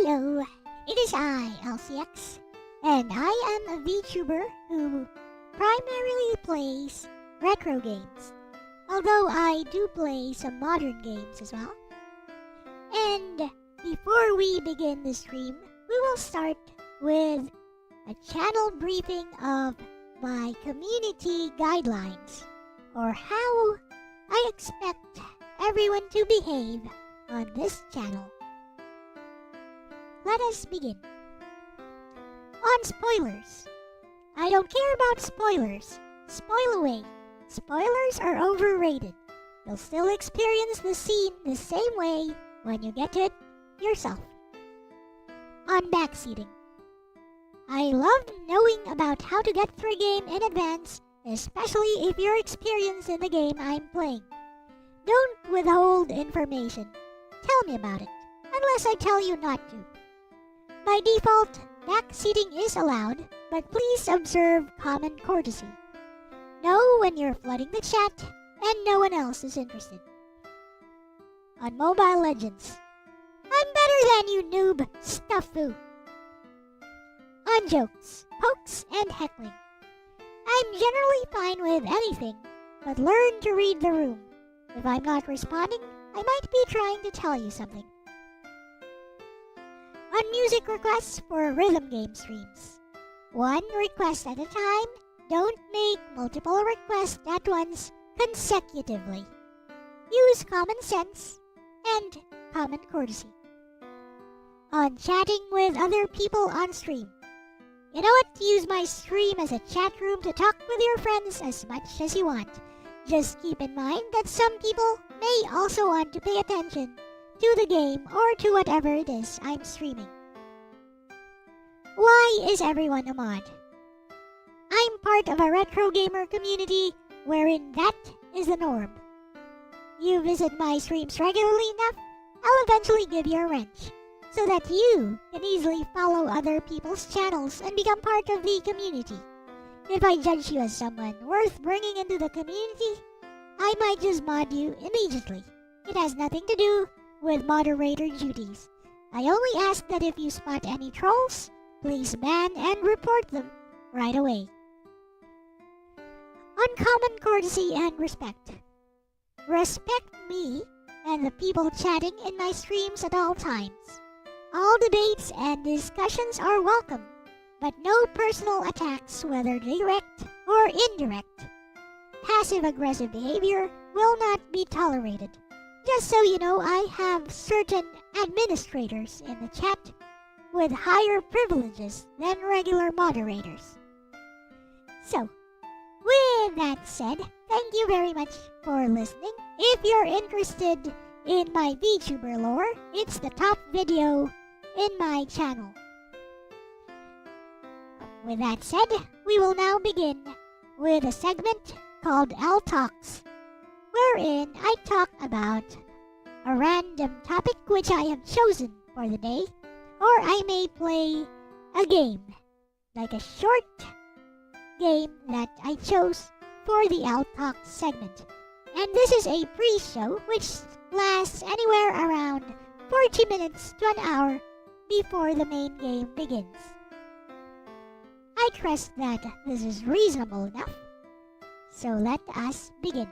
Hello, it is I, Elle-C, and I am a VTuber who primarily plays retro games, although I do play some modern games as well. And before we begin the stream, we will start with a channel briefing of my community guidelines, or how I expect everyone to behave on this channel. Let us begin. On spoilers. I don't care about spoilers. Spoil away. Spoilers are overrated. You'll still experience the scene the same way when you get to it yourself. On backseating. I love knowing about how to get through a game in advance, especially if you're experienced in the game I'm playing. Don't withhold information. Tell me about it, unless I tell you not to. By default, backseating is allowed, but please observe common courtesy. Know when you're flooding the chat and no one else is interested. On Mobile Legends. I'm better than you, noob. Stuffu. On jokes, pokes, and heckling. I'm generally fine with anything, but learn to read the room. If I'm not responding, I might be trying to tell you something. On music requests for rhythm game streams. One request at a time. Don't make multiple requests at once consecutively. Use common sense and common courtesy. On chatting with other people on stream. You know what? Use my stream as a chat room to talk with your friends as much as you want. Just keep in mind that some people may also want to pay attention to the game or to whatever it is I'm streaming. Why is everyone a mod? I'm part of a retro gamer community wherein that is the norm. You visit my streams regularly enough, I'll eventually give you a wrench, so that you can easily follow other people's channels and become part of the community. If I judge you as someone worth bringing into the community, I might just mod you immediately. It has nothing to do with moderator duties. I only ask that if you spot any trolls, please ban and report them right away. Uncommon courtesy and respect. Respect me and the people chatting in my streams at all times. All debates and discussions are welcome, but no personal attacks, whether direct or indirect. Passive-aggressive behavior will not be tolerated. Just so you know, I have certain administrators in the chat with higher privileges than regular moderators. So, with that said, thank you very much for listening. If you're interested in my VTuber lore, it's the top video in my channel. With that said, we will now begin with a segment called Elle Talks, wherein I talk about a random topic which I have chosen for the day, or I may play a game, like a short game that I chose for the Elle Talks segment. And this is a pre-show which lasts anywhere around 40 minutes to an hour before the main game begins. I trust that this is reasonable enough, so let us begin.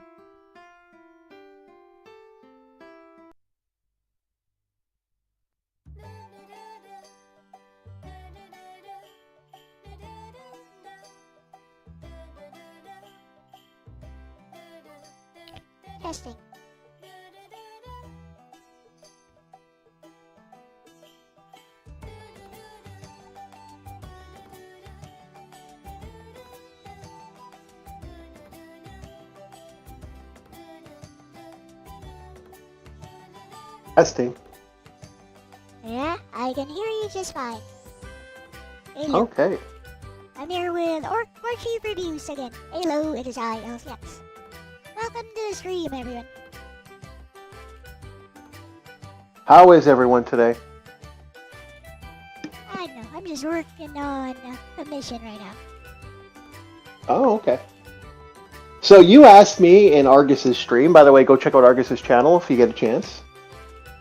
Testing. Testing. Yeah, I can hear you just fine. Hello. Okay. I'm here with Orchie Reviews again. Hello, it is I, Elle-C. Welcome to the stream, everyone. How is everyone today? I don't know, I'm just working on a mission right now. Oh, okay. So you asked me in Argus's stream. By the way, go check out Argus's channel if you get a chance.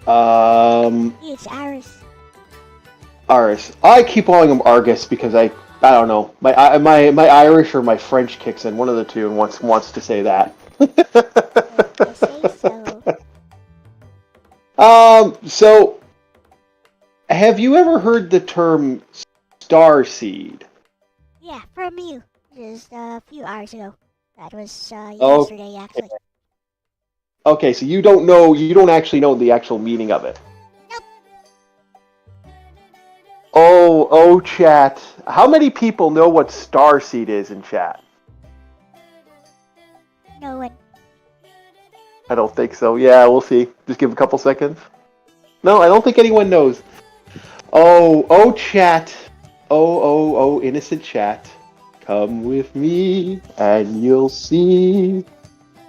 It's ours. Aris. I keep calling him Argus because I don't know. My Irish or my French kicks in, one of the two, and wants to say that. I say so. So have you ever heard the term starseed? Yeah, from you. Just a few hours ago. That was Oh, yesterday, actually. okay. So you don't actually know the actual meaning of it. Nope. Oh, chat. How many people know what starseed is in chat? No one. I don't think so. Yeah, we'll see. Just give a couple seconds. No, I don't think anyone knows. Oh, chat. Oh, innocent chat. Come with me and you'll see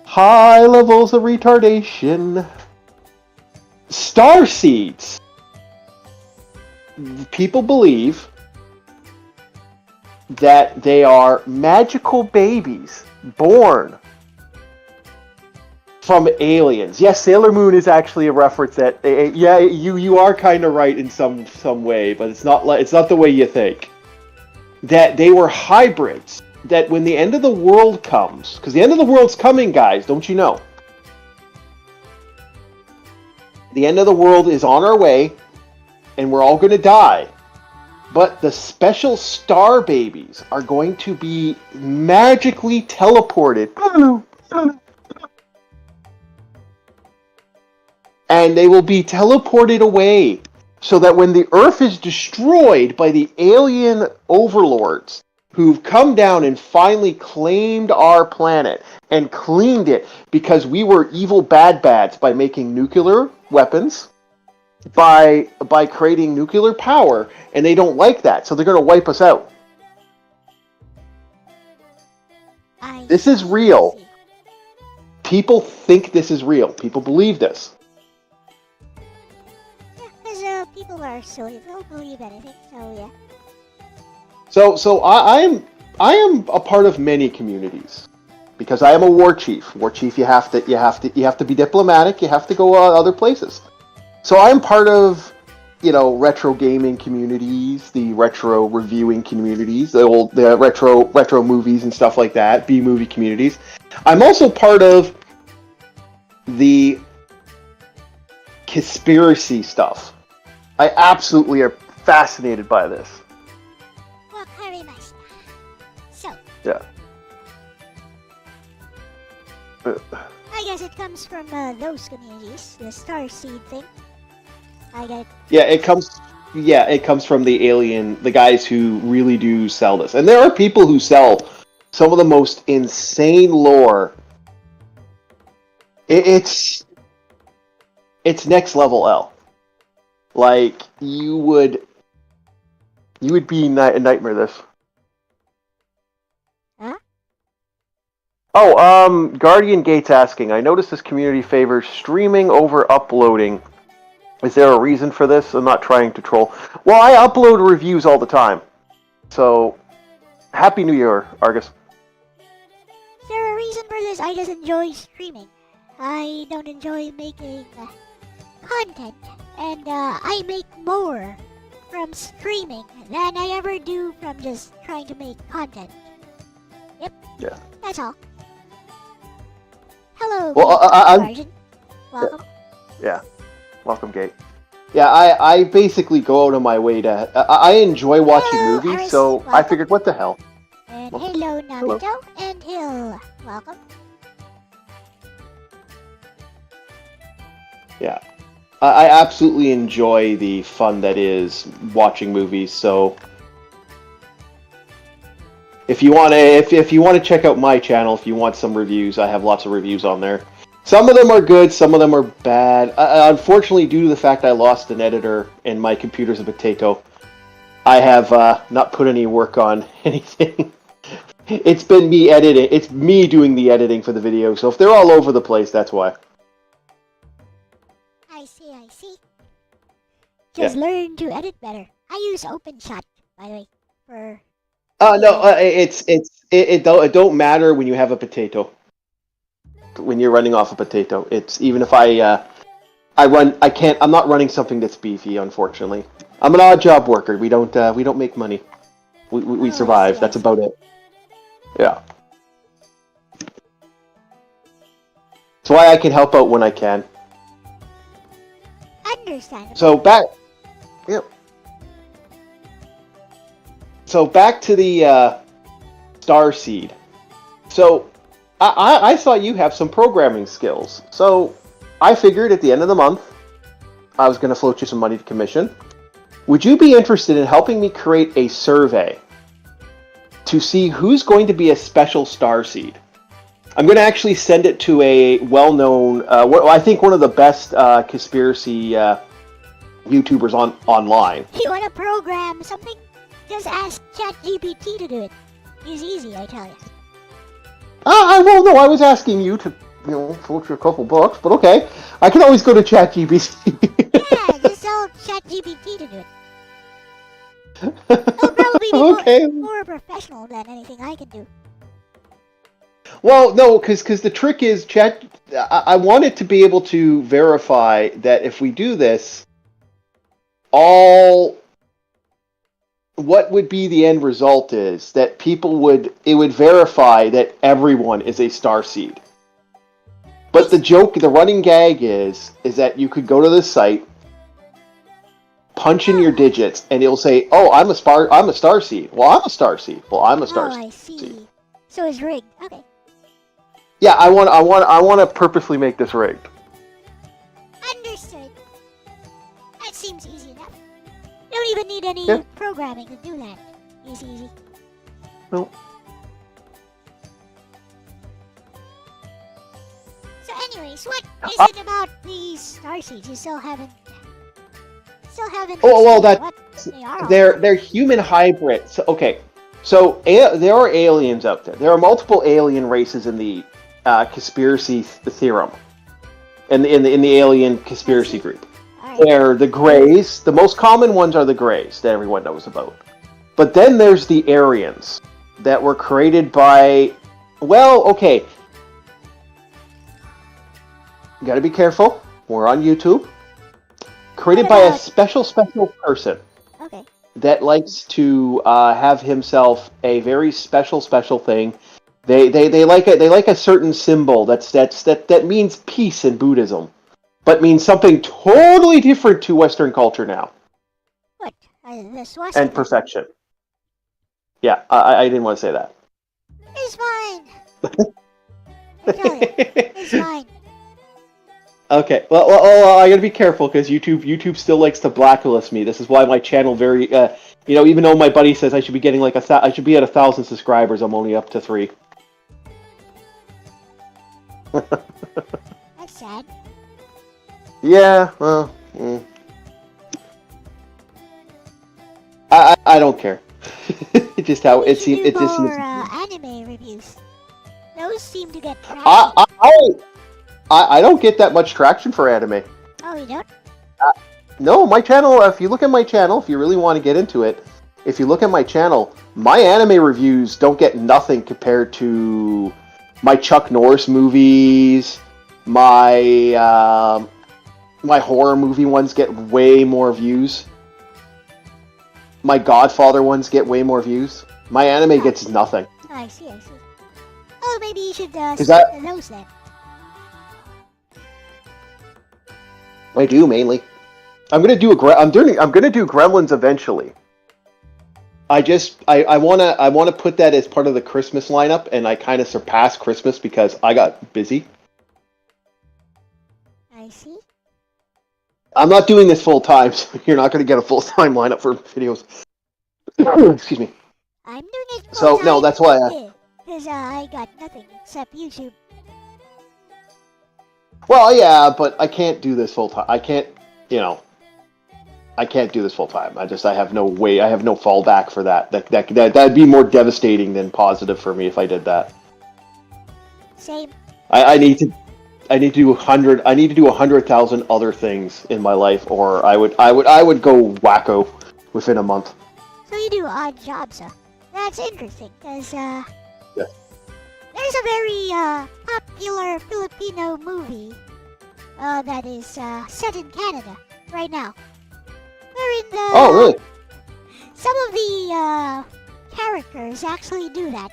high levels of retardation. Star seeds. People believe that they are magical babies born from aliens. Yes, Sailor Moon is actually a reference that yeah, you are kind of right in some way, but it's not the way you think. That they were hybrids. That when the end of the world comes, because the end of the world's coming, guys, don't you know? The end of the world is on our way, and we're all going to die. But the special star babies are going to be magically teleported. And they will be teleported away so that when the Earth is destroyed by the alien overlords who've come down and finally claimed our planet and cleaned it because we were evil bads by making nuclear weapons, by creating nuclear power, and they don't like that, so they're going to wipe us out. This is real. People think this is real. People believe this. Because people are silly. They'll believe anything, so yeah. So I am a part of many communities because I am a war chief. War chief, you have to be diplomatic. You have to go other places. So I'm part of, retro gaming communities, the retro reviewing communities, the retro movies and stuff like that, B movie communities. I'm also part of the conspiracy stuff. I absolutely are fascinated by this. So. Yeah. I guess it comes from those communities, the starseed thing. I get it. Yeah, it comes from the guys who really do sell this. And there are people who sell some of the most insane lore. It's next level L. Like, you would be a nightmare this. Huh? Oh, Guardian Gates asking, I noticed this community favors streaming over uploading. Is there a reason for this? I'm not trying to troll. Well, I upload reviews all the time. So, Happy New Year, Argus. Is there a reason for this? I just enjoy streaming. I don't enjoy making content. And I make more from streaming than I ever do from just trying to make content. Yep. Yeah. That's all. Hello, well, Sergeant. Welcome. Yeah. Welcome, Gate. Yeah, I basically go out of my way to... I enjoy watching movies, Aris, so welcome. I figured, what the hell? And hello, Naruto and Hill. Welcome. Yeah. I absolutely enjoy the fun that is watching movies, so... If you want to check out my channel, if you want some reviews, I have lots of reviews on there. Some of them are good, some of them are bad. Unfortunately, due to the fact I lost an editor and my computer's a potato, I have not put any work on anything. It's been me editing. It's me doing the editing for the video, so if they're all over the place, that's why. I see. Just learn to edit better. I use OpenShot, by the way, for... No, it don't matter when you have a potato. When you're running off a potato, it's even if I I'm not running something that's beefy, unfortunately. I'm an odd job worker. We don't make money. We Oh, survive. I That's see. about it. Yeah. That's why I can help out when I can. Understandable. So back, yeah. So back to the Star Seed. So I thought you have some programming skills. So I figured at the end of the month, I was going to float you some money to commission. Would you be interested in helping me create a survey to see who's going to be a special Star Seed? I'm going to actually send it to a well-known, I think one of the best conspiracy YouTubers online. You want to program something? Just ask ChatGPT to do it. It's easy, I tell you. Well, no, I was asking you to, float you a couple bucks, but okay. I can always go to ChatGPT. Yeah, just tell ChatGPT to do it. It'll probably be Okay. more professional than anything I can do. Well, no, because the trick is, I want it to be able to verify that if we do this, what would be the end result is that it would verify that everyone is a star seed. But the running gag is that you could go to this site, punch in your digits, and it'll say, "Oh, I'm a star seed." Well, I'm a star seed. Well, I'm a star Oh, I seed. see. So it's rigged. Okay. Yeah, I want to purposely make this rigged. Understood. That seems easy enough. You don't even need any Yeah. programming to do that. It's easy. No. So anyways, what is it about these starseeds you still haven't Oh, well, explained what they are all about? They're human hybrids. So, okay, so there are aliens out there. There are multiple alien races in the conspiracy theorem, in the alien conspiracy group. Alright. They're the Greys. The most common ones are the Greys that everyone knows about. But then there's the Aryans that were created by, well, okay. You gotta be careful. We're on YouTube. Created by a special person Okay. that likes to have himself a very special thing. They like a certain symbol that means peace in Buddhism, but means something totally different to Western culture now. What? The swastika. And perfection. Yeah, I didn't want to say that. It's fine. I tell you, it's fine. Okay, well, I gotta be careful because YouTube still likes to blacklist me. This is why my channel very, even though my buddy says I should be getting I should be at 1,000 subscribers, I'm only up to 3. That's sad. Yeah, well, I don't care. It's just how it seems. It just seems. Anime reviews. Those seem to get traction. I don't get that much traction for anime. Oh, you don't? No, my channel, if you look at my channel, if you really want to get into it, if you look at my channel, my anime reviews don't get nothing compared to my Chuck Norris movies, my horror movie ones get way more views. My Godfather ones get way more views. My anime gets nothing. I see. Oh, maybe you should stick to those then. I do mainly. I'm gonna do Gremlins eventually. I wanna put that as part of the Christmas lineup, and I kind of surpassed Christmas because I got busy. I see. I'm not doing this full time, so you're not gonna get a full time lineup for videos. Excuse me. I'm doing it full So time. no, that's why. Because I got nothing except YouTube. Well, yeah, but I can't do this full time. I can't do this full time. I have no way. I have no fallback for that. That'd be more devastating than positive for me if I did that. Same. I need to do 100. I need to do 100,000 other things in my life, or I would go wacko within a month. So you do odd jobs, huh? That's interesting, because Yeah. there's a very popular Filipino movie that is set in Canada right now. Wherein Oh, really? some of the characters actually do that.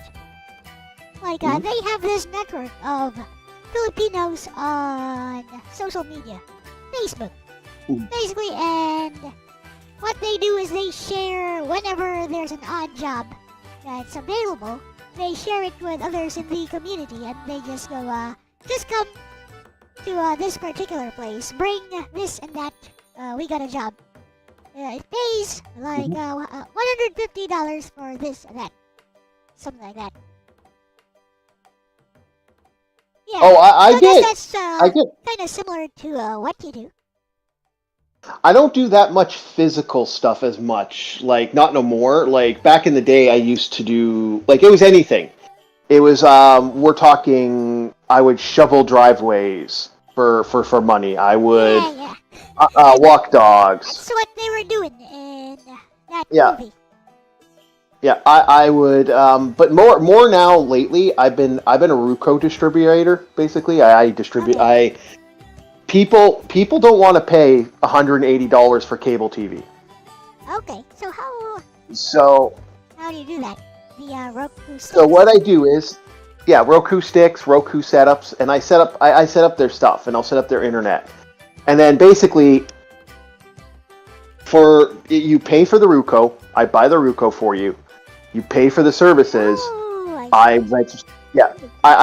Like, they have this network of Filipinos on social media, Facebook, basically, and what they do is they share whenever there's an odd job that's available. They share it with others in the community, and they just go, just come to this particular place, bring this and that. We got a job. It pays like $150 for this and that, something like that. Yeah. Oh, I so get. That's I get. kind of similar to what you do. I don't do that much physical stuff as much. Like, not no more. Like, back in the day, I used to do, like, it was anything. It was, we're talking, I would shovel driveways for money. I would Yeah. walk dogs. That's what they were doing in that Yeah. movie. Yeah, I would, but more now lately. I've been a Ruco distributor. Basically, I distribute. Okay. People don't want to pay $180 for cable TV. Okay, so So how do you do that? The Roku sticks? so what I do is, yeah, Roku sticks, Roku setups, and I set up their stuff, and I'll set up their internet, and then basically, you pay for the Ruco. I buy the Ruco for you. You pay for the services. Oh, I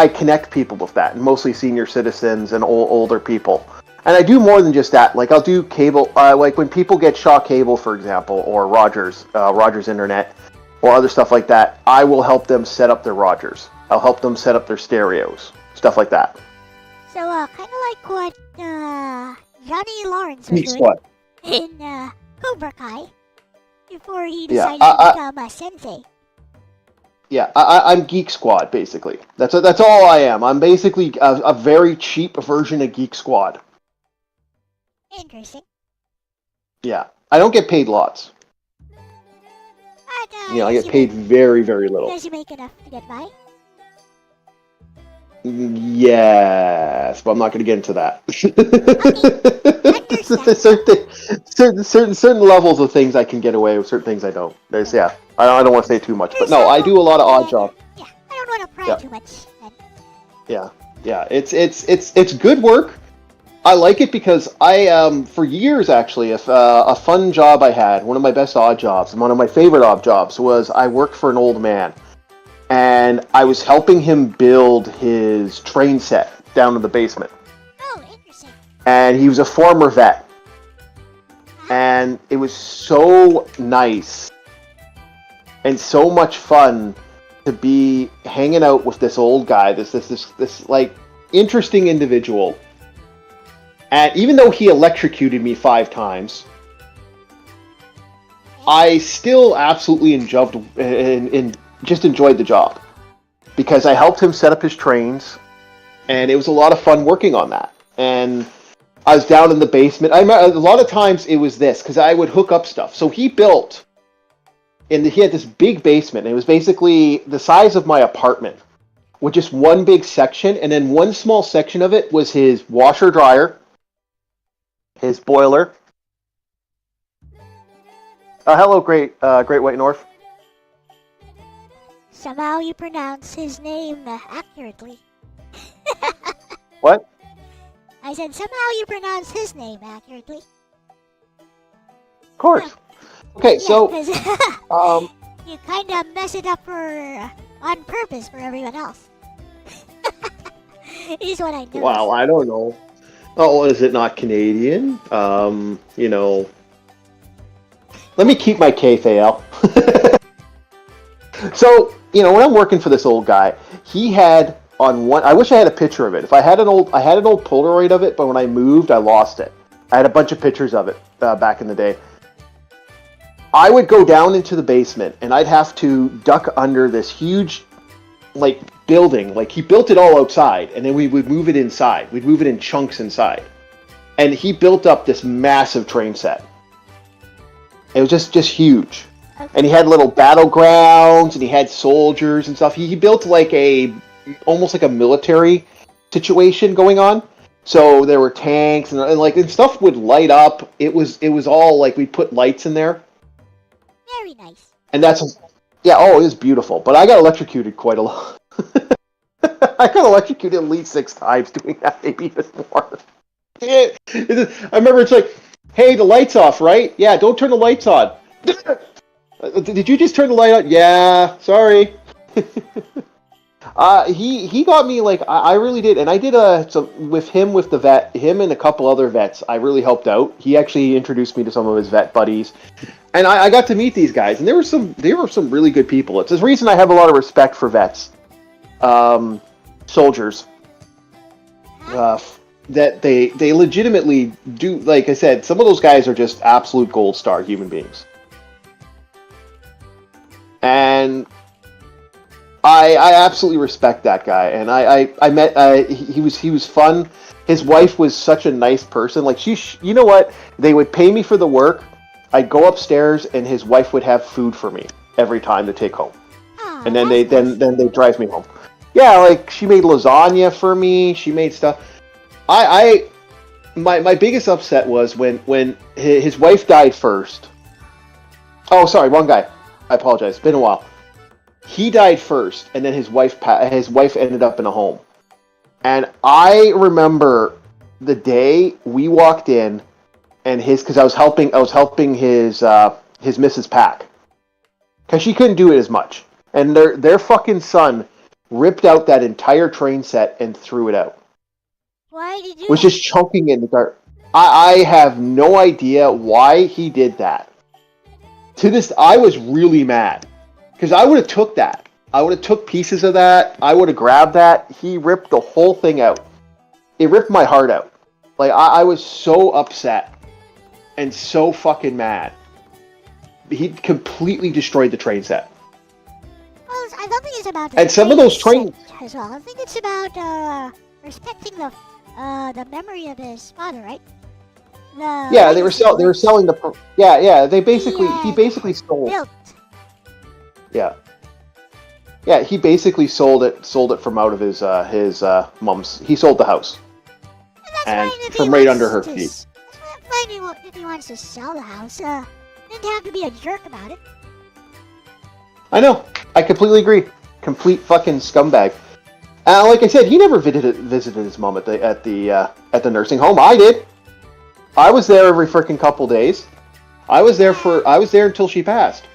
connect people with that, and mostly senior citizens and older people. And I do more than just that. Like, I'll do cable, like when people get Shaw Cable, for example, or Rogers Internet, or other stuff like that, I will help them set up their Rogers. I'll help them set up their stereos, stuff like that. So, kind of like what Johnny Lawrence was Geek doing Squad. in Cobra Kai before he Yeah, decided to become a sensei. Yeah, I'm Geek Squad, basically. That's all I am. I'm basically a very cheap version of Geek Squad. Interesting. Yeah, I don't get paid lots. But, I get paid very, very little. Does you make enough to get by? Yes, but I'm not going to get into that. certain levels of things I can get away with, certain things I don't. I don't want to say too much, but no, I do a lot of odd jobs. Yeah, I don't want to pry too much. Then. Yeah, it's good work. I like it because for years actually, if a fun job I had, one of my best odd jobs, and one of my favorite odd jobs was I worked for an old man. And I was helping him build his train set down in the basement. Oh, interesting. And he was a former vet. And it was so nice and so much fun to be hanging out with this old guy, this like interesting individual. And even though he electrocuted me 5 times, I still absolutely just enjoyed the job because I helped him set up his trains, and it was a lot of fun working on that. And I was down in the basement. A lot of times it was this because I would hook up stuff. So he built, and he had this big basement. And it was basically the size of my apartment, with just one big section, and then one small section of it was his washer dryer, his boiler. Hello, Great White North. Somehow you pronounce his name accurately. What? I said somehow you pronounce his name accurately. Of course. Okay, Yeah, so 'cause you kind of mess it up on purpose for everyone else. Is what I noticed. wow, I don't know. Oh, is it not Canadian? Let me keep my kayfabe. So, when I'm working for this old guy, he had on one. I wish I had a picture of it. If I had an old Polaroid of it, but when I moved, I lost it. I had a bunch of pictures of it back in the day. I would go down into the basement, and I'd have to duck under this huge, building. Like, he built it all outside, and then we would move it inside. We'd move it in chunks inside. And he built up this massive train set. It was just huge. Okay. And he had little battlegrounds, and he had soldiers and stuff. He built almost like a military situation going on. So there were tanks and stuff would light up. It was all like we put lights in there, Very nice. and yeah. Oh, it was beautiful. But I got electrocuted quite a lot. I got electrocuted at least 6 times doing that, maybe even more. I remember it's like, hey, the light's off, right? Yeah, don't turn the lights on. Did you just turn the light on? Yeah, sorry. He got me like I really did, and I did with the vet, him and a couple other vets. I really helped out. He actually introduced me to some of his vet buddies, and I got to meet these guys, and there were some really good people. It's the reason I have a lot of respect for vets, soldiers, that they legitimately do. Like I said, some of those guys are just absolute gold star human beings, and I absolutely respect that guy, and I met he was fun. His wife was such a nice person. Like you know what? They would pay me for the work. I'd go upstairs, and his wife would have food for me every time to take home, and then they drive me home. Yeah, like she made lasagna for me. She made stuff. My biggest upset was when his wife died first. Oh, sorry, wrong guy. I apologize. It's been a while. He died first, and then his wife ended up in a home. And I remember the day we walked in, and because I was helping his missus pack, because she couldn't do it as much, and their fucking son ripped out that entire train set and threw it out. Why did you? Was just chunking in the dark. I have no idea why he did that. To this, I was really mad. Because I would have took that. I would have took pieces of that. I would have grabbed that. He ripped the whole thing out. It ripped my heart out. Like, I was so upset. And so fucking mad. He completely destroyed the train set. Well, I don't think it's about the and some of those trains as well. I think it's about respecting the memory of his father, right? They were selling the. Yeah. He basically stole. Built. Yeah. Yeah, he basically sold it from out of his mom's. He sold the house. And from right under her feet. That's fine if he wants to sell the house. Didn't have to be a jerk about it. I know. I completely agree. Complete fucking scumbag. Like I said, he never visited his mom at the nursing home. I did. I was there every freaking couple days. I was there until she passed.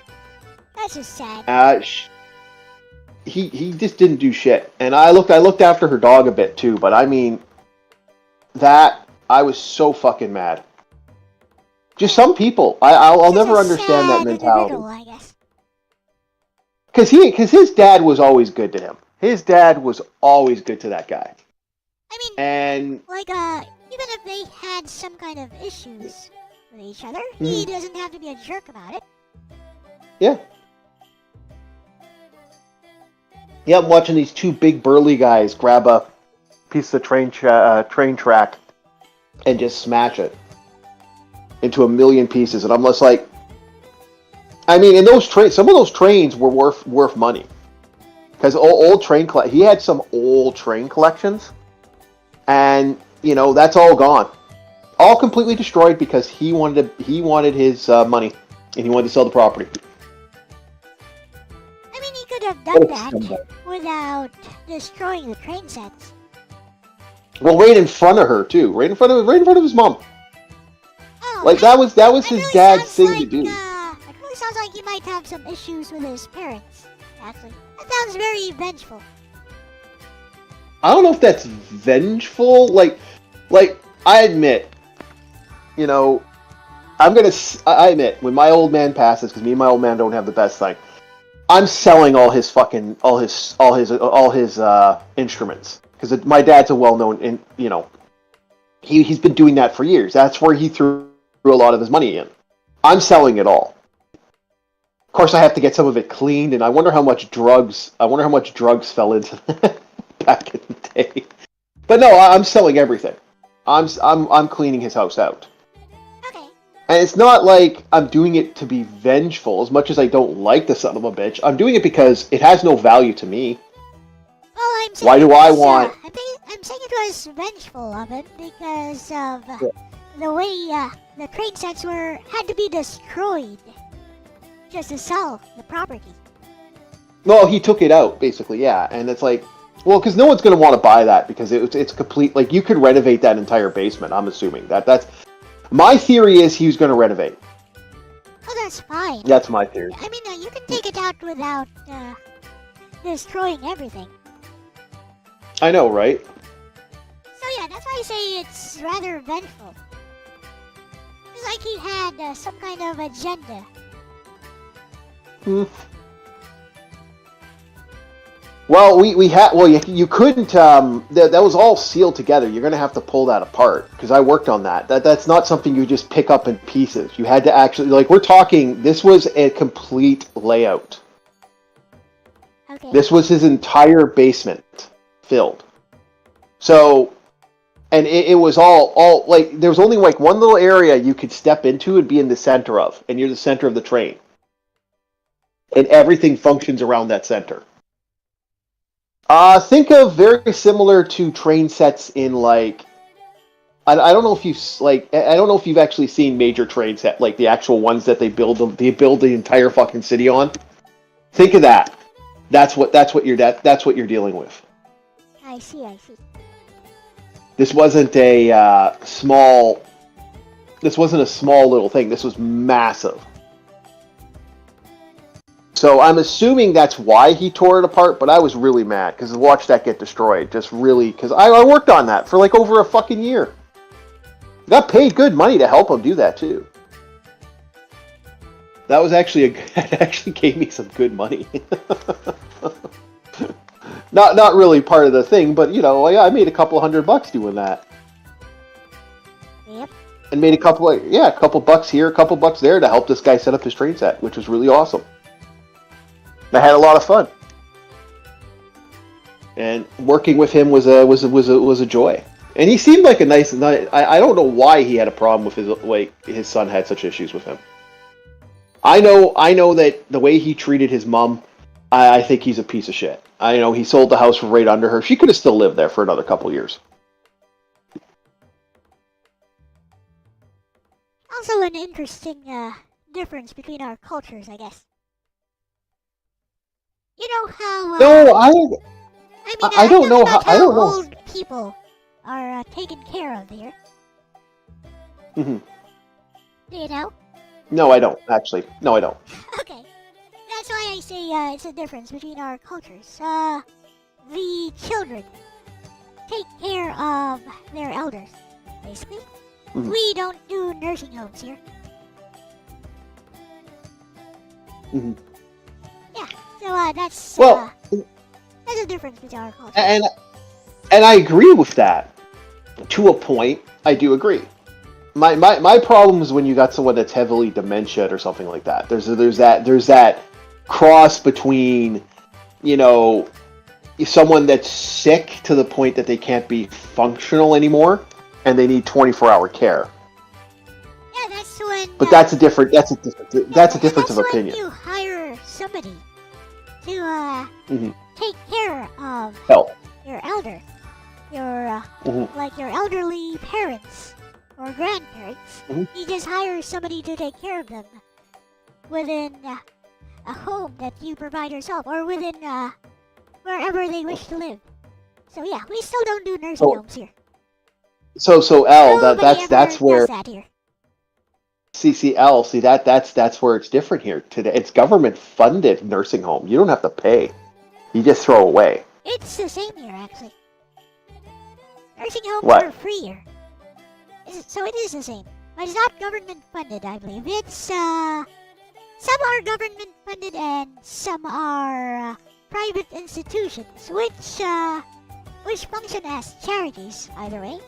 That's just sad. He just didn't do shit, and I looked after her dog a bit too. But I mean, I was so fucking mad. Just some people, I'll never understand that mentality. I guess. Because his dad was always good to him. His dad was always good to that guy. I mean, and like even if they had some kind of issues with each other, he doesn't have to be a jerk about it. Yeah. Yeah, I'm watching these two big burly guys grab a piece of train track and just smash it into a million pieces, and I'm just like, I mean, in those trains, some of those trains were worth money, because he had some old train collections, and that's all gone, all completely destroyed because he wanted his money, and he wanted to sell the property. Could have done that without destroying the train sets. Well, right in front of her too, right in front of his mom. Oh, like that was his really dad's thing like, to do. It really sounds like he might have some issues with his parents. Actually, that sounds very vengeful. I don't know if that's vengeful. Like I admit, I admit when my old man passes, because me and my old man don't have the best thing. I'm selling all his instruments, because my dad's a well-known, he's been doing that for years. That's where he threw a lot of his money in. I'm selling it all. Of course, I have to get some of it cleaned, and I wonder how much drugs fell into that back in the day. But no, I'm selling everything. I'm cleaning his house out. And it's not like I'm doing it to be vengeful, as much as I don't like the son of a bitch. I'm doing it because it has no value to me. Well, I'm saying Why do I want... I'm saying it was vengeful of him because of the way the train sets had to be destroyed just to sell the property. Well, he took it out, basically, yeah. And it's like, well, because no one's going to want to buy that because it's complete. Like, you could renovate that entire basement, I'm assuming. That's my theory is he was going to renovate. Oh, that's fine. That's my theory. I mean, you can take it out without destroying everything. I know, right? So yeah, that's why I say it's rather vengeful. It's like he had some kind of agenda. Well, we had. Well, you couldn't. That was all sealed together. You're going to have to pull that apart because I worked on that. That's not something you just pick up in pieces. You had to actually, like, we're talking. This was a complete layout. Okay. This was his entire basement filled. So, and it was all like there was only like one little area you could step into and be in the center of, and you're the center of the train, and everything functions around that center. Think of very similar to train sets in like I don't know if you've actually seen major train set like the actual ones that they build the entire fucking city on. Think of that. That's what you're dealing with. I see. This wasn't a small little thing. This was massive. So I'm assuming that's why he tore it apart, but I was really mad because to watch that get destroyed, just really, because I worked on that for like over a fucking year. Got paid good money to help him do that too. That was that actually gave me some good money. Not really part of the thing, but you know, I made a couple $100 doing that. Yep. And made a couple bucks here, a couple bucks there to help this guy set up his train set, which was really awesome. I had a lot of fun, and working with him was a joy. And he seemed like a nice. I don't know why he had a problem with his son had such issues with him. I know that the way he treated his mom, I think he's a piece of shit. I know he sold the house for right under her. She could have still lived there for another couple years. Also, an interesting difference between our cultures, I guess. You know how? No, I mean, I don't know how. I don't know. Old people are taken care of here. Mm-hmm. Do you know? No, I don't actually. No, I don't. Okay, that's why I say it's a difference between our cultures. The children take care of their elders, basically. Mm-hmm. We don't do nursing homes here. Mm-hmm. Yeah. So that's a difference between our cultures. And I agree with that. To a point, I do agree. My problem is when you got someone that's heavily dementia or something like that. There's that cross between, you know, someone that's sick to the point that they can't be functional anymore, and they need 24-hour care. Yeah, that's when. But that's a difference of opinion. When you hire somebody to take care of your elder, like your elderly parents or grandparents. You just hire somebody to take care of them within a home that you provide yourself, or within wherever they wish to live. So yeah, we still don't do nursing homes here. So Elle, that's where. That here. CCL, that's where it's different here today. It's government funded nursing home. You don't have to pay. You just throw away. It's the same here, actually. Nursing homes are free here. So it is the same. But it's not government funded, I believe. It's some are government funded and some are private institutions, which function as charities, either way.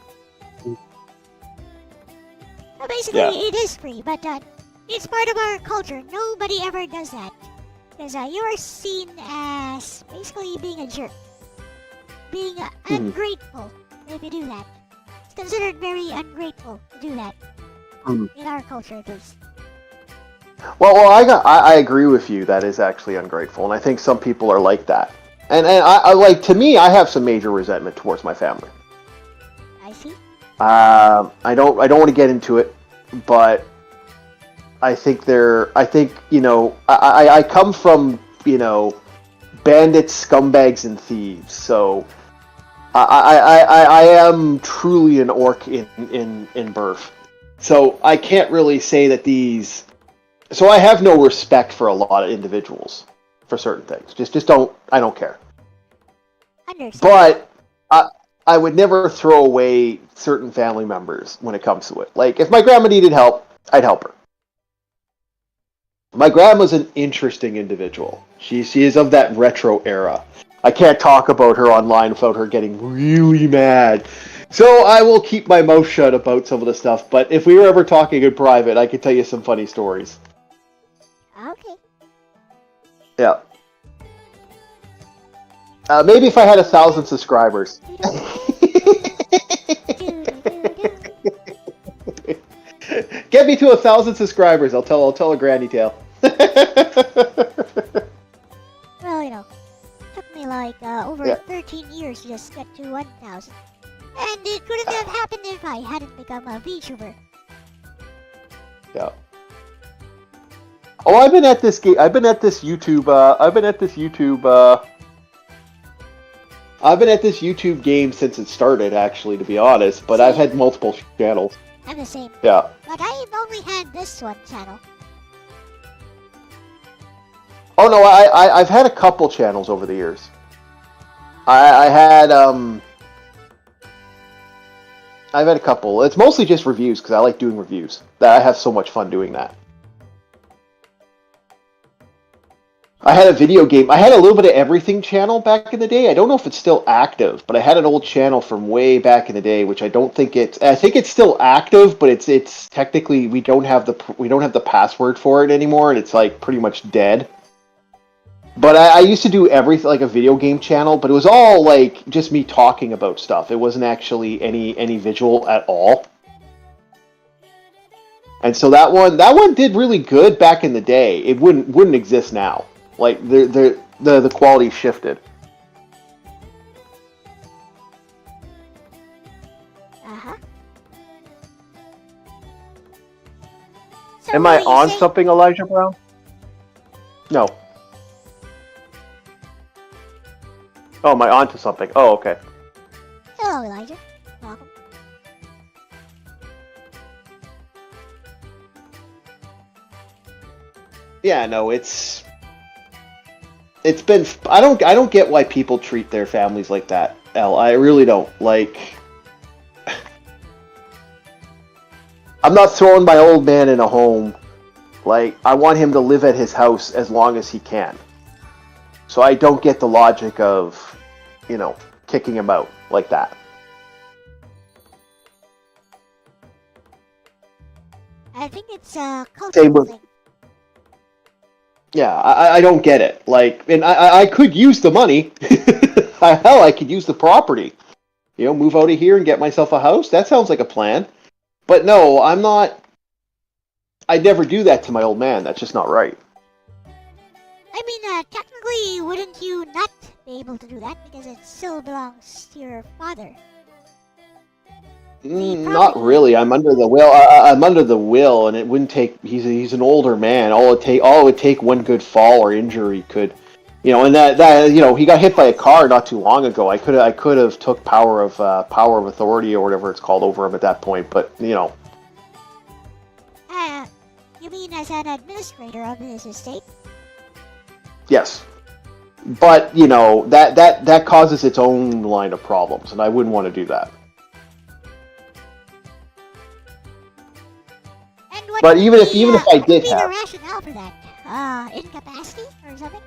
So basically, it is free, but it's part of our culture. Nobody ever does that. Because you are seen as basically being a jerk. Being ungrateful if you do that. It's considered very ungrateful to do that. In our culture, at least. Well, I agree with you. That is actually ungrateful, and I think some people are like that. And I like, to me, I have some major resentment towards my family. I see. I don't want to get into it, but I think I come from, bandits, scumbags, and thieves. So I am truly an orc in birth. So I can't really say that these. So I have no respect for a lot of individuals for certain things. Just don't. I don't care. Understand. But I would never throw away certain family members when it comes to it. Like if my grandma needed help, I'd help her. My grandma's an interesting individual. She is of that retro era. I can't talk about her online without her getting really mad. So I will keep my mouth shut about some of the stuff, but if we were ever talking in private, I could tell you some funny stories. Okay. Yeah. Maybe if I had 1,000 subscribers. Get me to 1,000 subscribers. I'll tell a granny tale. Well, took me like over 13 years to just get to 1,000. And it couldn't have happened if I hadn't become a VTuber. Yeah. Oh, I've been at this YouTube. I've been at this YouTube game since it started, actually, to be honest. But I've had multiple channels. I'm the same. Yeah. But I've only had this one channel. Oh no, I've had a couple channels over the years. I've had a couple. It's mostly just reviews because I like doing reviews. I have so much fun doing that. I had a video game. I had a little bit of everything channel back in the day. I don't know if it's still active, but I had an old channel from way back in the day, which I think it's still active, but it's technically we don't have the password for it anymore, and it's like pretty much dead. But I used to do everything like a video game channel, but it was all like just me talking about stuff. It wasn't actually any visual at all. And so that one did really good back in the day. It wouldn't exist now. Like the quality shifted. Uh-huh. So Am I on something, Elijah Brown? No. Oh, am I on to something? Oh, okay. Hello, Elijah. Welcome. Yeah, no, it's been. I don't get why people treat their families like that. Elle, I really don't. Like, I'm not throwing my old man in a home. Like, I want him to live at his house as long as he can. So I don't get the logic of, kicking him out like that. I think it's a cultural thing. Yeah, I don't get it. Like, and I could use the money. Hell, I could use the property. Move out of here and get myself a house. That sounds like a plan. But no, I'm not. I'd never do that to my old man. That's just not right. I mean, technically, wouldn't you not be able to do that because it still belongs to your father? Not really. I'm under the will. I'm under the will, and it wouldn't take. He's an older man. All it would take one good fall or injury could, and that he got hit by a car not too long ago. I could have took power of authority or whatever it's called over him at that point. But you mean as an administrator of his estate? Yes, but that causes its own line of problems, and I wouldn't want to do that. But even if I did have, the rationale for that? Incapacity or something?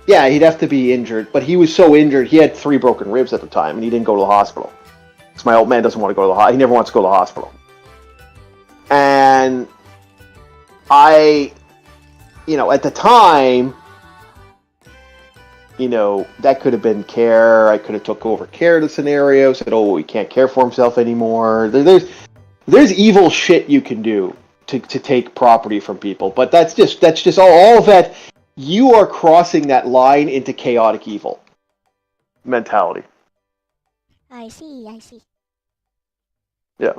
Yeah, he'd have to be injured. But he was so injured, he had 3 broken ribs at the time, and he didn't go to the hospital. Because my old man doesn't want to go to the hospital. He never wants to go to the hospital. And at the time, that could have been care. I could have took over care of the scenario, said, oh, he can't care for himself anymore. There's evil shit you can do to take property from people, but that's just all of that. You are crossing that line into chaotic evil mentality. I see, I see. Yeah.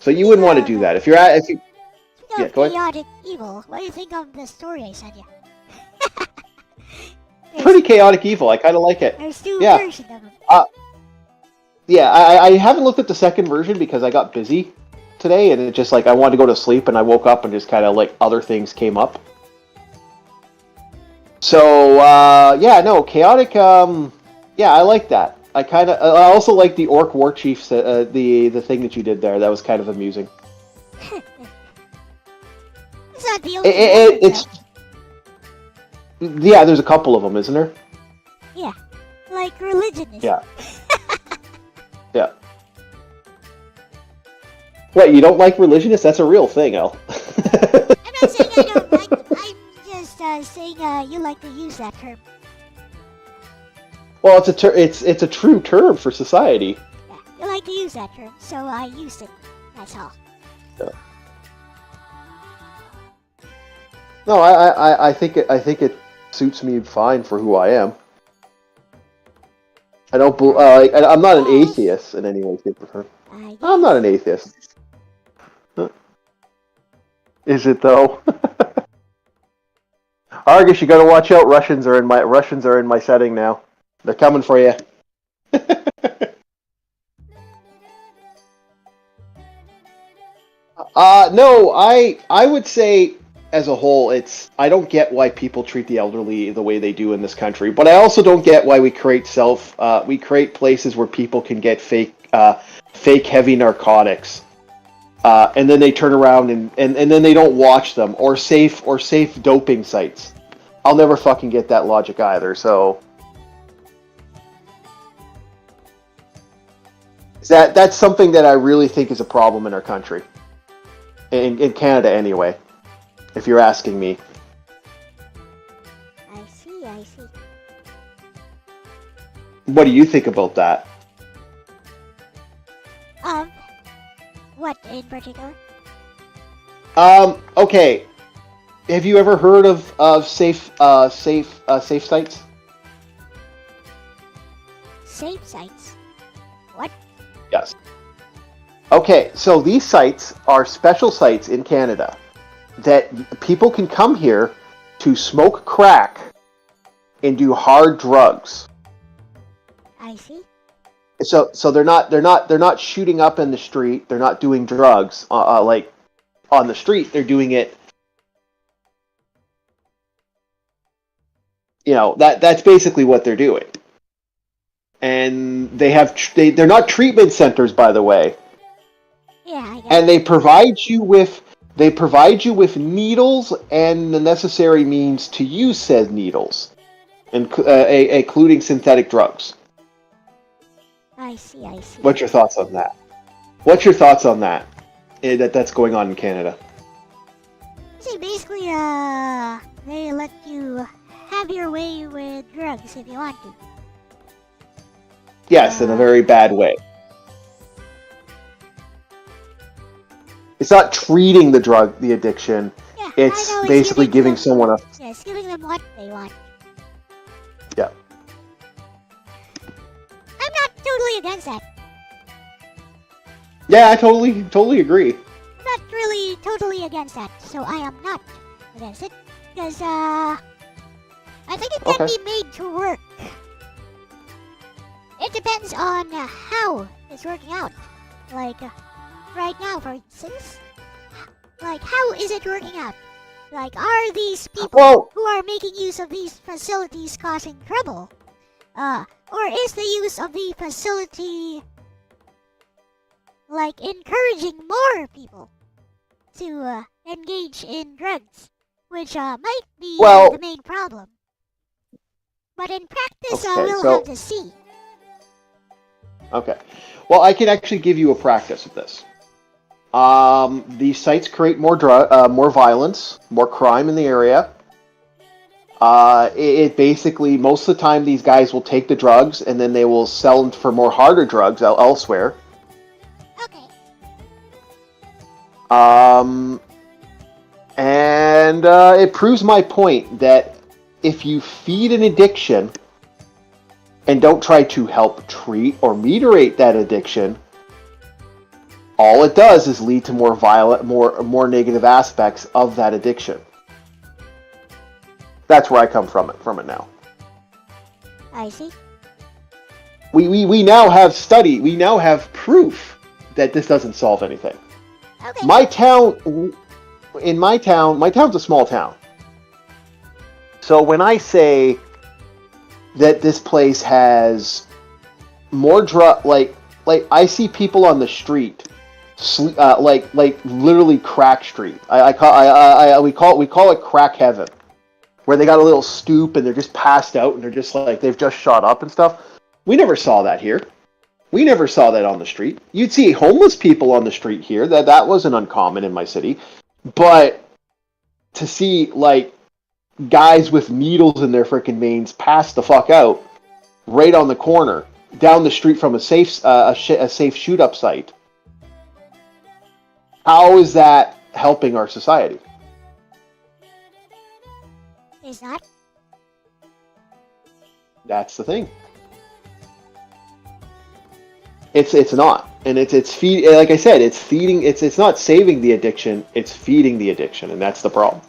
So you Speaking wouldn't want to do of, that if you're at if you. speaking Yeah, of go ahead. chaotic evil, what do you think of the story I sent you? there's, Pretty chaotic evil. I kind of like it. there's two Yeah. versions of them. Yeah. I haven't looked at the second version because I got busy today, and it just like I wanted to go to sleep, and I woke up and just kind of like other things came up. So yeah, no, chaotic. Yeah, I like that. I also like the Orc War Chief. The thing that you did there. That was kind of amusing. It's not the only one, It's yeah. There's a couple of them, isn't there? yeah, like religionists. Yeah. Yeah. What, you don't like religionists? That's a real thing, El. I'm not saying I don't like them. I'm just saying you like to use that term. Well, it's a true term for society. Yeah, you like to use that term, so I used it. That's all. Yeah. No, I think it suits me fine for who I am. I don't. I'm not an atheist in any way, shape, or form. I'm not an atheist. Is it though? Argus, you gotta watch out. Russians are in my setting now. They're coming for you. No, I would say as a whole, I don't get why people treat the elderly the way they do in this country, but I also don't get why we create places where people can get fake heavy narcotics, and then they turn around and then they don't watch them, or safe doping sites. I'll never fucking get that logic either. So that's something that I really think is a problem in our country, in Canada anyway. If you're asking me. I see, I see. What do you think about that? What in particular? Okay. Have you ever heard of safe sites? Safe sites? What? Yes. Okay, so these sites are special sites in Canada that people can come here to smoke crack and do hard drugs. I see. So they're not shooting up in the street. They're not doing drugs like on the street. They're doing it. You know, that's basically what they're doing. And they're not treatment centers, by the way. Yeah, I guess. And they provide you with needles and the necessary means to use said needles, including synthetic drugs. I see, I see. What's your thoughts on that? What's your thoughts on that? That's going on in Canada. See, basically, they let you have your way with drugs if you want to. Yes, in a very bad way. It's not treating the addiction. Yeah, It's I know, basically giving someone a. Yeah, it's giving them what they want. Yeah. I'm not totally against that. Yeah, I totally agree. I'm not really totally against that, so I am not against it. Because, I think it can be made to work. It depends on how it's working out. Like, right now, for instance, like, how is it working out? Like, are these people who are making use of these facilities causing trouble? Or is the use of the facility, like, encouraging more people to engage in drugs? Which might be the main problem. But in practice, we'll have to see. Okay. Well, I can actually give you a practice of this. These sites create more violence, more crime in the area. It basically, most of the time, these guys will take the drugs and then they will sell them for more harder drugs elsewhere. Okay. And it proves my point that if you feed an addiction and don't try to help treat or mediate that addiction, all it does is lead to more violent, more negative aspects of that addiction. That's where I come from it now. I see. We now have we now have proof that this doesn't solve anything. Okay. My town's a small town. So when I say that this place has more like I see people on the street, like literally crack street. We call it crack heaven, where they got a little stoop and they're just passed out and they're just like they've just shot up and stuff. We never saw that here. We never saw that on the street. You'd see homeless people on the street here. That wasn't uncommon in my city. But to see, like, guys with needles in their freaking veins pass the fuck out right on the corner, down the street from a safe shoot-up site, how is that helping our society? Is that? That's the thing. It's not, and it's feed. Like I said, it's feeding. It's not saving the addiction. It's feeding the addiction, and that's the problem.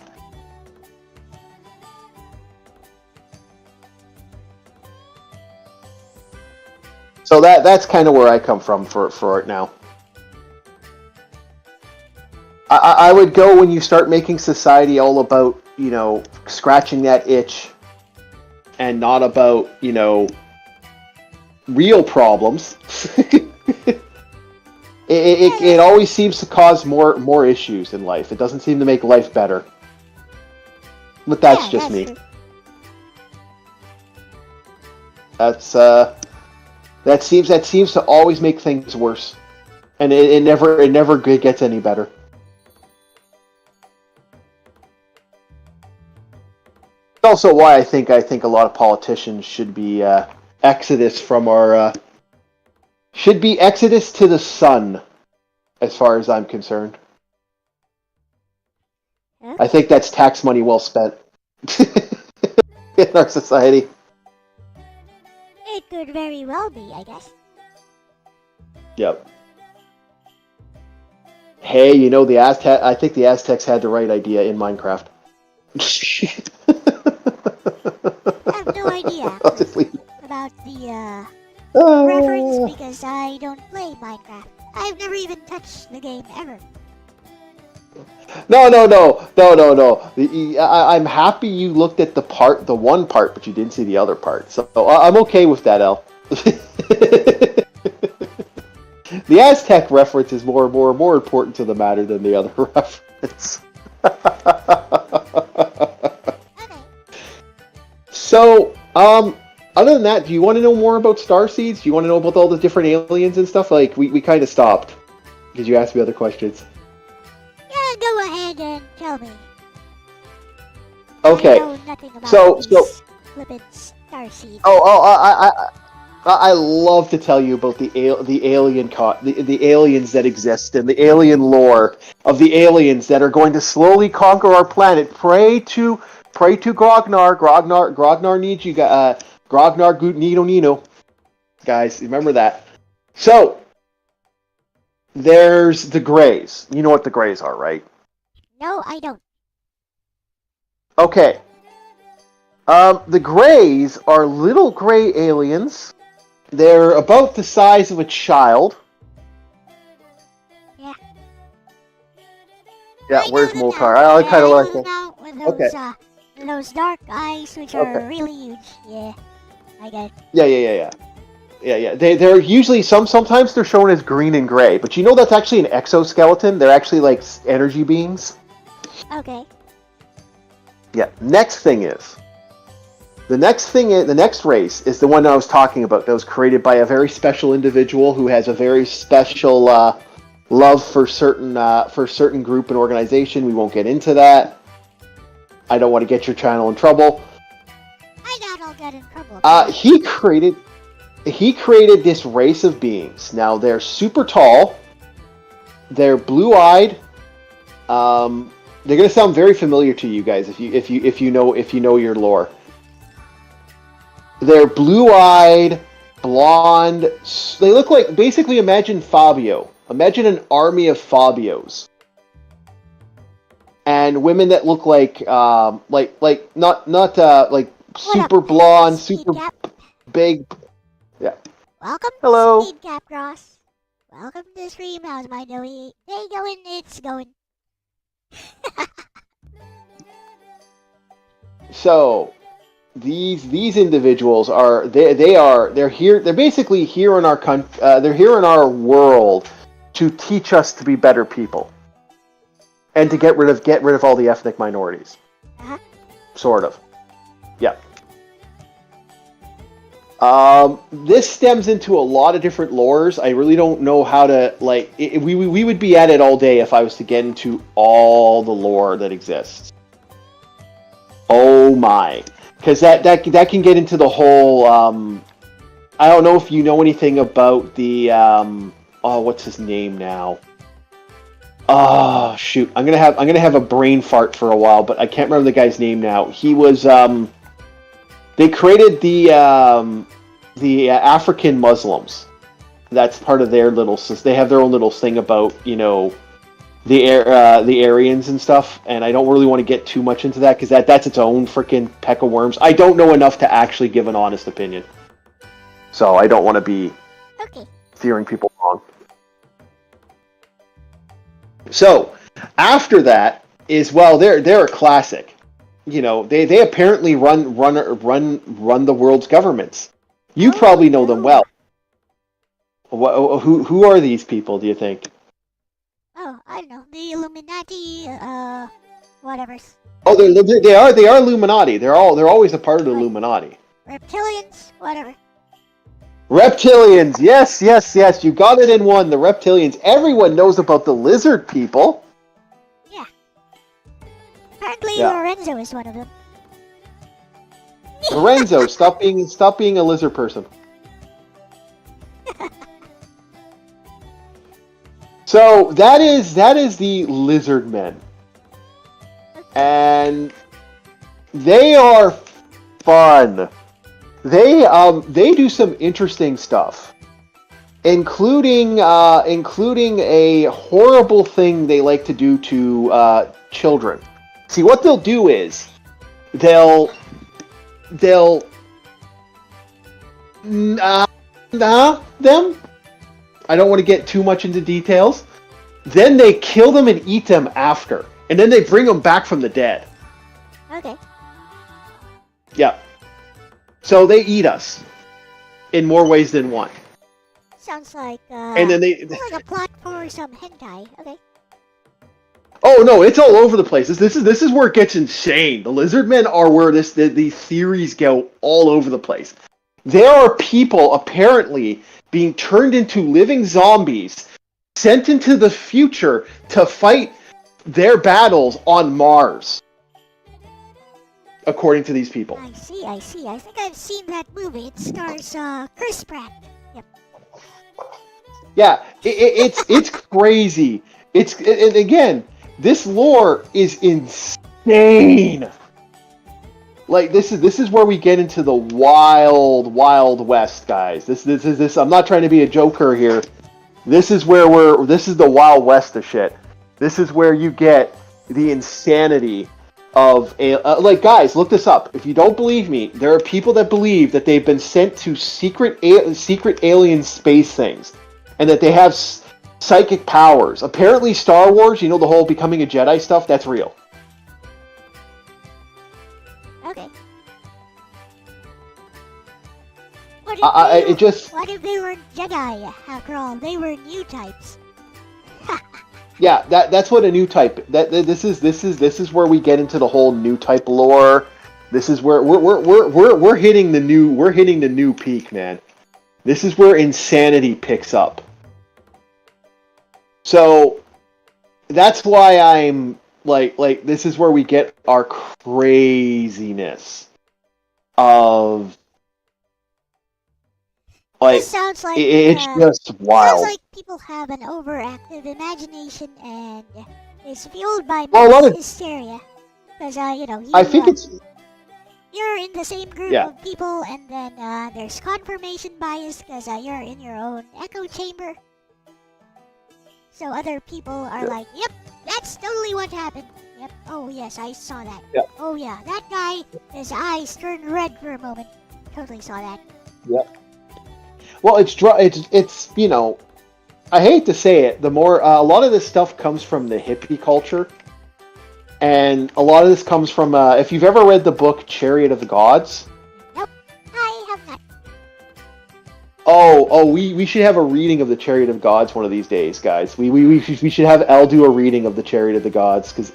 So that's kind of where I come from for it now. I would go when you start making society all about, you know, scratching that itch, and not about, you know, real problems. It always seems to cause more issues in life. It doesn't seem to make life better. But that's just me. True. That seems to always make things worse, and it never gets any better. It's also why I think a lot of politicians should be exodus to the sun, as far as I'm concerned. Huh? I think that's tax money well spent in our society. It could very well be, I guess. Yep. Hey, you know, I think the Aztecs had the right idea in Minecraft. I have no idea I'll just leave. about the reference because I don't play Minecraft. I've never even touched the game ever. No. I'm happy you looked at the one part, but you didn't see the other part. So I'm okay with that, Elle. The Aztec reference is more important to the matter than the other reference. Okay. So, other than that, do you want to know more about starseeds? Do you want to know about all the different aliens and stuff? Like, we kind of stopped because you asked me other questions. Yeah, go ahead and tell me. Okay. I know nothing about So these flippin' starseeds. I love to tell you about the aliens that exist and the alien lore of the aliens that are going to slowly conquer our planet. Pray to Grognar. Grognar needs you. Grognar Nino. Guys, remember that. So there's the Greys. You know what the Greys are, right? No, I don't. Okay. The Greys are little gray aliens. They're about the size of a child. Yeah. Yeah, where's know them Moltar? now. I kind of I like know them them. now with those dark eyes, which are Okay. really huge. Yeah, I get it. Yeah. They're usually sometimes they're shown as green and gray, but you know that's actually an exoskeleton. They're actually like energy beings. Okay. Yeah. The next race is the one I was talking about. That was created by a very special individual who has a very special love for certain group and organization. We won't get into that. I don't want to get your channel in trouble. I doubt I'll get in trouble. He created this race of beings. Now they're super tall. They're blue-eyed. They're gonna sound very familiar to you guys if you know your lore. They're blue-eyed, blonde. They look like, basically, imagine Fabio. Imagine an army of Fabios. And women that look like not like super blonde, super big. Yeah. Welcome Hello. to Speed Cap Ross. Welcome to the stream. How's my day going? It's going. So these individuals are they're here. They're basically here in our they're here in our world to teach us to be better people and to get rid of all the ethnic minorities. Uh-huh. Sort of. Yeah. This stems into a lot of different lores. I really don't know how to, like, we would be at it all day if I was to get into all the lore that exists. Oh my. Because that can get into the whole, I don't know if you know anything about the, what's his name now? Oh, shoot. I'm gonna have a brain fart for a while, but I can't remember the guy's name now. He was, they created the African Muslims. That's part of their little. They have their own little thing about the Aryans and stuff. And I don't really want to get too much into that because that's its own freaking peck of worms. I don't know enough to actually give an honest opinion, so I don't want to be steering people wrong. So after that is, well, they're a classic. They apparently run the world's governments. You probably know them well. Who are these people, do you think? Oh, I don't know. The Illuminati, whatever. Oh, they are Illuminati. They're always a part of the Illuminati. Reptilians, whatever. Reptilians, yes. You got it in one. The reptilians. Everyone knows about the lizard people. Yeah. Apparently, Lorenzo is one of them. Lorenzo, stop being a lizard person. So that is the lizard men, and they are fun. They do some interesting stuff, including a horrible thing they like to do to children. See, what they'll do is they'll them. I don't want to get too much into details. Then they kill them and eat them after, and then they bring them back from the dead. Okay. Yeah. So they eat us in more ways than one. Sounds like and then sounds like a plot for some hentai. Okay. Oh no, it's all over the place. This is where it gets insane. The lizard men are where these theories go all over the place. There are people apparently being turned into living zombies, sent into the future to fight their battles on Mars. According to these people. I see. I think I've seen that movie. It stars Chris Pratt. Yep. Yeah, it's crazy. And again, this lore is insane. Like this is where we get into the wild west, guys. This. I'm not trying to be a joker here. This is the wild west of shit. This is where you get the insanity of guys, look this up. If you don't believe me, there are people that believe that they've been sent to secret alien space things, and that they have psychic powers. Apparently, Star Wars, the whole becoming a Jedi stuff, that's real. Okay. What if they were Jedi? After all, they were new types. Yeah, that's what a new type. This is where we get into the whole new type lore. This is where we're hitting the new peak, man. This is where insanity picks up. So that's why I'm like this is where we get our craziness of. This sounds like it's just wild. Sounds like people have an overactive imagination and is fueled by a lot of hysteria. Because I think you're in the same group Yeah. of people, and then there's confirmation bias because you're in your own echo chamber. So other people are like, yep, that's totally what happened. Yep, oh yes, I saw that. Yeah. Oh yeah, that guy, his eyes turned red for a moment. Totally saw that. Well, it's you know, I hate to say it, the more a lot of this stuff comes from the hippie culture, and a lot of this comes from if you've ever read the book Chariot of the Gods. Nope, I have not. We should have a reading of the Chariot of Gods one of these days, guys. We should have Elle do a reading of the Chariot of the Gods because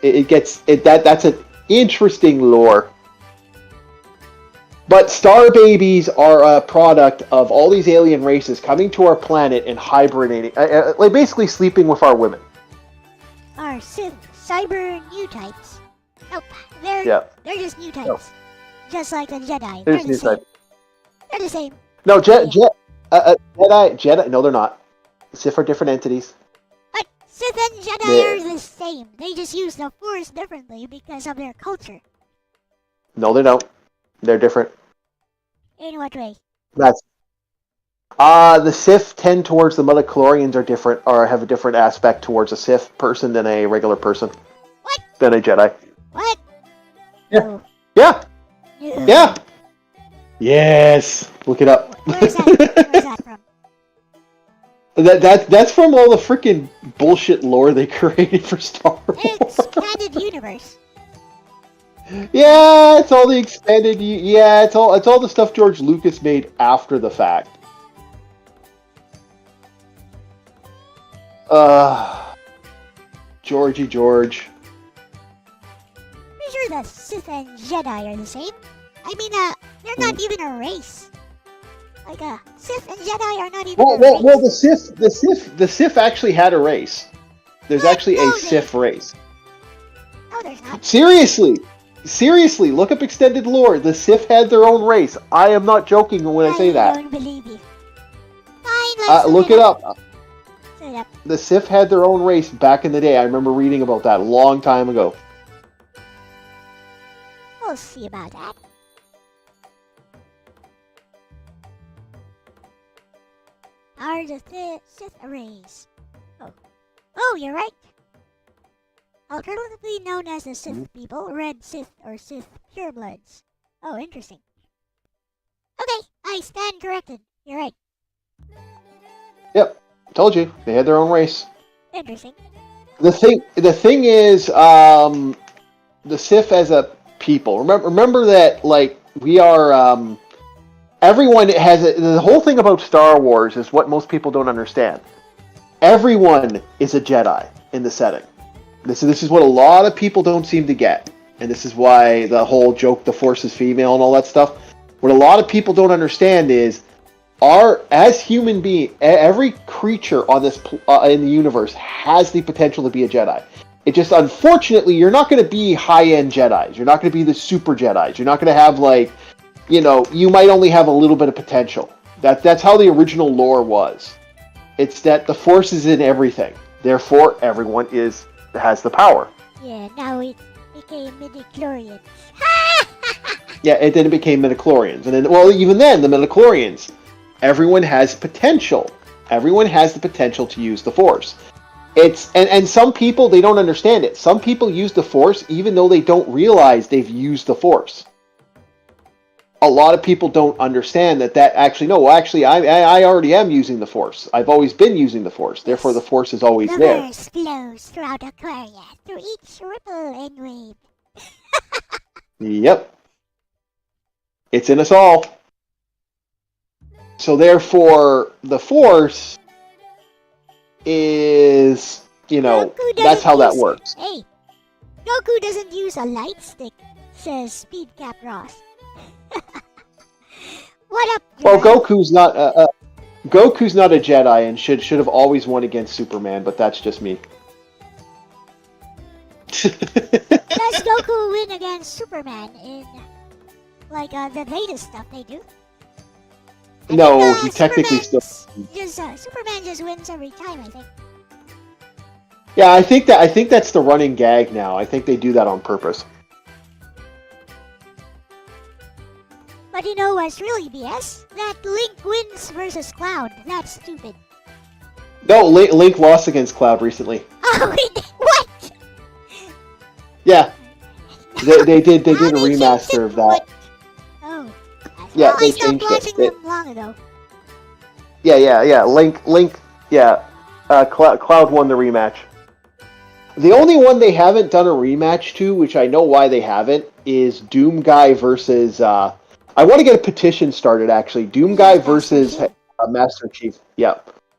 that's an interesting lore. But star babies are a product of all these alien races coming to our planet and hibernating, like basically sleeping with our women. Are Sith cyber new types? Nope, they're just new types. Just like the Jedi, they're the same. They're the same. No, Jedi. No, they're not. Sith are different entities. But Sith and Jedi are the same. They just use the Force differently because of their culture. No, they don't. They're different. In what way? That's the Sith tend towards the midichlorians are different, or have a different aspect towards a Sith person than a regular person. What? Than a Jedi. What? Yeah. No. Yeah. No. Yeah. Yes. Look it up. Where's that from? That's from all the freaking bullshit lore they created for Star Wars. Expanded universe. Yeah, it's all the expanded. Yeah, it's all the stuff George Lucas made after the fact. George. Pretty sure the Sith and Jedi are the same. I mean, they're not even a race. Like, Sith and Jedi are not even a race. Well, the Sith actually had a race. There's actually a Sith race. No, there's not. Seriously, look up extended lore. The Sith had their own race. I am not joking when I say that. I don't believe you. Fine, let's look it up. Look it up. The Sith had their own race back in the day. I remember reading about that a long time ago. We'll see about that. Are the Sith a race? Oh, you're right. Alternatively known as the Sith people, Red Sith or Sith purebloods. Oh, interesting. Okay, I stand corrected. You're right. Yep, told you they had their own race. Interesting. The thing is, the Sith as a people. Remember that, like, we are. Everyone has the whole thing about Star Wars is what most people don't understand. Everyone is a Jedi in the setting. This is what a lot of people don't seem to get, and this is why the whole joke, the Force is female and all that stuff. What a lot of people don't understand is, as human being, every creature on this in the universe has the potential to be a Jedi. It just, unfortunately, you're not going to be high-end Jedis. You're not going to be the super Jedis. You're not going to have, like, you might only have a little bit of potential. That's how the original lore was. It's that the Force is in everything. Therefore, everyone has the power. Yeah, now it became midichlorians. Yeah, and then it became midichlorians. And then, well, even then, the midichlorians, everyone has potential. Everyone has the potential to use the Force. And some people, they don't understand it. Some people use the Force even though they don't realize they've used the Force. A lot of people don't understand that actually, no, actually, I already am using the Force. I've always been using the Force. Therefore, the Force is always there. The Force flows throughout Aquaria, through each ripple and wave. Yep. It's in us all. So therefore, the Force is, that's how that works. Hey, Goku doesn't use a light stick, says Speedcap Ross. What up, Jared? Well, Goku's not a Jedi and should have always won against Superman, but that's just me. Does Goku win against Superman in, like, the latest stuff they do? No, he technically still. Superman just wins every time, I think. Yeah, I think that's the running gag now. I think they do that on purpose. But you know what's really BS? That Link wins versus Cloud. That's stupid. No, Link lost against Cloud recently. Oh, what? Yeah, they did a How they changed remaster it? of that. What? Oh. Yeah, Well, they I stopped changed watching it. them long ago. Yeah. Link. Yeah, Cloud won the rematch. The only one they haven't done a rematch to, which I know why they haven't, is Doom Guy versus. I want to get a petition started. Actually, Doom Guy Master versus Chief. Master Chief. Yeah,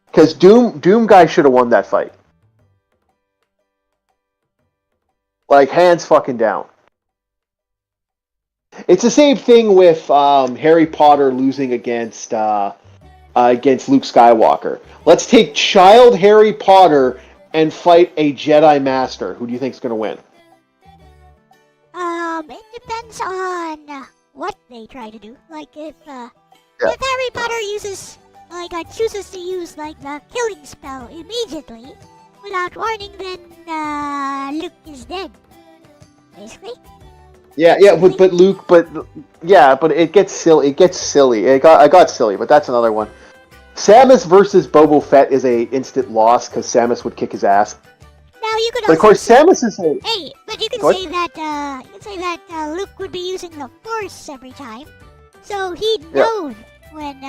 because Doom Guy should have won that fight. Like hands fucking down. It's the same thing with Harry Potter losing against Luke Skywalker. Let's take child Harry Potter and fight a Jedi Master. Who do you think is going to win? It depends on what they try to do. Like if Harry Potter uses chooses to use like the killing spell immediately without warning, then Luke is dead. Basically. Yeah, but Luke, but it gets silly. It got silly, but that's another one. Samus versus Boba Fett is a instant loss because Samus would kick his ass. Now you could But of course, Samus is a. Hey, but you can What? say that Luke would be using the Force every time, so he'd know when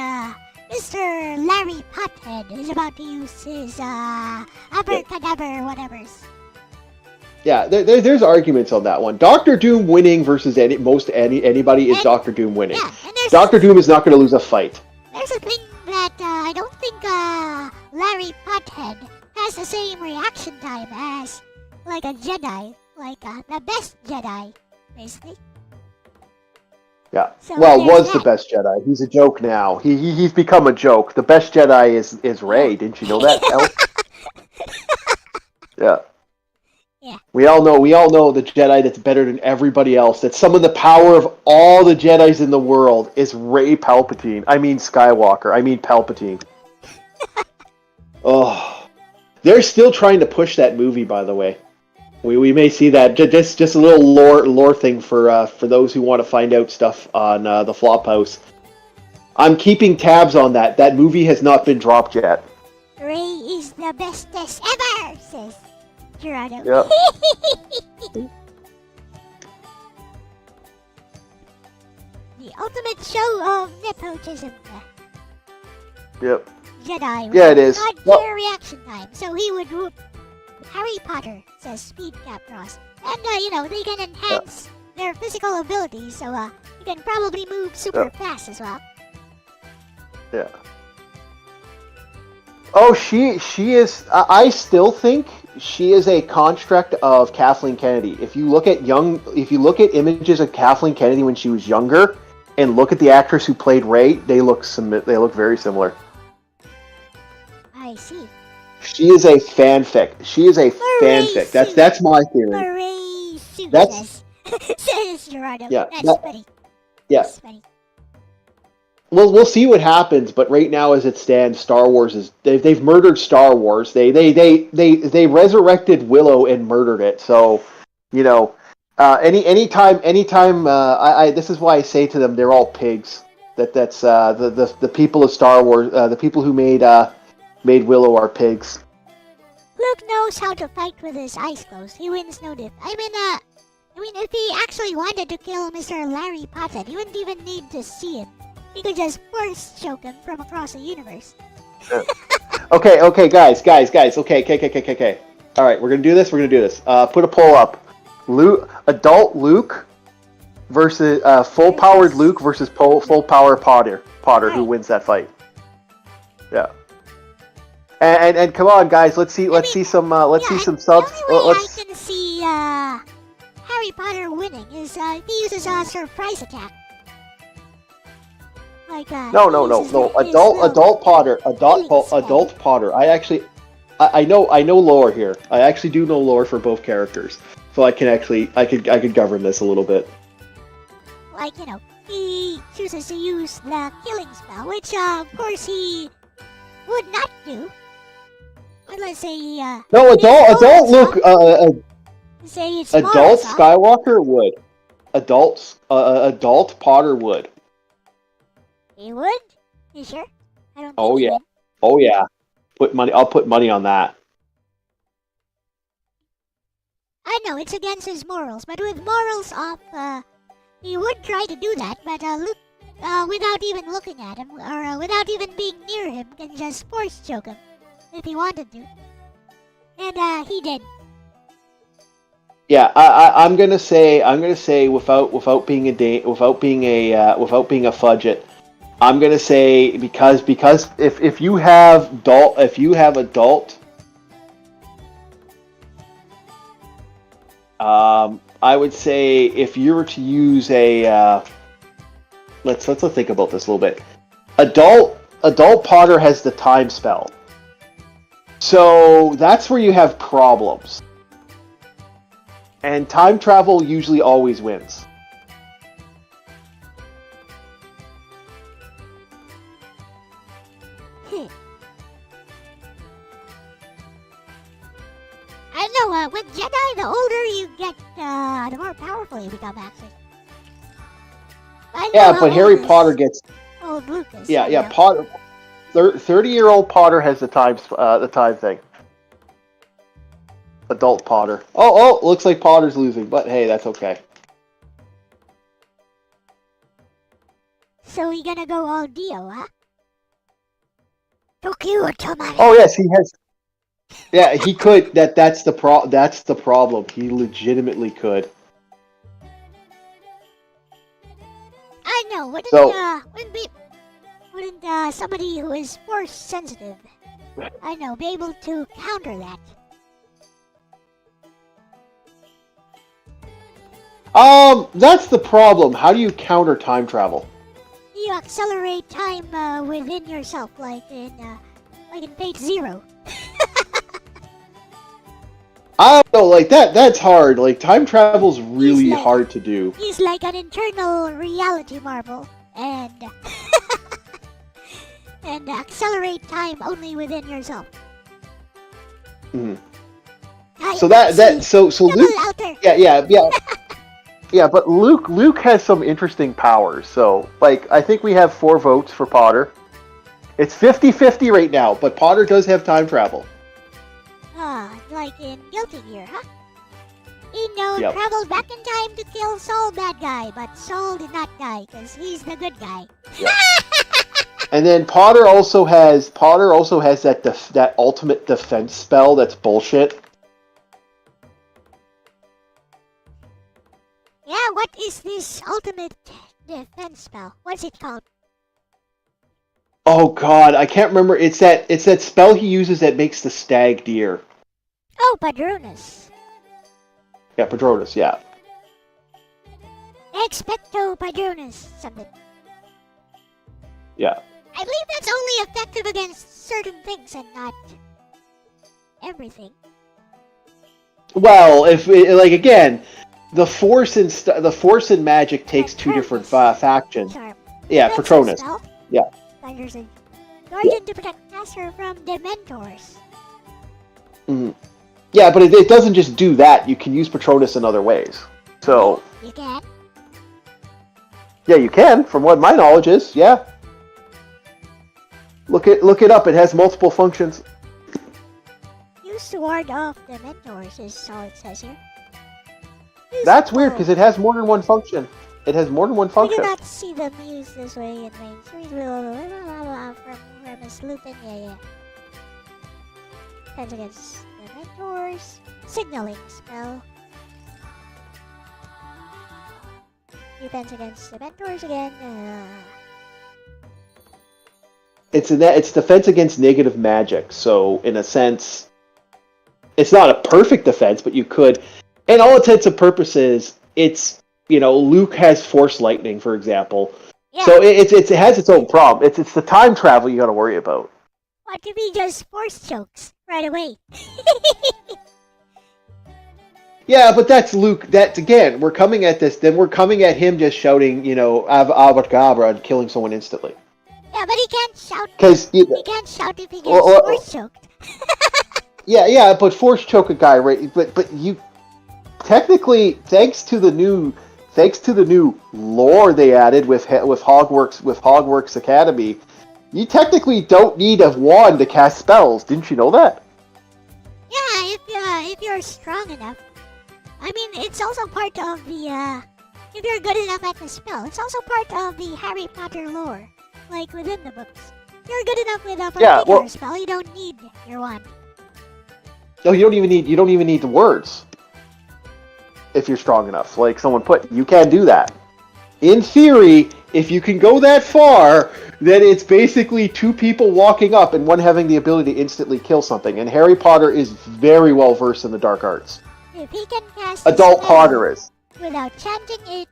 Mr. Larry Pothead is about to use his abracadabra whatever's. Yeah, there's arguments on that one. Doctor Doom winning versus anybody is Doctor Doom winning. Yeah, and there's Doctor Doom is not going to lose a fight. There's a thing that I don't think Larry Pothead has the same reaction time as like a Jedi, like the best Jedi, basically. Yeah. So well, there's was the that. best Jedi. He's a joke now. He's become a joke. The best Jedi is Rey. Didn't you know that? Yeah. Yeah. We all know the Jedi that's better than everybody else. That some of the power of all the Jedis in the world is Rey Palpatine. I mean Skywalker. I mean Palpatine. Oh, they're still trying to push that movie. By the way, we may see that. Just a little lore thing for those who want to find out stuff on the Flophouse. I'm keeping tabs on that. That movie has not been dropped yet. Rey is the bestest ever, says Gerardo. Yeah. The ultimate show of nepotism. Yep. Jedi with Yeah, it is. God-tier reaction time, so he would whoop Harry Potter, says Speed Cap Ross. And, they can enhance their physical abilities, so he can probably move super fast as well. Yeah. Oh, she is. I still think she is a construct of Kathleen Kennedy. If you look at images of Kathleen Kennedy when she was younger, and look at the actress who played Rey, they look very similar. I see. She is a fanfic. Fanfic. That's my theory. Hooray, That's says Gerardo. Yeah, That's funny. Yeah. That's funny. Well, we'll see what happens, but right now, as it stands, Star Wars is they've murdered Star Wars. They resurrected Willow and murdered it. So, anytime. This is why I say to them, they're all pigs. That's the people of Star Wars. The people who made Willow are pigs. Luke knows how to fight with his eyes closed. He wins no diff. I mean, if he actually wanted to kill Mr. Larry Potter, he wouldn't even need to see him. He could just force choke him from across the universe. Okay, guys. Okay. All right, we're gonna do this. Put a poll up. Adult Luke versus full-powered Luke versus full-power Potter. Who wins that fight? Yeah. And come on, guys. Let's see some subs. The only way I can see Harry Potter winning is if he uses a surprise attack. Like, No. Adult Potter. I know lore here. I actually do know lore for both characters, so I could govern this a little bit. Like, he chooses to use the killing spell, which of course he would not do. But let's say No, adult Luke. Say it's Adult Skywalker would. Adult Potter would. He would? You sure? I don't Oh think he yeah. would. Oh yeah. I'll put money on that. I know it's against his morals, but with morals off, he would try to do that. But Luke, without even looking at him or without even being near him, can just force choke him if he wanted to, and he did. Yeah, I'm gonna say without being a fudget, I'm gonna say because if you have adult, I would say if you were to use a let's think about this a little bit. Adult Potter has the time spell, so that's where you have problems. And time travel usually always wins. I know, with Jedi, the older you get, the more powerful you become, actually. I know Yeah, how but old Harry is Potter gets old Lucas. yeah. Potter, 30-year-old Potter has the time thing. Adult Potter. Looks like Potter's losing, but hey, that's okay. So we gonna go all Dio, huh? Tokyo Tomari. Oh yes, he has. Yeah, he could. That's the problem. He legitimately could. I know. Wouldn't So somebody who is force sensitive, I know, be able to counter that? that's the problem. How do you counter time travel? You accelerate time within yourself, like in Fate Zero. I don't know, like that's hard. Like time travel's really like- hard to do. He's like an internal reality marble, and and accelerate time only within yourself. Mhm. I- So so Double Luke, outer. yeah, but Luke has some interesting powers. So like I think we have 4 votes for Potter. It's 50-50 right now, but Potter does have time travel. Like in Guilty Gear, huh? He Yep. traveled back in time to kill Saul, bad guy, but Saul did not die because he's the good guy. Yep. And then Potter also has that ultimate defense spell that's bullshit. Yeah, what is this ultimate defense spell? What's it called? Oh god, I can't remember. It's that spell he uses that makes the stag deer. Oh, Padronus. Yeah, Patronus, yeah. Expecto Padronus, something. Yeah. I believe that's only effective against certain things and not everything. Well, again, the force and magic takes 2 different factions. Charm. Yeah, Defensive Patronus. spell. Yeah. Thunders a guardian to protect Master from Dementors. Mhm. Yeah, but it doesn't just do that. You can use Patronus in other ways. So You can. yeah, you can. From what my knowledge is, yeah. Look it up. It has multiple functions. Used to ward off Dementors is all it says here. That's weird because it has more than one function. It has more than one We do function. not see them used this way in mainstream. From Remus Lupin, yeah. Defense against Dementors. Signaling spell. Defense against Dementors again. It's defense against negative magic. So in a sense, it's not a perfect defense, but you could. In all intents and purposes, it's Luke has Force Lightning, for example. Yeah. So it has its own problem. It's the time travel you got to worry about. What if he just force chokes right away? Yeah, but that's Luke. That's again, we're coming at this. Then we're coming at him just shouting, Avocabra and killing someone instantly. Yeah, but he can't shout. Because He can't shout if he gets force choked. but force choke a guy, right? But you technically, thanks to the new thanks to the new lore they added with Hogwarts Academy, you technically don't need a wand to cast spells. Didn't you know that? Yeah, if you're strong enough. I mean, it's also part of the, if you're good enough at the spell, it's also part of the Harry Potter lore, like within the books. If you're good enough with a particular spell, you don't need your wand. No, you don't even need the words. If you're strong enough, like someone put, you can do that. In theory, if you can go that far, then it's basically two people walking up and one having the ability to instantly kill something. And Harry Potter is very well versed in the dark arts. If he can cast Adult Potter is. Without chanting it,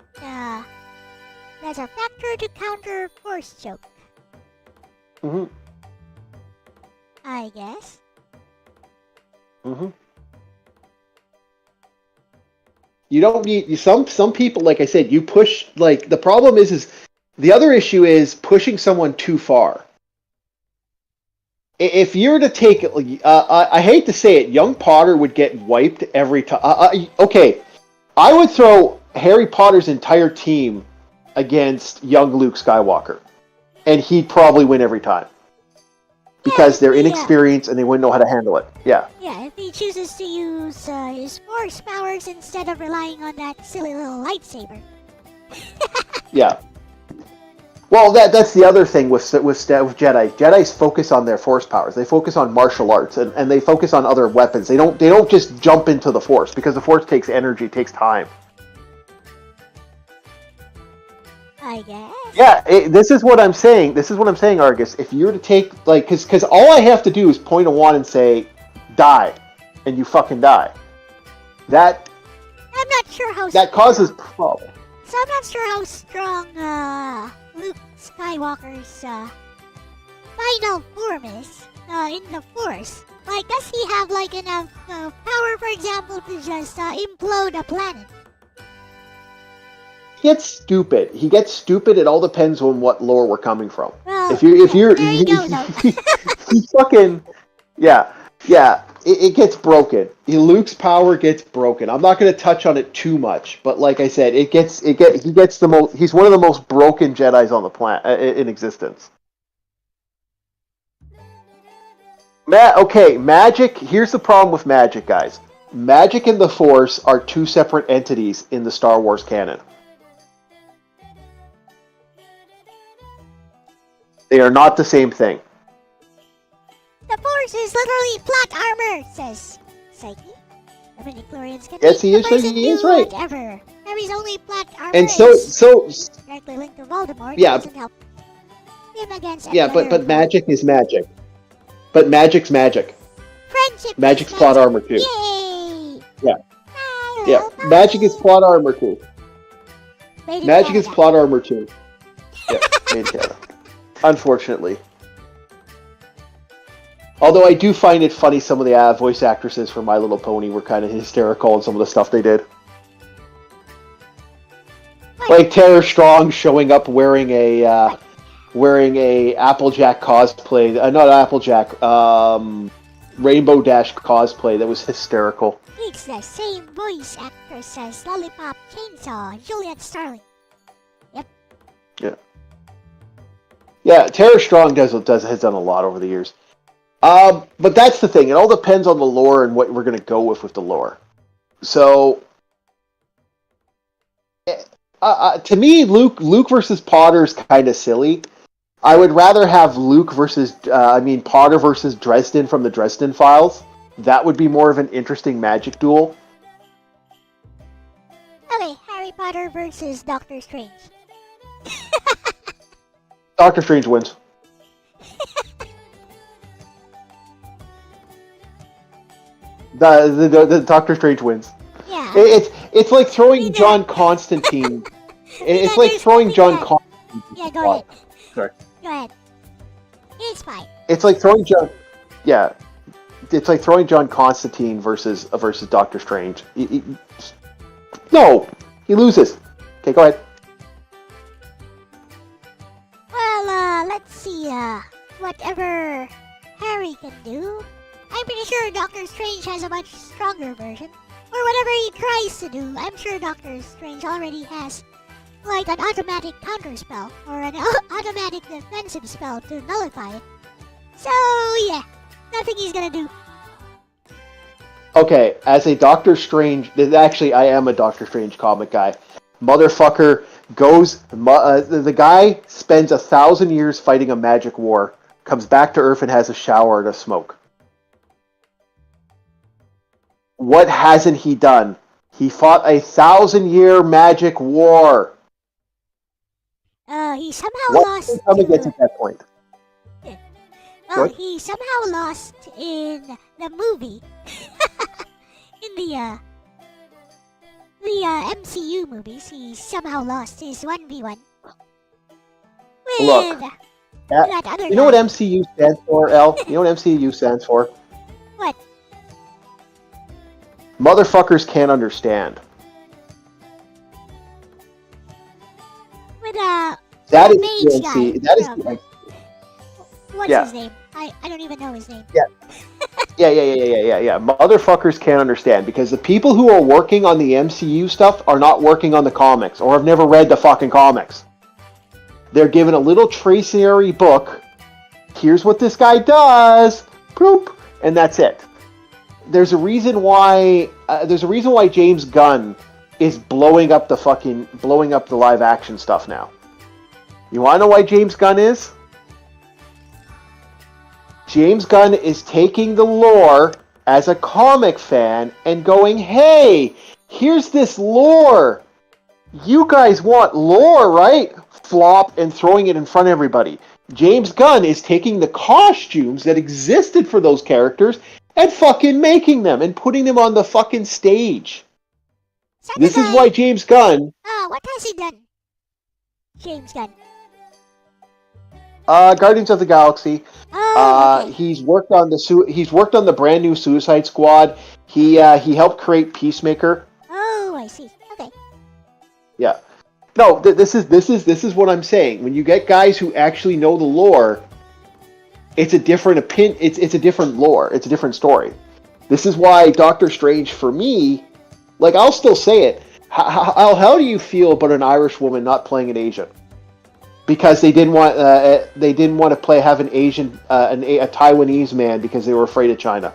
that's a factor to counter force choke. Mm-hmm. I guess. Mm-hmm. You don't need some people, like I said, you push, like, the problem is the other issue is pushing someone too far. If you're to take it, I hate to say it, young Potter would get wiped every time. Okay, I would throw Harry Potter's entire team against young Luke Skywalker, and he'd probably win every time. Because they're inexperienced and they wouldn't know how to handle it. Yeah. Yeah, if he chooses to use his force powers instead of relying on that silly little lightsaber. Yeah. Well, that's the other thing with Jedi. Jedi's focus on their force powers. They focus on martial arts and they focus on other weapons. They don't just jump into the force because the force takes energy, takes time. I guess. Yeah, this is what I'm saying. This is what I'm saying, Argus. If you were to take, like, because all I have to do is point a wand and say, die, and you fucking die. That. I'm not sure how. That causes problems. So I'm not sure how strong Luke Skywalker's final form is in the Force. Like, does he have like enough power, for example, to just implode a planet? He gets stupid. It all depends on what lore we're coming from. Well, if you're there you go, though. he fucking yeah. It gets broken. Luke's power gets broken. I'm not going to touch on it too much, but like I said, he gets the most. He's one of the most broken Jedis on the planet in existence. Magic. Here's the problem with magic, guys. Magic and the Force are two separate entities in the Star Wars canon. They are not the same thing. The Force is literally plot armor, says Psyche. The midichlorians can Yes, he is right. Whatever. Harry's only plot armor and is directly linked to Voldemort. Yeah. Doesn't help him against but magic is magic. But magic's magic. Friendship Magic's is plot armor too. Yay! Yeah. Hi, Yeah. little Magic is plot armor too. Made in Magic is Canada. plot armor too. Yeah, made in Canada. Unfortunately. Although I do find it funny, some of the voice actresses for My Little Pony were kind of hysterical in some of the stuff they did. Like Tara Strong showing up wearing a Applejack cosplay, not Applejack, Rainbow Dash cosplay that was hysterical. It's the same voice actress as Lollipop Chainsaw, Juliet Starling. Yep. Yeah. Yeah, Tara Strong has done a lot over the years. But that's the thing. It all depends on the lore and what we're going to go with the lore. So, to me, Luke versus Potter is kind of silly. I would rather have Potter versus Dresden from the Dresden Files. That would be more of an interesting magic duel. Okay, Harry Potter versus Doctor Strange. Doctor Strange wins. The Doctor Strange wins. Yeah. It's like throwing John Constantine. It's like throwing John Constantine. Yeah, go ahead. Sorry. Go ahead. It's fine. It's like throwing John. Yeah. It's like throwing John Constantine versus Doctor Strange. No, he loses. Okay, go ahead. Well, let's see. Whatever Harry can do, I'm pretty sure Doctor Strange has a much stronger version. or whatever he tries to do. I'm sure Doctor Strange already has like an automatic counter spell or an automatic defensive spell to nullify it. So yeah, nothing he's gonna do. Okay, as a Doctor Strange, actually, I am a Doctor Strange comic guy. Motherfucker goes, the guy spends 1,000 years fighting a magic war, comes back to Earth and has a shower and a smoke. What hasn't he done? He fought 1,000-year magic war. He somehow What lost comic to... gets at that point? Well, What? he somehow lost in the movie. In the MCU movies, he somehow lost his 1v1 with Look, that other you know what guy. MCU stands for, Elle? You know what MCU stands for? What? Motherfuckers can't understand. With That is mage the guy. MC. That is from- the What's Yeah. his name? I don't even know his name. Yeah. Yeah. Motherfuckers can't understand because the people who are working on the MCU stuff are not working on the comics or have never read the fucking comics. They're given a little tracery book. Here's what this guy does. Bloop, and that's it. There's a reason why. James Gunn is blowing up the live action stuff now. You want to know why James Gunn is? James Gunn is taking the lore as a comic fan and going, hey, here's this lore. You guys want lore, right? Flop and throwing it in front of everybody. James Gunn is taking the costumes that existed for those characters and fucking making them and putting them on the fucking stage. This is why James Gunn... what has he done? James Gunn. Guardians of the Galaxy. Okay. He's worked on the brand new Suicide Squad. He helped create Peacemaker. Oh, I see. Okay. Yeah. No, this is what I'm saying. When you get guys who actually know the lore, it's a different it's a different lore. It's a different story. This is why Doctor Strange, for me, like I'll still say it. How do you feel about an Irish woman not playing an Asian? Because they didn't want to have an Asian a Taiwanese man because they were afraid of China.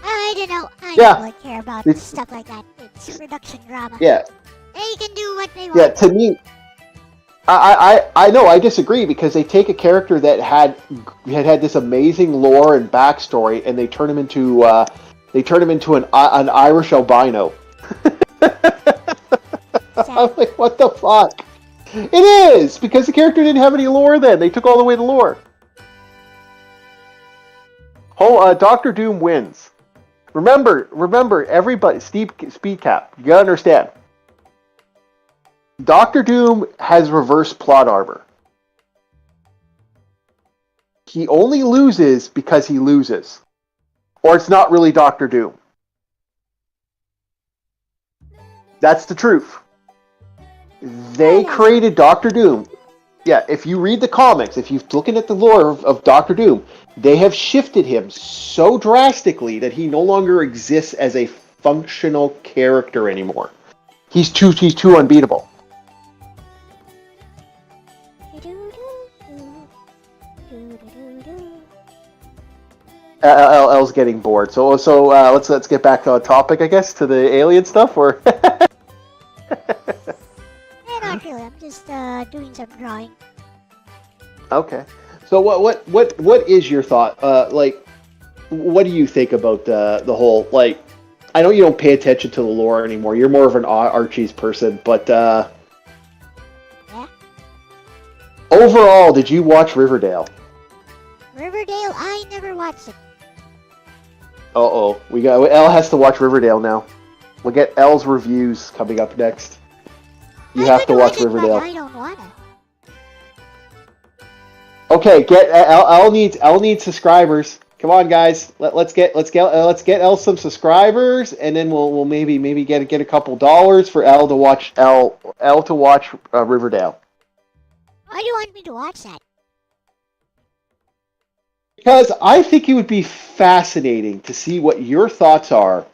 I don't know. I Yeah. don't really care about stuff like that. It's production drama. Yeah. They can do what they want. Yeah. To me, I know I disagree because they take a character that had this amazing lore and backstory and they turn him into an Irish albino. I'm like, what the fuck? It is because the character didn't have any lore. Then they took all the way the lore. Doctor Doom wins. Remember, everybody, Speedcap, you gotta understand. Doctor Doom has reverse plot armor. He only loses because he loses, or it's not really Doctor Doom. That's the truth. They created Doctor Doom. Yeah, if you read the comics, if you're looking at the lore of Doctor Doom, they have shifted him so drastically that he no longer exists as a functional character anymore. He's too unbeatable. L's getting bored. So let's get back on topic, I guess, to the alien stuff. Or Not really. I'm just doing some drawing. okay. So what is your thought? What do you think about the whole, like? I know you don't pay attention to the lore anymore. You're more of an Archie's person, but Yeah. overall, did you watch Riverdale? Riverdale, I never watched it. Uh-oh. Elle has to watch Riverdale now. We'll get Elle's reviews coming up next. You have to watch Riverdale. I don't want to. Okay, Elle needs subscribers. Come on, guys. Let's get Elle some subscribers, and then we'll maybe get a couple dollars for Elle to watch Riverdale. Why do you want me to watch that? Because I think it would be fascinating to see what your thoughts are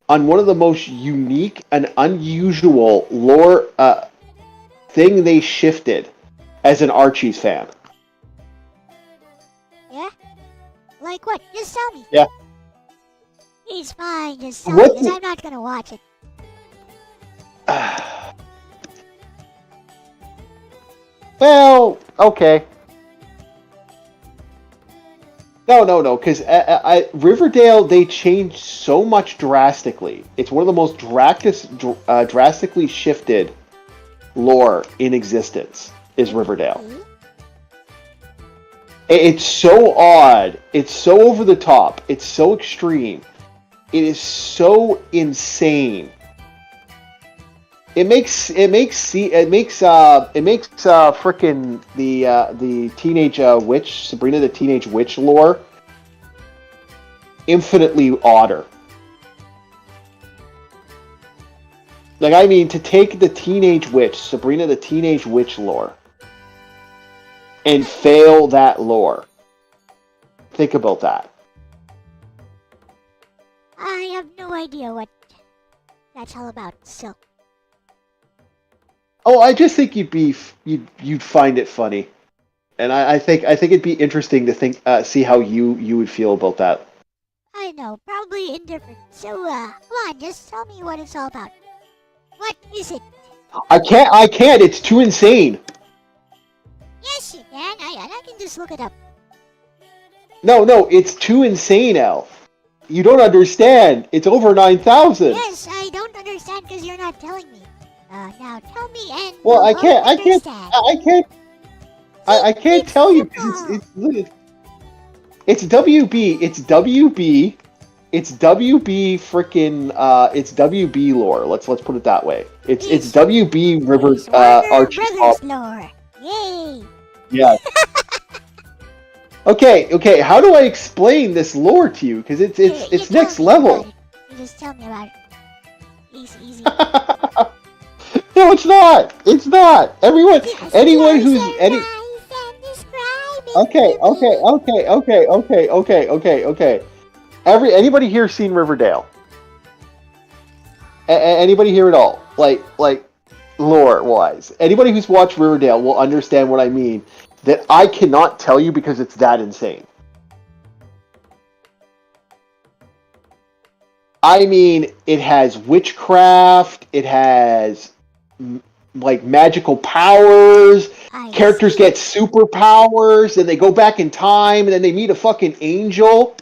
on one of the most unique and unusual lore thing they shifted as an Archie's fan. Yeah? Like what? Just tell me. Yeah. It's fine, just tell me, because I'm not gonna watch it. Well, okay. No, because Riverdale, they changed so much drastically. It's one of the most drastically shifted lore in existence, is Riverdale. Hmm? It's so odd. It's so over the top. It's so extreme. It is so insane. It makes frickin' the teenage witch, Sabrina the Teenage Witch lore infinitely odder. Like, I mean, to take the Teenage Witch, Sabrina the Teenage Witch lore and fail that lore. Think about that. I have no idea what that's all about, so. Oh, I just think you'd find it funny, and I think it'd be interesting to see how you would feel about that. I know, probably indifferent. So, come on, just tell me what it's all about. What is it? I can't. It's too insane. Yes, you can. I can just look it up. No, it's too insane, Elle. You don't understand. It's over 9,000. Yes, I don't understand because you're not telling me. Now tell me and Well, I you'll can't. understand. I can't tell you because it's WB. It's WB. It's WB frickin' it's WB lore. Let's put it that way. It's WB River Archie. Brothers lore. Yay! Yeah. Okay. How do I explain this lore to you? Because it's next level. You just tell me about it. Easy. No, it's not. It's not. Anyone who's Okay. Anybody here seen Riverdale? Anybody here at all? Like lore wise, anybody who's watched Riverdale will understand what I mean. That I cannot tell you because it's that insane. I mean, it has witchcraft. It has like magical powers. Characters get superpowers, and they go back in time, and then they meet a fucking angel,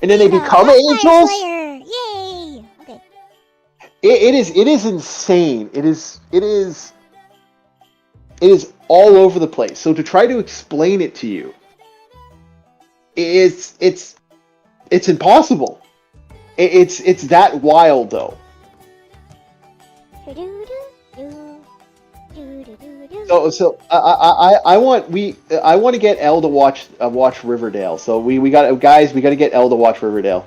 and then they become angels. Yay! Okay. It is insane. It is all over the place. So to try to explain it to you, it's impossible. It's that wild though. So I want to get Elle to watch Riverdale. So we got to get Elle to watch Riverdale.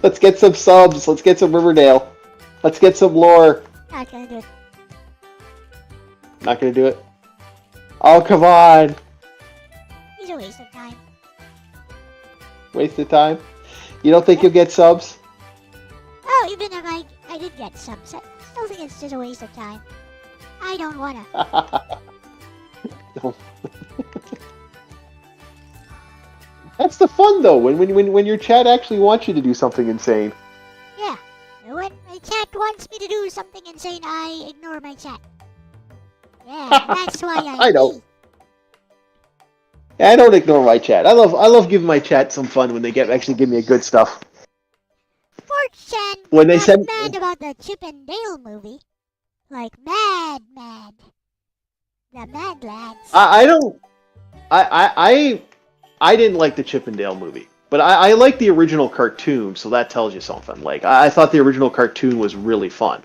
Let's get some subs. Let's get some Riverdale. Let's get some lore. Not gonna do it. Not gonna do it. Oh, come on. It's a waste of time. Waste of time. You don't think you'll get subs? Oh, even if I did get some, I still think it's just a waste of time. I don't wanna. That's the fun though, when your chat actually wants you to do something insane. Yeah. When my chat wants me to do something insane, I ignore my chat. Yeah, that's why I know. Yeah, I don't ignore my chat. I love giving my chat some fun when they actually give me a good stuff. Fortune When they got send mad about the Chip and Dale movie. Like mad. The Mad Lads. I didn't like the Chip and Dale movie, but I like the original cartoon, so that tells you something. Like I thought the original cartoon was really fun.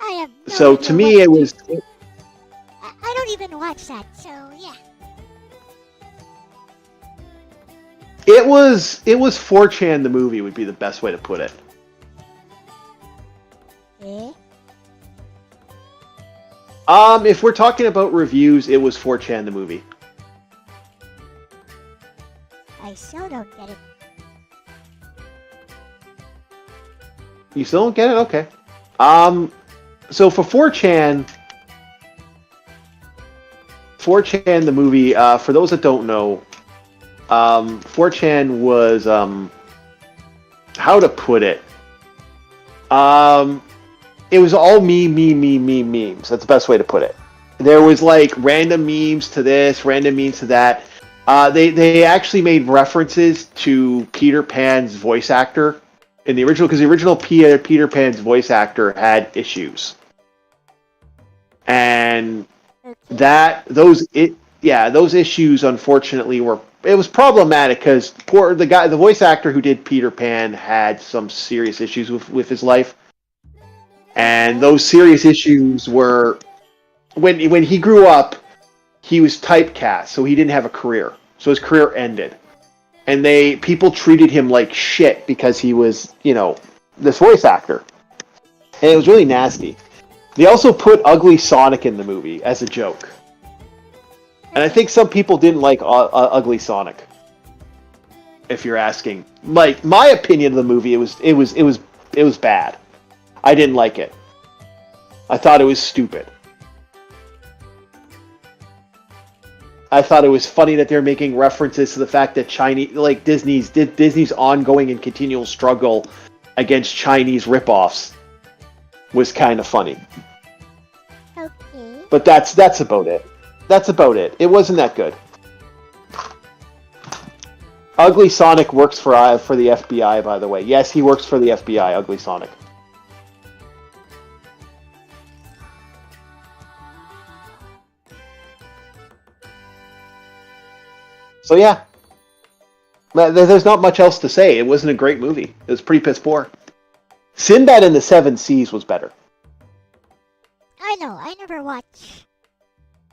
I have no So idea to me, it was. I don't even watch that, so yeah. It was 4chan the movie would be the best way to put it. Eh? If we're talking about reviews, it was 4chan the movie. I still don't get it. You still don't get it? Okay. So for 4chan, the movie, for those that don't know, 4chan was, how to put it? It was all memes. That's the best way to put it. There was like random memes to this, random memes to that. They actually made references to Peter Pan's voice actor in the original, because the original Peter Pan's voice actor had issues, and those issues unfortunately it was problematic because the voice actor who did Peter Pan had some serious issues with his life, and those serious issues were when he grew up, he was typecast, so he didn't have a career, so his career ended. And people treated him like shit because he was, this voice actor. And it was really nasty. They also put Ugly Sonic in the movie as a joke. And I think some people didn't like Ugly Sonic. If you're asking. Like, my opinion of the movie, it was bad. I didn't like it. I thought it was stupid. I thought it was funny that they're making references to the fact that Disney's ongoing and continual struggle against Chinese ripoffs was kind of funny. Okay. But that's about it. That's about it. It wasn't that good. Ugly Sonic works for the FBI, by the way. Yes, he works for the FBI, Ugly Sonic. So yeah, there's not much else to say. It wasn't a great movie. It was pretty piss poor. Sinbad and the Seven Seas was better. I know, I never watch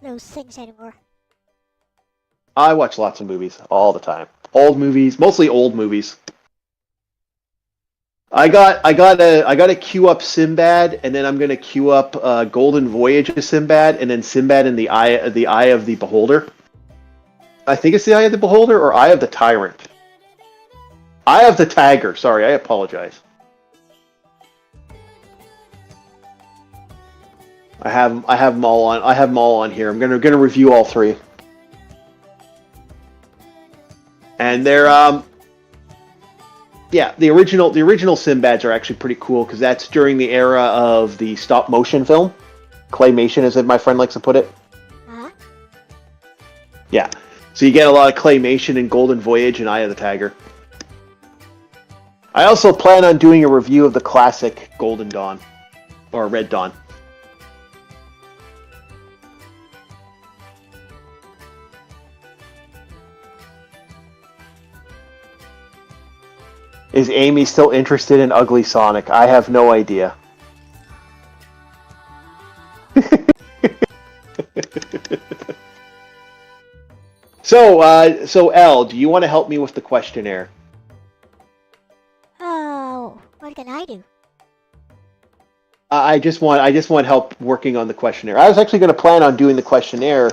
those things anymore. I watch lots of movies all the time. Old movies, mostly old movies. I gotta queue up Sinbad, and then I'm gonna queue up Golden Voyage of Sinbad, and then Sinbad in the Eye of the Beholder. I think it's the Eye of the Beholder or Eye of the Tyrant. Eye of the Tiger. Sorry, I apologize. I have them all on. I have them all on here. I'm gonna review all three. And they're the original Sinbads are actually pretty cool because that's during the era of the stop motion film, claymation, as my friend likes to put it. Huh? Yeah. So you get a lot of claymation in Golden Voyage and Eye of the Tiger. I also plan on doing a review of the classic Golden Dawn, or Red Dawn. Is Amy still interested in Ugly Sonic? I have no idea. So Elle, do you want to help me with the questionnaire? Oh, what can I do? I just want help working on the questionnaire. I was actually going to plan on doing the questionnaire.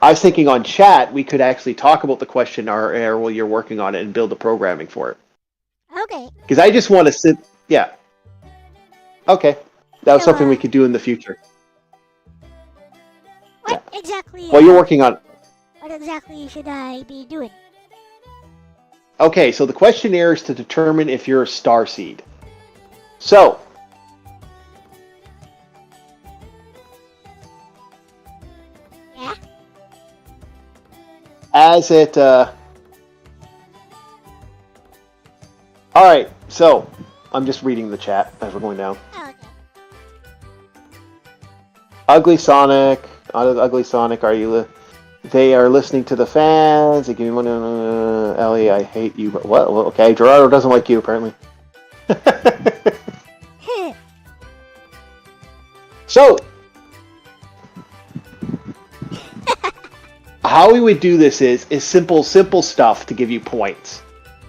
I was thinking on chat we could actually talk about the questionnaire while you're working on it and build the programming for it. Okay. Because I just want to sit. Yeah. Okay, that was something we could do in the future. What exactly? While you're working on. What exactly should I be doing? Okay, so the questionnaire is to determine if you're a star seed. So, Yeah? as it, alright, so, I'm just reading the chat as we're going down. Oh, okay. Ugly Sonic, are you, they are listening to the fans, they give me money, Ellie, I hate you, but what? Well, okay, Gerardo doesn't like you, apparently. So, how we would do this is simple stuff to give you points.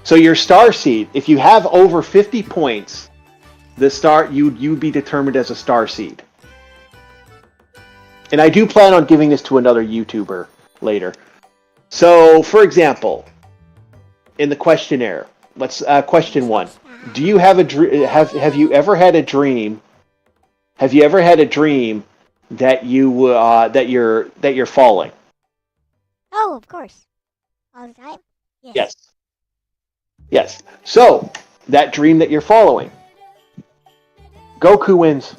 So your star seed, if you have over 50 points, you'd be determined as a star seed. And I do plan on giving this to another YouTuber later. So, for example, in the questionnaire, let's question 1. Do you have a have you ever had a dream? Have you ever had a dream that you're falling? Oh, of course. All the time? Yes. Yes. So, that dream that you're following. Goku wins.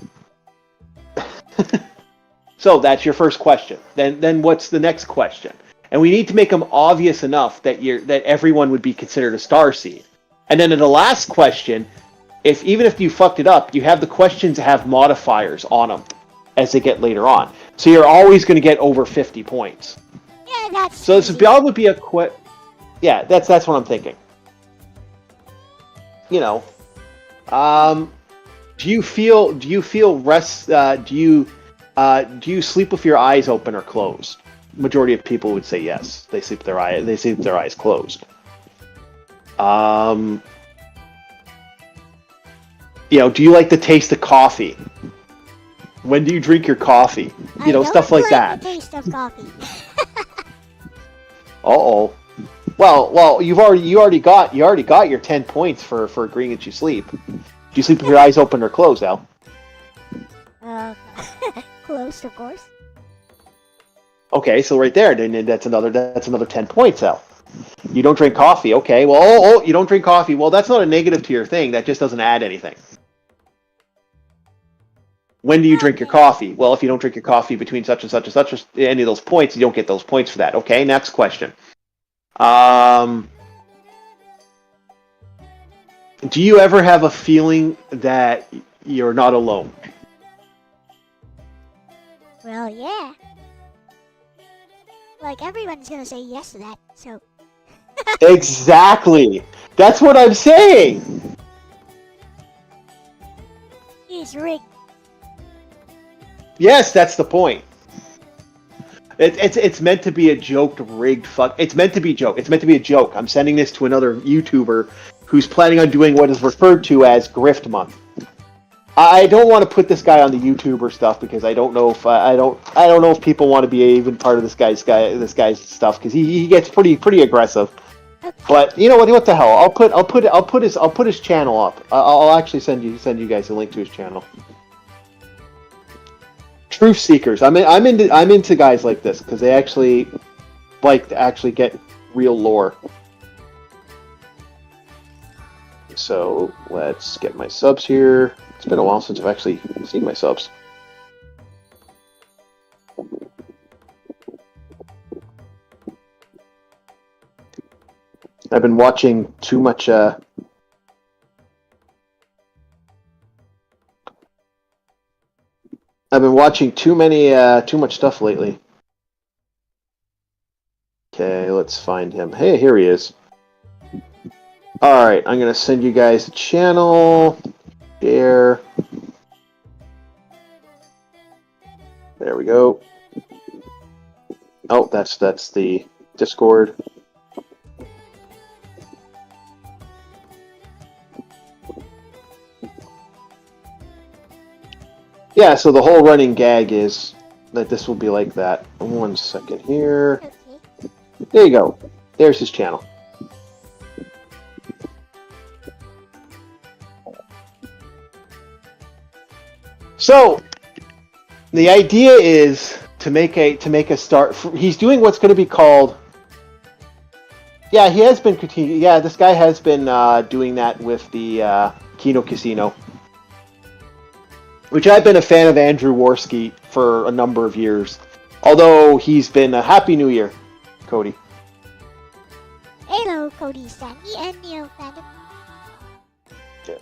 So, that's your first question. Then what's the next question? And we need to make them obvious enough that everyone would be considered a star seed. And then in the last question, even if you fucked it up, you have the questions have modifiers on them as they get later on. So you're always going to get over 50 points. Yeah, that's so this would be yeah, that's what I'm thinking. You know, do you feel rest? Do you sleep with your eyes open or closed? Majority of people would say yes. They sleep with their eyes closed. Do you like the taste of coffee? When do you drink your coffee? Stuff like that. The taste of coffee. Uh-oh. Well, you already got your 10 points for agreeing that you sleep. Do you sleep with your eyes open or closed, Al? Closed, of course. Okay, so right there, then that's another 10 points, Al. You don't drink coffee, okay? Well, you don't drink coffee. Well, that's not a negative to your thing. That just doesn't add anything. When do you drink your coffee? Well, if you don't drink your coffee between such and such and such, any of those points, you don't get those points for that. Okay, next question. Do you ever have a feeling that you're not alone? Well, yeah. Like, everyone's gonna say yes to that, so... Exactly! That's what I'm saying! It's rigged. Yes, that's the point. It's meant to be a joke, rigged fuck. It's meant to be a joke. It's meant to be a joke. I'm sending this to another YouTuber who's planning on doing what is referred to as Grift Month. I don't want to put this guy on the YouTuber stuff because I don't know if I don't know if people want to be even part of this guy's stuff because he gets pretty aggressive. But you know what? What the hell? I'll put his channel up. I'll actually send you guys a link to his channel. Truth seekers. I'm into guys like this because they actually like to actually get real lore. So let's get my subs here. It's been a while since I've actually seen my subs. I've been watching too much. I've been watching too much stuff lately. Okay, let's find him. Hey, here he is. All right, I'm gonna send you guys a channel. Share. There we go. Oh, that's the Discord. Yeah, so the whole running gag is that this will be like that. 1 second here. Okay. There you go. There's his channel. So, the idea is to make a start. He's doing what's going to be called. Yeah, he has been critiquing. Yeah, this guy has been doing that with the Kino Casino, which I've been a fan of Andrew Worski for a number of years. Although he's been a Happy New Year, Cody. Hello, Cody, Sandy, and Neo Fandom. Yeah.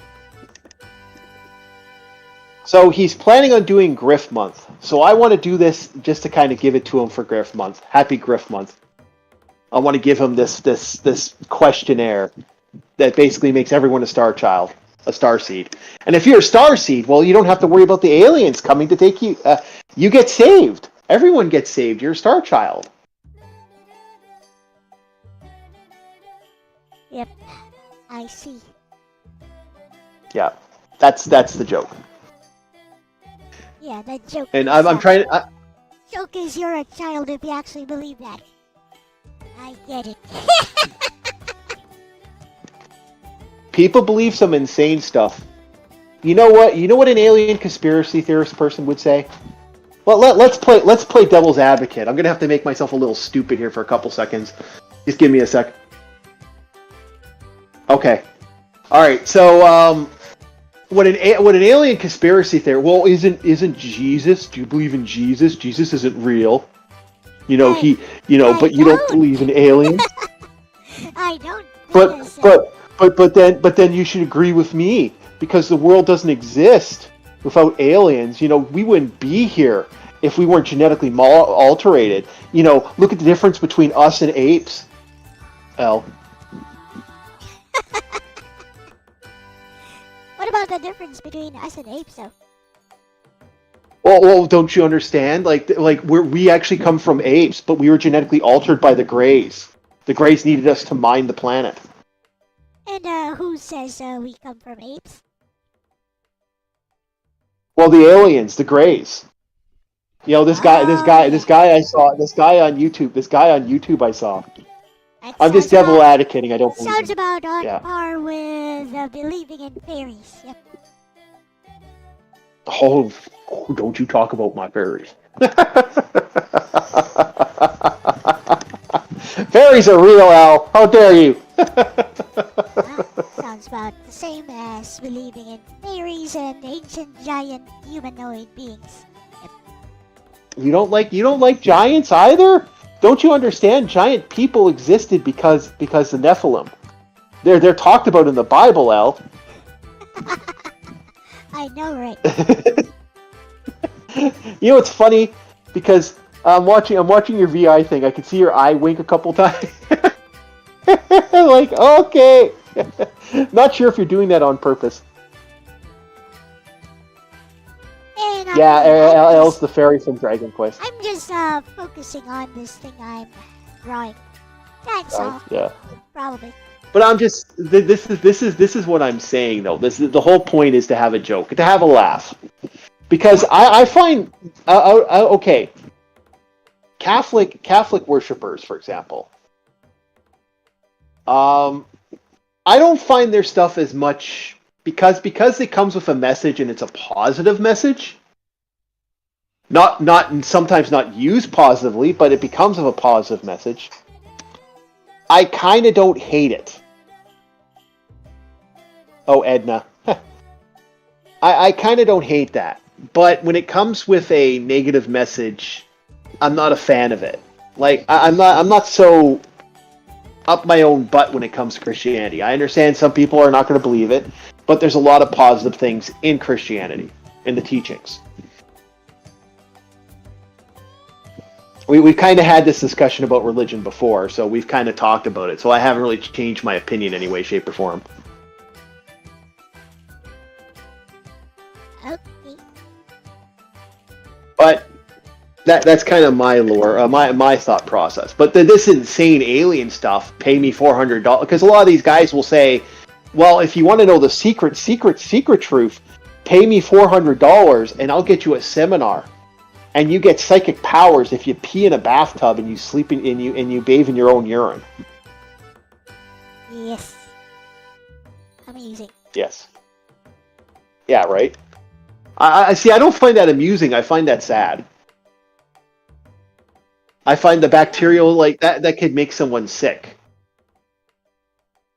So he's planning on doing Griff Month. So I want to do this just to kind of give it to him for Griff Month. Happy Griff Month. I want to give him this questionnaire that basically makes everyone a star child, a star seed. And if you're a star seed, well, you don't have to worry about the aliens coming to take you. You get saved. Everyone gets saved. You're a star child. Yep, I see. Yeah, that's the joke. Yeah, that joke. And I'm trying to. because you're a child if you actually believe that. I get it. People believe some insane stuff. You know what? You know what an alien conspiracy theorist person would say? Well, let's play devil's advocate. I'm gonna have to make myself a little stupid here for a couple seconds. Just give me a sec. Okay. All right. So, what an alien conspiracy theory? Well, isn't Jesus? Do you believe in Jesus? Jesus isn't real. You know but you don't believe in aliens. I don't. But then you should agree with me because the world doesn't exist without aliens. You know, we wouldn't be here if we weren't genetically alterated. You know, look at the difference between us and apes. Elle. What about the difference between us and apes, though? Well, don't you understand? Like we actually come from apes, but we were genetically altered by the Greys. The Greys needed us to mine the planet. And who says we come from apes? Well, the aliens, the Greys. You know, this guy I saw, this guy on YouTube I saw. I'm just devil advocating. I don't believe sounds him. about on par with believing in fairies. Yep. Oh, don't you talk about my fairies. Fairies are real, Al. How dare you? Sounds about the same as believing in fairies and ancient giant humanoid beings. Yep. You don't like giants either? Don't you understand? Giant people existed because the Nephilim. They're talked about in the Bible, Al. I know, right? You know, it's funny because I'm watching your VI thing. I can see your eye wink a couple times. Like, okay. Not sure if you're doing that on purpose. Yeah, Elle's the fairy from Dragon Quest. I'm just focusing on this thing I'm drawing. That's all. Yeah. Probably. But I'm just this is what I'm saying though. The whole point is to have a joke, to have a laugh, because I find okay, Catholic worshippers, for example. I don't find their stuff as much because it comes with a message and it's a positive message. Not sometimes not used positively, but it becomes of a positive message. I kind of don't hate it. Oh, Edna. I kind of don't hate that. But when it comes with a negative message, I'm not a fan of it. Like, I'm not so up my own butt when it comes to Christianity. I understand some people are not going to believe it, but there's a lot of positive things in Christianity, in the teachings. We've kind of had this discussion about religion before, so we've kind of talked about it. So I haven't really changed my opinion in any way, shape, or form. Okay. But that's kind of my lore, my thought process. But this insane alien stuff, pay me $400, because a lot of these guys will say, well, if you want to know the secret truth, pay me $400 and I'll get you a seminar. And you get psychic powers if you pee in a bathtub and you sleep and you bathe in your own urine. Yes. Amusing. Yes. Yeah, right. I see. I don't find that amusing. I find that sad. I find the bacterial like that could make someone sick.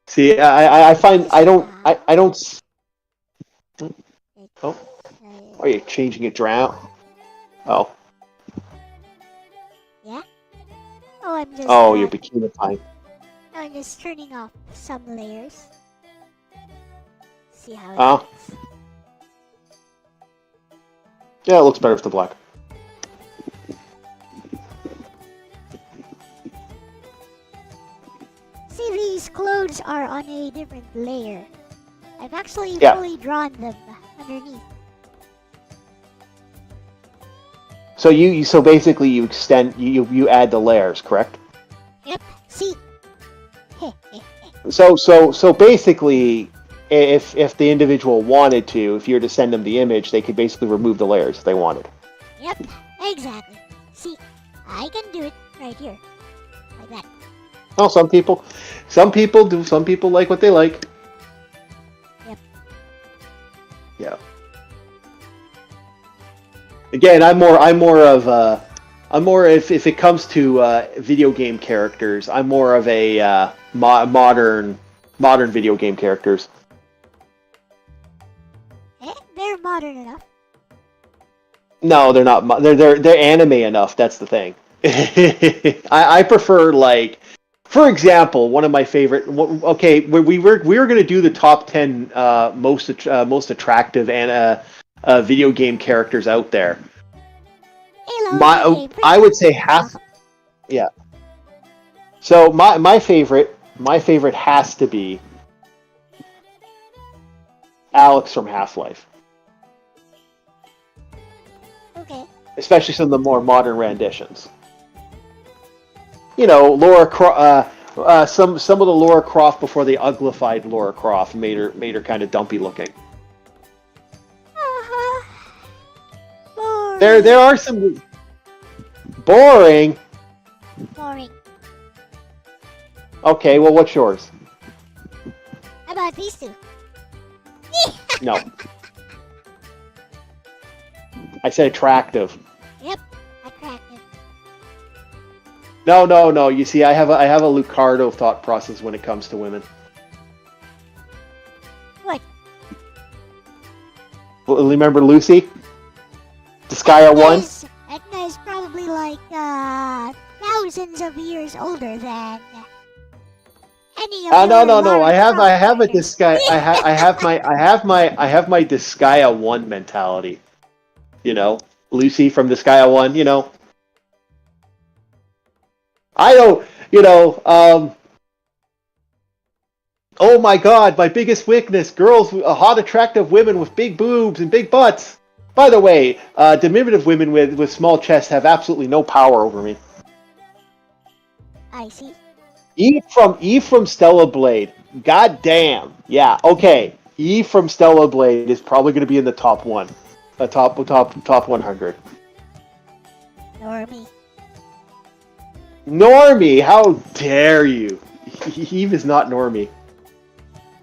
See, I find I don't. Oh, are you changing it drown? Oh. Yeah? Oh, I'm just... Oh, your bikini time. I'm just turning off some layers. See how it looks. Yeah, it looks better with the black. See, these clothes are on a different layer. I've actually fully drawn them underneath. So basically you extend you add the layers, correct? Yep. See. So basically, if the individual wanted to, if you were to send them the image, they could basically remove the layers if they wanted. Yep. Exactly. See, I can do it right here. Like that. Oh, some people do. Some people like what they like. Yep. Yeah. Again, I'm more if it comes to video game characters, I'm more of a modern video game characters. They're modern enough. No, they're not. They're anime enough. That's the thing. I prefer, like, for example, one of my favorite. Okay, we were going to do the top 10 most attractive and video game characters out there. Hello, I would say half. Yeah. So my favorite has to be Alex from Half-Life. Okay. Especially some of the more modern renditions. You know, some of the Lara Croft before they uglified Lara Croft made her kind of dumpy looking. Boring. There are some boring. Boring. Okay, well, what's yours? How about these two? No. I said attractive. Yep, attractive. No. You see, I have a Lucardo thought process when it comes to women. What? Remember Lucy? Disgaea 1? Edna is probably like thousands of years older than any of No. I have a Disgaea. I have my Disgaea 1 mentality. You know, Lucy from Disgaea 1. You know, I don't. You know. Oh my God! My biggest weakness: girls, hot, attractive women with big boobs and big butts. By the way, diminutive women with small chests have absolutely no power over me. I see. Eve from Stellar Blade. God damn. Yeah. Okay. Eve from Stellar Blade is probably going to be in the top 1. Top 100. Normie, how dare you? Eve is not Normie.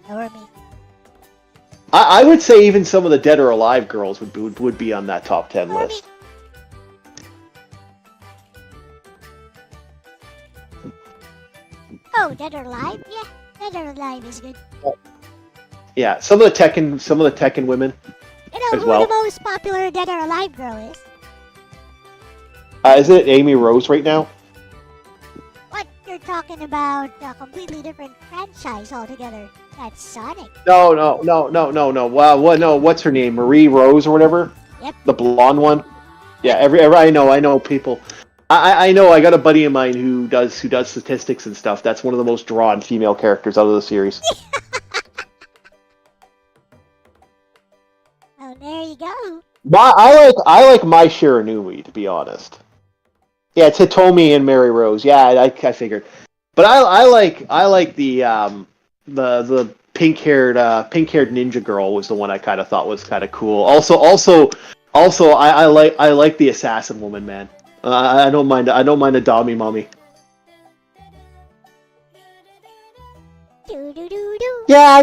Normie. I would say even some of the Dead or Alive girls would be on that top 10 list. Oh, Dead or Alive? Yeah, Dead or Alive is good. Yeah, some of the Tekken women. You know as who well. the most popular Dead or Alive girl is? Isn't it Amy Rose right now? What? You're talking about a completely different franchise altogether. That's Sonic. No. Wow, what? No, what's her name? Marie Rose or whatever. Yep. The blonde one. Yeah, I know people. I know. I got a buddy of mine who does statistics and stuff. That's one of the most drawn female characters out of the series. Well, there you go. I like Mai Shiranui, to be honest. Yeah, it's Hitomi and Mary Rose. Yeah, I figured. But I like the pink-haired ninja girl was the one I kind of thought was kind of cool. Also I like the assassin woman, man. I don't mind a Dami mommy. Yeah,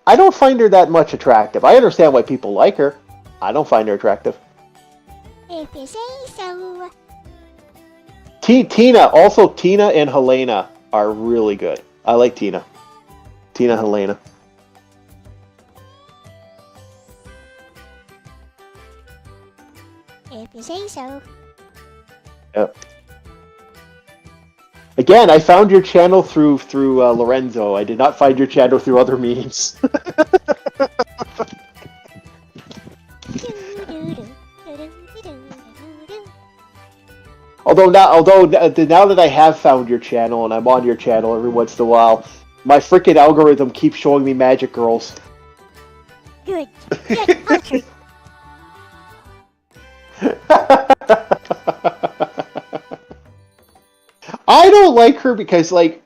I don't find her that much attractive. I understand why people like her. I don't find her attractive. If you say so. Tina and Helena are really good. I like Tina and Helena. If you say so. Yep. Again, I found your channel through Lorenzo. I did not find your channel through other means. Although now that I have found your channel and I'm on your channel every once in a while, my freaking algorithm keeps showing me magic girls. Good. Good. I don't like her because, like,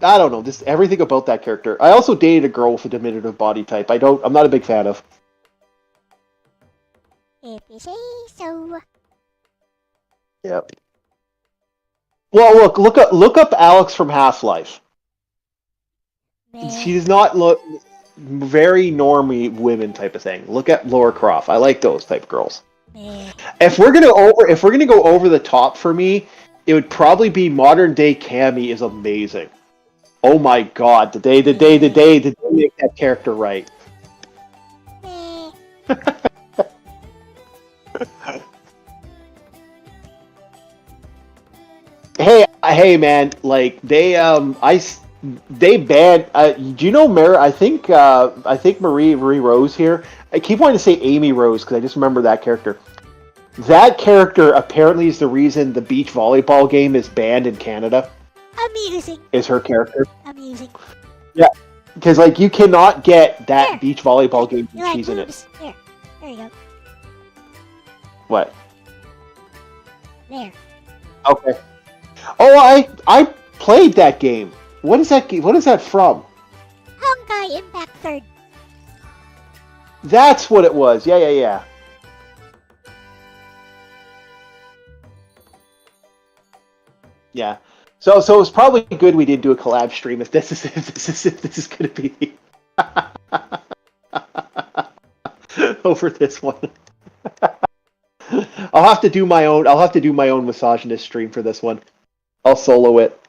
I don't know, just everything about that character. I also dated a girl with a diminutive body type. I'm not a big fan of. If you say so. Yep. Well, look up Alex from Half-Life. Meh. She does not look very normie women type of thing. Look at Laura Croft. I like those type of girls. Meh. If we're gonna go over the top for me, it would probably be modern day Cammy is amazing. Oh my god, did they make that character right? Meh. Hey man, like they banned. Do you know I think Marie Rose here. I keep wanting to say Amy Rose because I just remember that character. That character apparently is the reason the beach volleyball game is banned in Canada. Amusing. Is her character? Amusing. Yeah, because like you cannot get that There. beach volleyball game You when like she's in it. boobs? There. There you go. What? There. Okay. Oh, I played that game. What is that? What is that from? Honkai Impact 3rd. That's what it was. Yeah. Yeah. So it's probably good we did do a collab stream if this is going to be over this one. I'll have to do my own misogynist stream for this one. I'll solo it.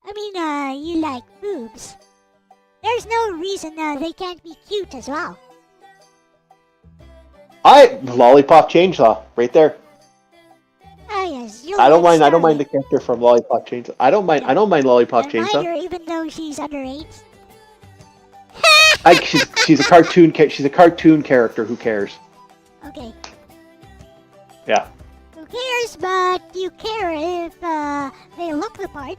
I mean, you like boobs. There's no reason they can't be cute as well. Lollipop Chainsaw right there. Ah, yes, you I don't mind Starlight. the character from Lollipop Chainsaw. I don't mind Lollipop Admire Chainsaw. her even though she's underage. She's a cartoon character. Who cares? Okay. Yeah. Who cares? But you care if they look the part.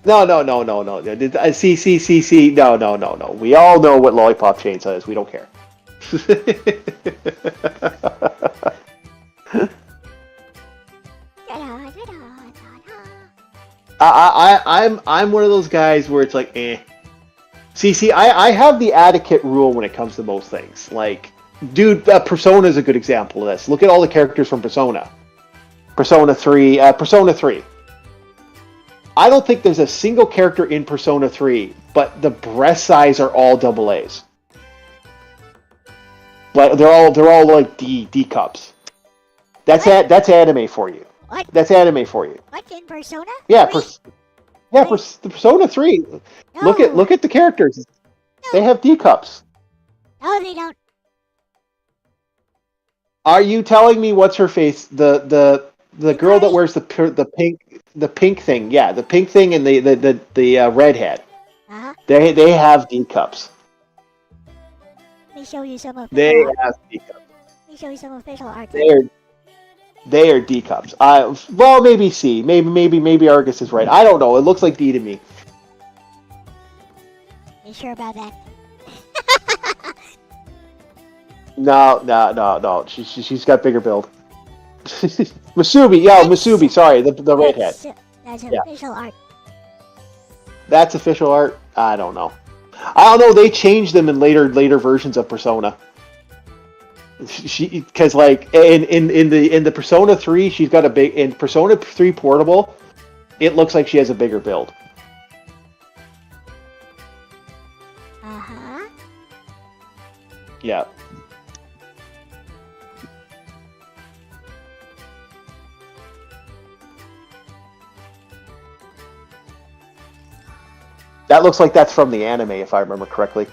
No. See. No. We all know what Lollipop Chainsaw is. We don't care. I'm one of those guys where it's like, eh. See, I have the adequate rule when it comes to most things. Like, dude, Persona is a good example of this. Look at all the characters from Persona. Persona 3. I don't think there's a single character in Persona 3, but the breast size are all double A's. But they're all like D cups. That's anime for you. What? That's anime for you. What, in Persona? Yeah, Three? the Persona 3. No. Look at the characters. No. They have D cups. No, they don't. Are you telling me what's her face? The girl that wears the pink thing. Yeah, the pink thing and the redhead. Uh-huh. They have D cups. Let me show you some official They art. have D cups. Let me show you some official art. They are D cups. Well, maybe C. Maybe Argus is right. I don't know. It looks like D to me. You sure about that? No. She's got bigger build. Masubi, Masubi. Sorry, the redhead. That's Yeah. official art. That's official art. I don't know. They changed them in later versions of Persona. Because like in the Persona 3, she's got a big in Persona 3 Portable. It looks like she has a bigger build. Uh-huh. Yeah. That looks like that's from the anime, if I remember correctly.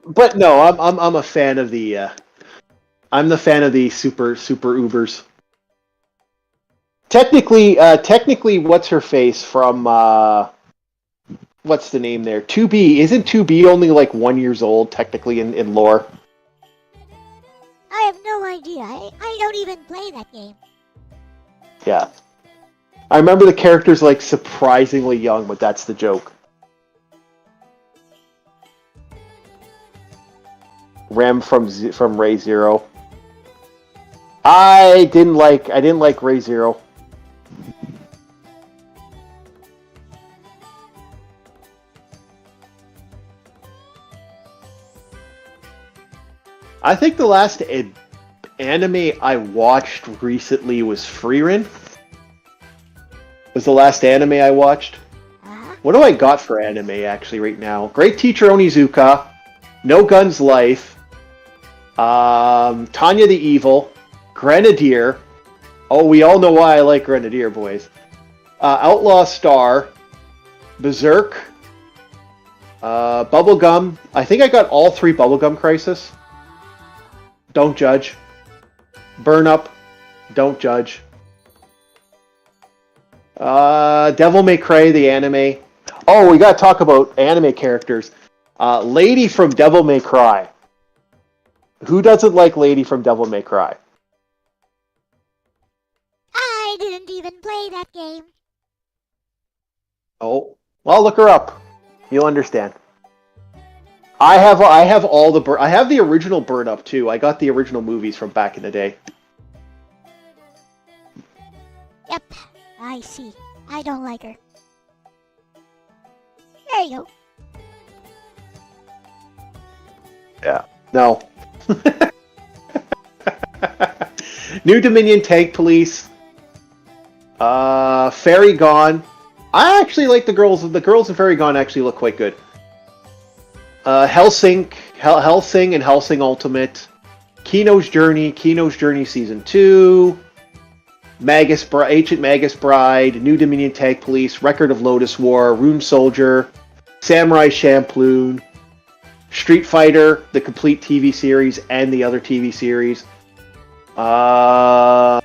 But no, I'm a fan of the I'm the fan of the super Ubers. Technically, what's her face from what's the name there? 2B. Isn't 2B only like 1 year old technically in lore? I have no idea. I don't even play that game. Yeah. I remember the character's like surprisingly young, but that's the joke. Rem from Ray Zero. I didn't like Ray Zero. I think the last anime I watched recently was Frieren. Was the last anime I watched. Uh-huh. What do I got for anime actually right now? Great Teacher Onizuka, No Guns Life, Tanya the Evil, Grenadier. Oh, we all know why I like Grenadier, boys. Outlaw Star, Berserk, Bubblegum. I think I got all 3 Bubblegum Crisis. Don't judge. Burn Up. Don't judge. Devil May Cry, the anime. Oh, we gotta talk about anime characters. Lady from Devil May Cry. Who doesn't like Lady from Devil May Cry? I didn't even play that game. Oh, well, look her up. You'll understand. I have all the I have the original Burn Up too. I got the original movies from back in the day. Yep, I see. I don't like her. There you go. Yeah. No. New Dominion Tank Police. Fairy Gone. I actually like the girls. The girls in Fairy Gone actually look quite good. Hellsing and Hellsing Ultimate. Kino's Journey Season 2. Ancient Magus Bride. New Dominion Tank Police. Record of Lotus War. Rune Soldier. Samurai Champloo. Street Fighter, the complete TV series, and the other TV series. I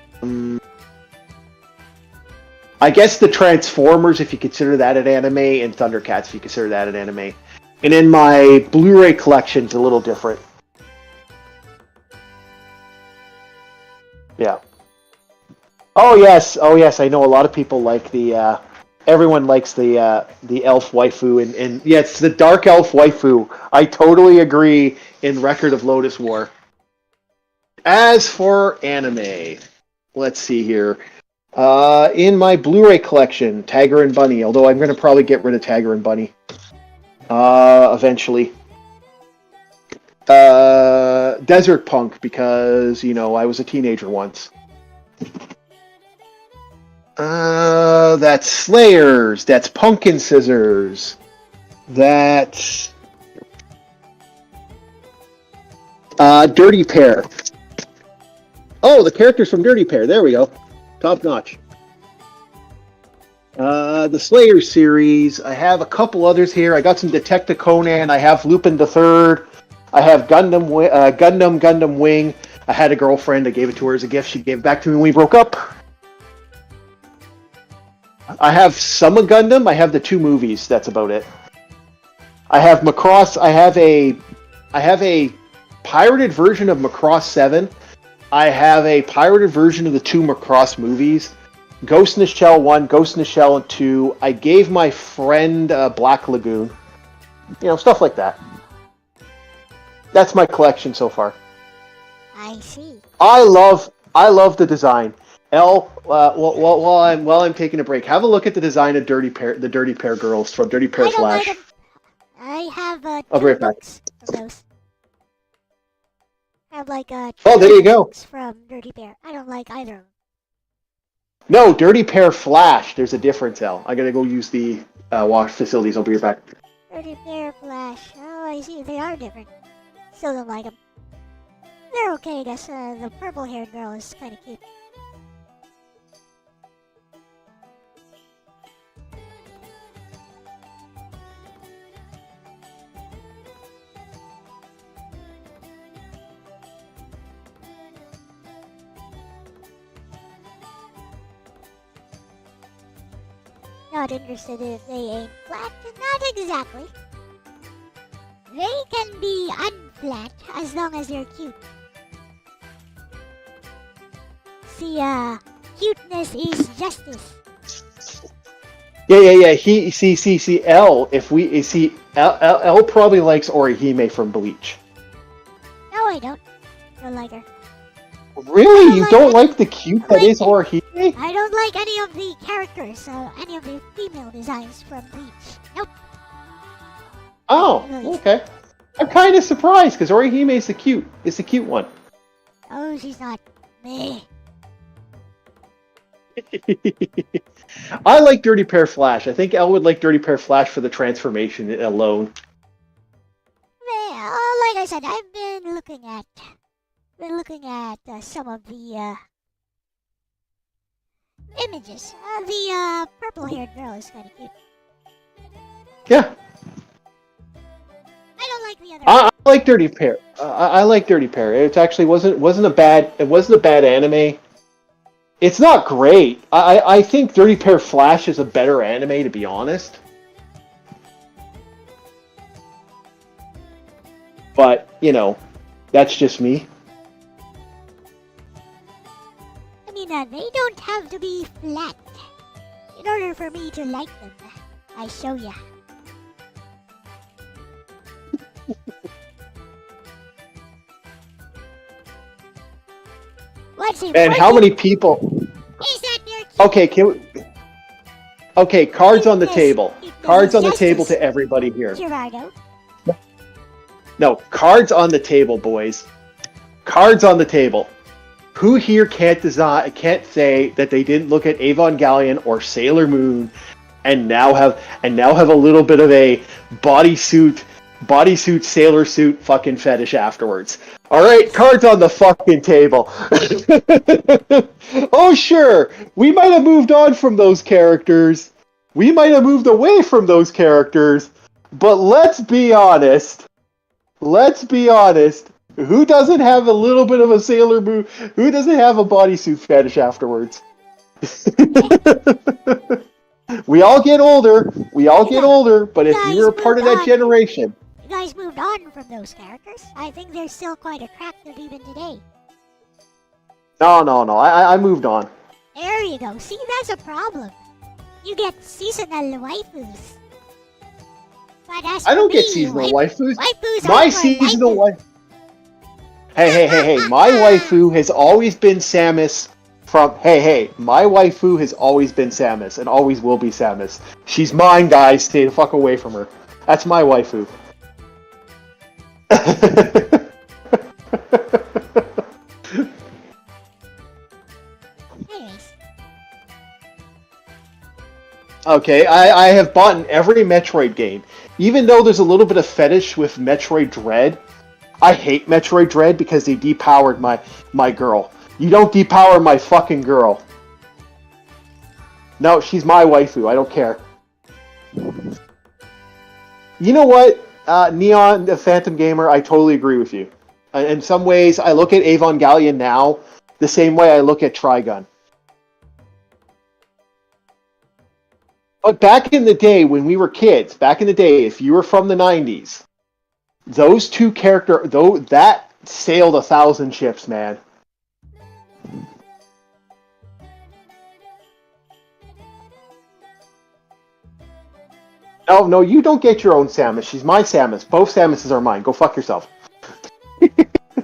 guess the Transformers, if you consider that an anime, and Thundercats, if you consider that an anime. And then my Blu-ray collection's a little different. Yeah. Oh yes, I know a lot of people like the... Everyone likes the elf waifu, and yeah, it's the dark elf waifu. I totally agree in Record of Lotus War. As for anime, let's see here. In my Blu-ray collection, Tiger and Bunny, although I'm going to probably get rid of Tiger and Bunny eventually. Desert Punk, because, I was a teenager once. That's Slayers. That's Pumpkin Scissors. That's Dirty Pair. Oh, the characters from Dirty Pair. There we go. Top notch. The Slayers series. I have a couple others here. I got some Detective Conan. I have Lupin the Third. I have Gundam Wing. I had a girlfriend. I gave it to her as a gift. She gave it back to me when we broke up. I have Summer Gundam. I have the 2 movies. That's about it. I have Macross. I have a pirated version of Macross 7. I have a pirated version of the 2 Macross movies. Ghost in the Shell 1, Ghost in the Shell 2. I gave my friend Black Lagoon. Stuff like that. That's my collection so far. I see. I love the design. While I'm taking a break, have a look at the design of the Dirty Pair girls from Dirty Pair Flash. Like I have I'll be right back. books of those. I have there you go. Books from Dirty Pair. I don't like either of them. No, Dirty Pair Flash. There's a difference, El. I gotta go use the wash facilities. I'll be right back. Dirty Pair Flash. Oh, I see. They are different. Still don't like them. They're okay, I guess. The purple-haired girl is kind of cute. Not interested if they ain't flat, not exactly. They can be unflat as long as they're cute. See, cuteness is justice. Yeah. See, Elle. If we see, Elle probably likes Orihime from Bleach. No, I don't. Don't like her. Really? You don't like the cute that is Orihime? I don't like any of the characters, any of the female designs from Bleach. Nope. Oh, okay. I'm kind of surprised because Orihime is the cute one. Oh, she's not. Meh. I like Dirty Pair Flash. I think Elle would like Dirty Pair Flash for the transformation alone. Like I said, I've been looking at some of the images. The purple-haired girl is kind of cute. Yeah, I don't like the other. I like Dirty Pair. I like Dirty Pair. It actually wasn't a bad anime. It's not great. I think Dirty Pair Flash is a better anime, to be honest. But, you know, that's just me. I mean, they don't have to be flat. In order for me to like them, I show ya. What's it? Man, how many people... Is that their Okay, Okay, cards on the table. Cards on the table to everybody here. Gerardo? No, cards on the table, boys. Cards on the table. Who here can't say that they didn't look at Evangelion or Sailor Moon and now have a little bit of a bodysuit sailor suit fucking fetish afterwards? Alright, cards on the fucking table. Oh sure, we might have moved on from those characters. We might have moved away from those characters. But let's be honest. Who doesn't have a little bit of a Sailor Moon? Who doesn't have a bodysuit fetish afterwards? We all get older. But if you're a part of that generation... You guys moved on from those characters. I think they're still quite attractive even today. No. I moved on. There you go. See, that's a problem. You get seasonal waifus. But as I don't for me, get seasonal waifus. Waifus My are seasonal wife. Hey! My waifu has always been Samus. My waifu has always been Samus and always will be Samus. She's mine, guys. Stay the fuck away from her. That's my waifu. Anyways. Okay, I have bought every Metroid game. Even though there's a little bit of fetish with Metroid Dread, I hate Metroid Dread because they depowered my girl. You don't depower my fucking girl. No, she's my waifu. I don't care. You know what, Neon, the Phantom Gamer, I totally agree with you. In some ways, I look at Evangelion now the same way I look at Trigun. But back in the day, when we were kids, if you were from the 90s, those two characters, that sailed 1,000 ships, man. No, you don't get your own Samus. She's my Samus. Both Samuses are mine. Go fuck yourself.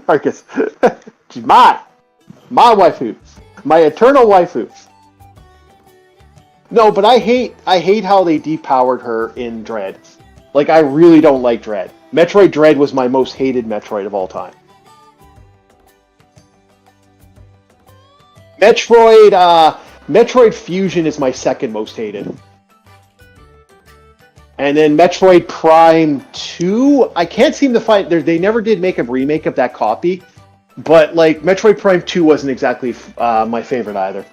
Arcus. She's mine. My waifu. My eternal waifu. No, but I hate how they depowered her in Dread. Like, I really don't like Dread. Metroid Dread was my most hated Metroid of all time. Metroid Fusion is my second most hated. And then Metroid Prime 2, I can't seem to find... They never did make a remake of that copy. But, like, Metroid Prime 2 wasn't exactly my favorite either.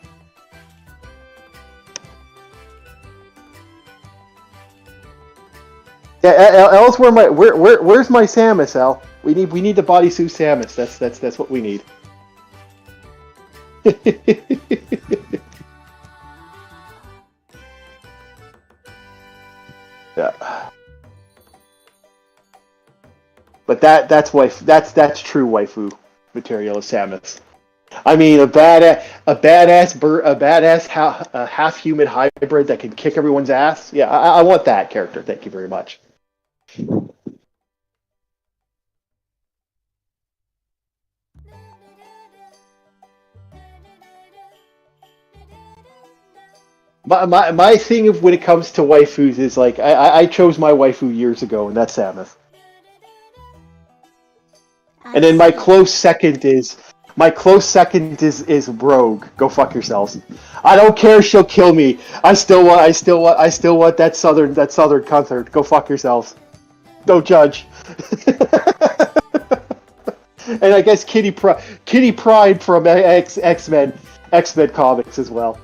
Yeah, Elle's where's my Samus, Elle? We need the bodysuit Samus. That's what we need. Yeah. But that's true waifu material is Samus. I mean, a badass half human hybrid that can kick everyone's ass. Yeah, I want that character. Thank you very much. My thing when it comes to waifus is like I chose my waifu years ago, and that's Samus. And then my close second is Rogue. Go fuck yourselves. I don't care if she'll kill me. I still want that southern comfort. Go fuck yourselves. Don't judge. And I guess Kitty Pryde from X-Men comics as well.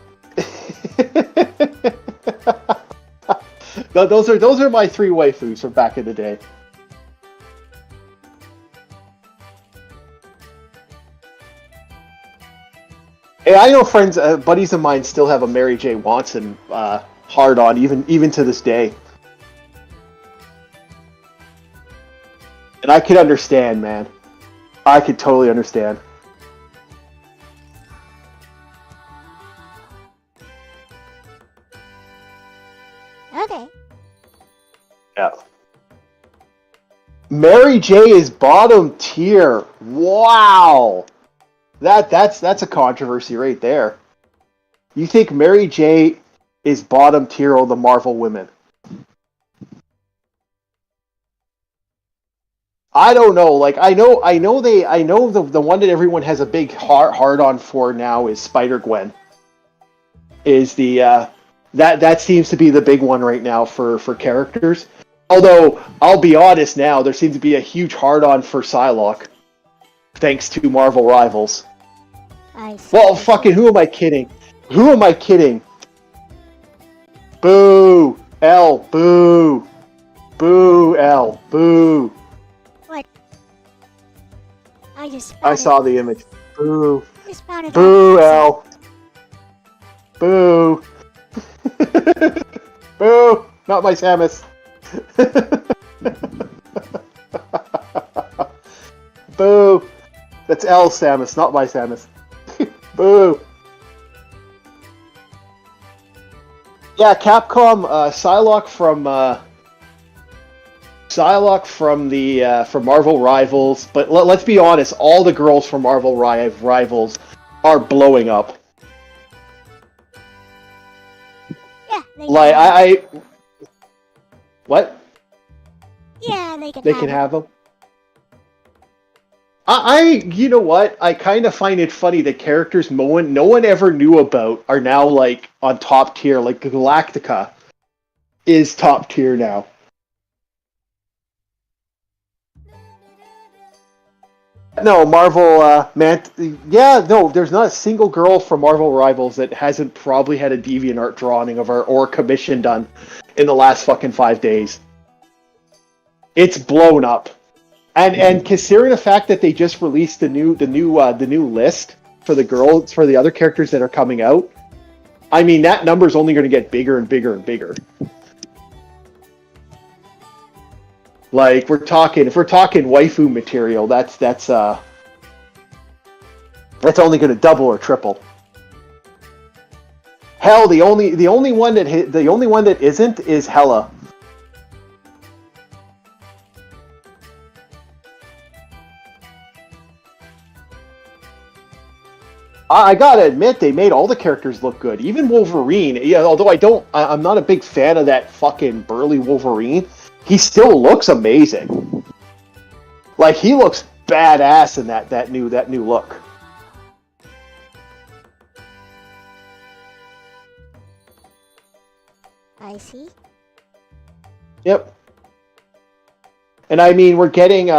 Those are my three waifus from back in the day. Hey, I know friends, buddies of mine still have a Mary J. Watson hard on, even to this day. And I could understand, man. I could totally understand. Okay. Yeah. Mary J is bottom tier. Wow. That's a controversy right there. You think Mary J is bottom tier of the Marvel women? I don't know. Like I know the one that everyone has a big hard on for now is Spider-Gwen. Is the that seems to be the big one right now for characters. Although I'll be honest now, there seems to be a huge hard on for Psylocke, thanks to Marvel Rivals. Well, fucking who am I kidding? Who am I kidding? Boo! Elle, boo! Boo, Elle, boo! What? I saw the image. Boo! Spotted boo, Elle! Boo! Boo! Not my Samus! Boo! That's Elle Samus, not my Samus. Boo! Yeah, Capcom, Psylocke from Marvel Rivals, but let's be honest, all the girls from Marvel Rivals are blowing up. Yeah, like what? Yeah, they can have them. You know what? I kind of find it funny that characters no one ever knew about are now like on top tier. Like Galactica is top tier now. No, Marvel, there's not a single girl from Marvel Rivals that hasn't probably had a DeviantArt drawing of her or commission done in the last fucking 5 days. It's blown up. And considering the fact that they just released the new list for the other characters that are coming out, I mean that number's only going to get bigger and bigger and bigger. Like if we're talking waifu material, that's only going to double or triple. Hell, the only one that isn't is Hela. I gotta admit, they made all the characters look good. Even Wolverine, although I'm not a big fan of that fucking burly Wolverine. He still looks amazing. Like he looks badass in that new look. I see. Yep. And I mean, we're getting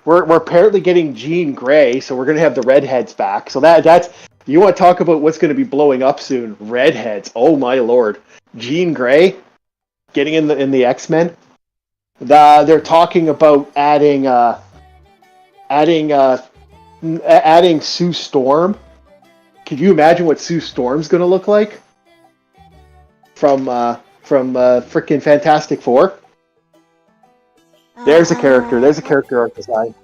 we're apparently getting Jean Grey, so we're gonna have the redheads back. So that's you want to talk about what's gonna be blowing up soon? Redheads. Oh my lord. Jean Grey getting in the X-Men. They're talking about adding Sue Storm. Could you imagine what Sue Storm's gonna look like from frickin' Fantastic Four? There's a character. There's a character art design.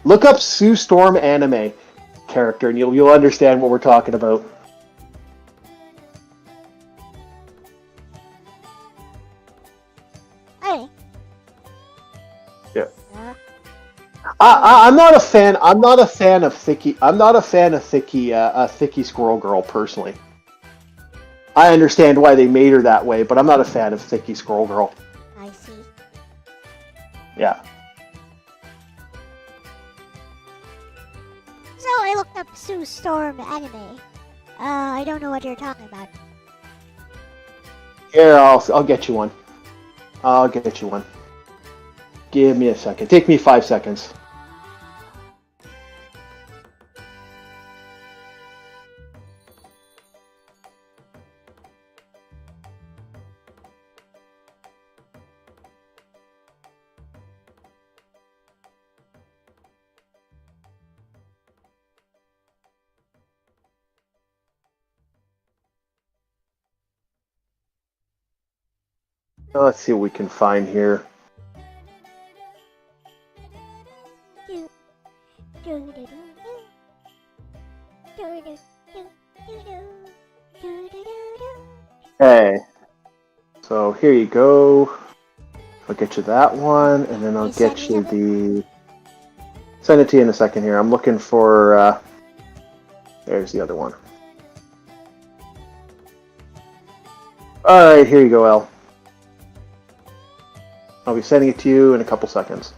Look up Sue Storm anime character, and you'll understand what we're talking about. Hey. Yeah. I'm not a fan. I'm not a fan of Thicky. Thicky Squirrel Girl personally. I understand why they made her that way, but I'm not a fan of Thicky Squirrel Girl. I see. Yeah. up Sue Storm anime. I don't know what you're talking about. Here, I'll get you one. I'll get you one. Give me a second. Take me 5 seconds. Let's see what we can find here. Okay. So here you go. I'll get you that one, and then I'll get you the... Send it to you in a second here. I'm looking for... There's the other one. Alright, here you go, Elle. I'll be sending it to you in a couple seconds.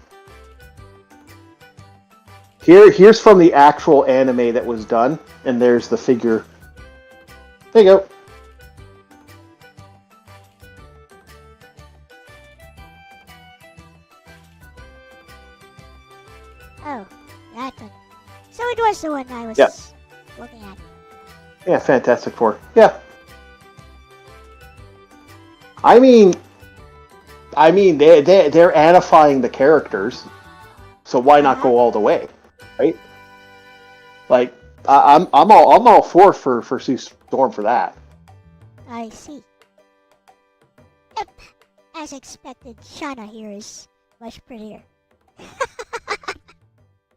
Here's from the actual anime that was done, and there's the figure. There you go. Oh, that one. So it was the one I was looking at. Yeah, Fantastic Four. Yeah. I mean, they're anifying the characters, so why not go all the way, right? Like, I'm all for Sue Storm for that. I see. Yep, as expected, Shauna here is much prettier.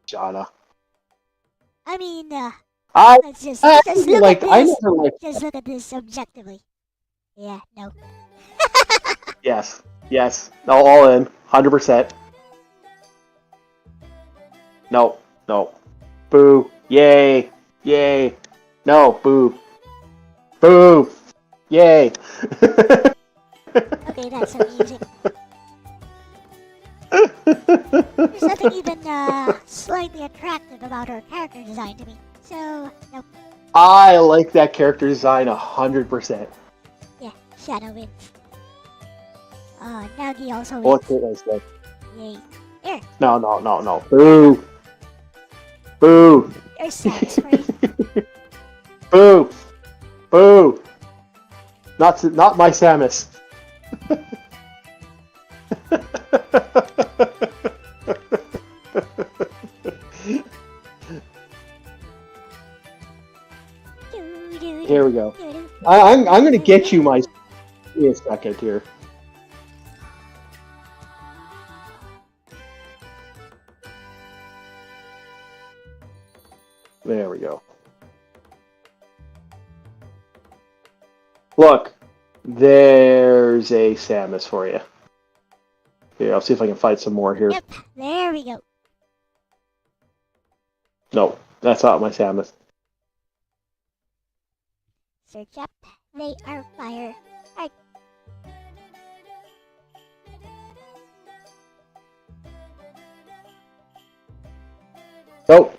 Shauna. I mean, I let's just look at this. I never liked. Just look at this objectively. Yeah, no. Yes. No, all in, 100%. No. Boo. Yay. No, boo. Boo. Yay. Okay, that's amusing. There's nothing even slightly attractive about her character design to me. So, nope. I like that character design 100%. Yeah, Shadow wins. Nagi also What's wins. it like? Yay. There. No. Boo. Boo. There's satisfying. Boo. Boo. Not my Samus. Here we go. I'm gonna get you my... Give me a second here. There we go. Look, there's a Samus for you. Here, I'll see if I can find some more here. Yep, there we go. No, that's not my Samus. Search up. They are fire. Alright. Nope.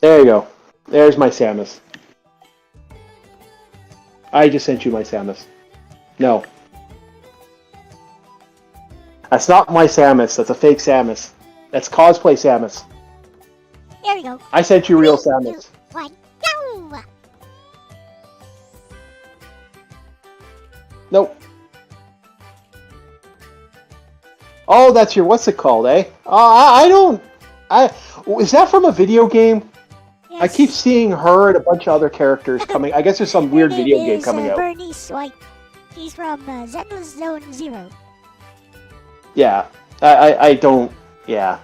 There you go. There's my Samus. I just sent you my Samus. No. That's not my Samus. That's a fake Samus. That's cosplay Samus. There we go. I sent you real 3, Samus. 2, 1, go! Nope. Oh, that's your... What's it called, eh? I don't... Is that from a video game? Yes. I keep seeing her and a bunch of other characters coming. I guess there's some weird Her video name game is, coming out. Bernice White. She's from Zenless Zone Zero. Yeah. I don't... Yeah.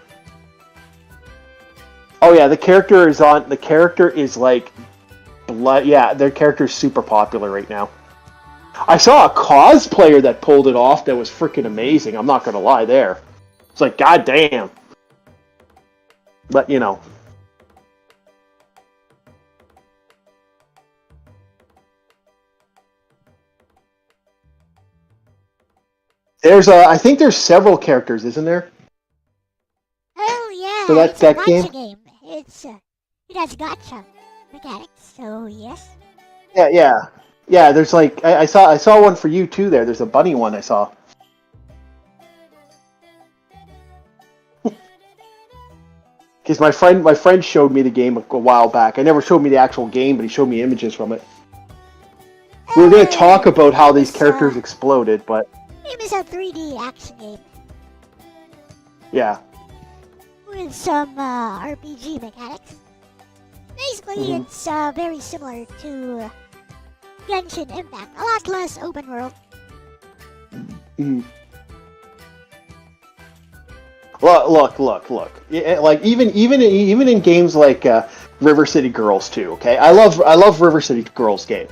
Oh yeah, the character is like... Blood. Yeah, their character's super popular right now. I saw a cosplayer that pulled it off that was freaking amazing. I'm not gonna lie there. It's like, god damn. But, you know... I think there's several characters, isn't there? Oh So it's a that game. gotcha game. It has gotcha mechanics. So yes. Yeah. There's like I saw one for you too. There's a bunny one I saw. Because my friend showed me the game a while back. I never showed me the actual game, but he showed me images from it. We were going to talk about how these characters exploded, but It is a 3D action game yeah. with some RPG mechanics. Basically, it's very similar to Genshin Impact. A lot less open world. Mm. Look. Like even in games like River City Girls 2, okay? I love River City Girls game.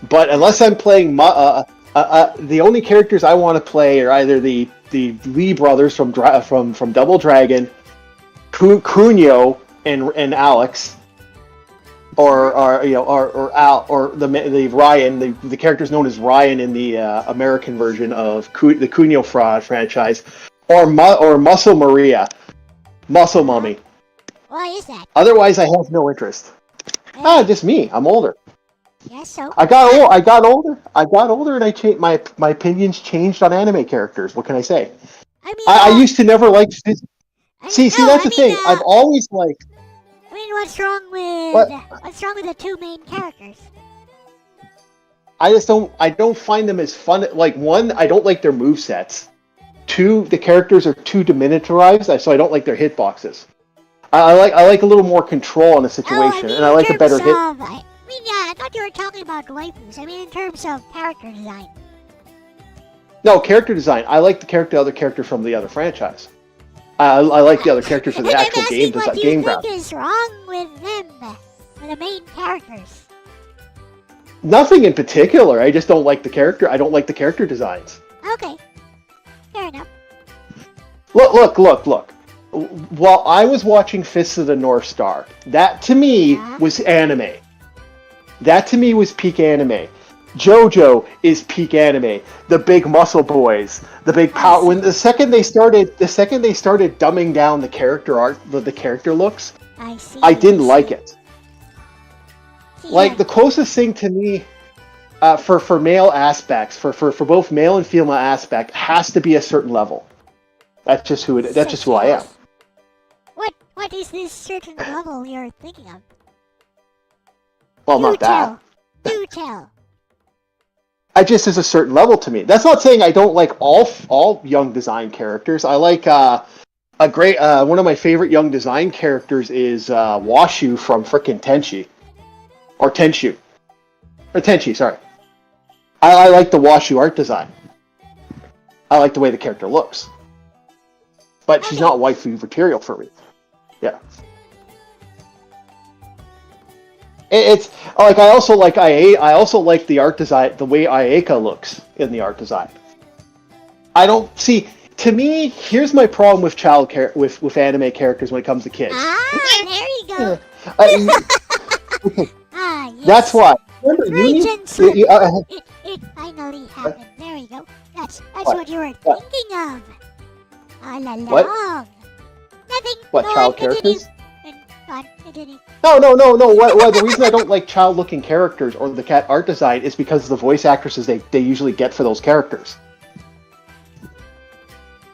But unless I'm playing the only characters I want to play are either the Lee brothers from Double Dragon, Kunio and Alex, or Al, or the Ryan, the characters known as Ryan in the American version of the Kunio franchise, or Muscle Maria, Muscle Mummy. Why is that? Otherwise, I have no interest. Just me. I'm older. Yes, so. I got older, and I changed my opinions changed on anime characters. What can I say? I mean, I used to never like. See, that's the thing. I've always liked. I mean, what's wrong with the two main characters? I don't find them as fun. Like, one, I don't like their movesets. Two, the characters are too demilitarized, so I don't like their hitboxes. I like a little more control in a situation, and I like a better hit. I thought you were talking about waifus. I mean, in terms of character design. No, character design. I like the other character from the other franchise. I like the other characters from the actual game design. What do you think is wrong with them, with the main characters? Nothing in particular. I just don't like the character. I don't like the character designs. Okay, fair enough. Look. While I was watching Fists of the North Star, that to me was anime. That to me was peak anime. JoJo is peak anime. The big muscle boys, the big power. When the second they started dumbing down the character art, the character looks, I didn't like it. Like the closest thing to me, for male aspects, for both male and female aspect, has to be a certain level. That's just who I am. What is this certain level you're thinking of? Well, not that. Do tell. There's a certain level to me. That's not saying I don't like all young design characters. I like one of my favorite young design characters is Washu from frickin' Tenchi. Or Tenchu. Or Tenchi, sorry. I like the Washu art design. I like the way the character looks. But she's not waifu material for me. Yeah. It's like I also like the art design, the way Ayeka looks in the art design. I don't see. To me, here's my problem with with anime characters when it comes to kids. There you go. Yes. That's why. It finally happened. There you go. That's what you were thinking of. All along. What? Nothing. What, child characters? Continue. No. The reason I don't like child-looking characters or the cat art design is because of the voice actresses they usually get for those characters.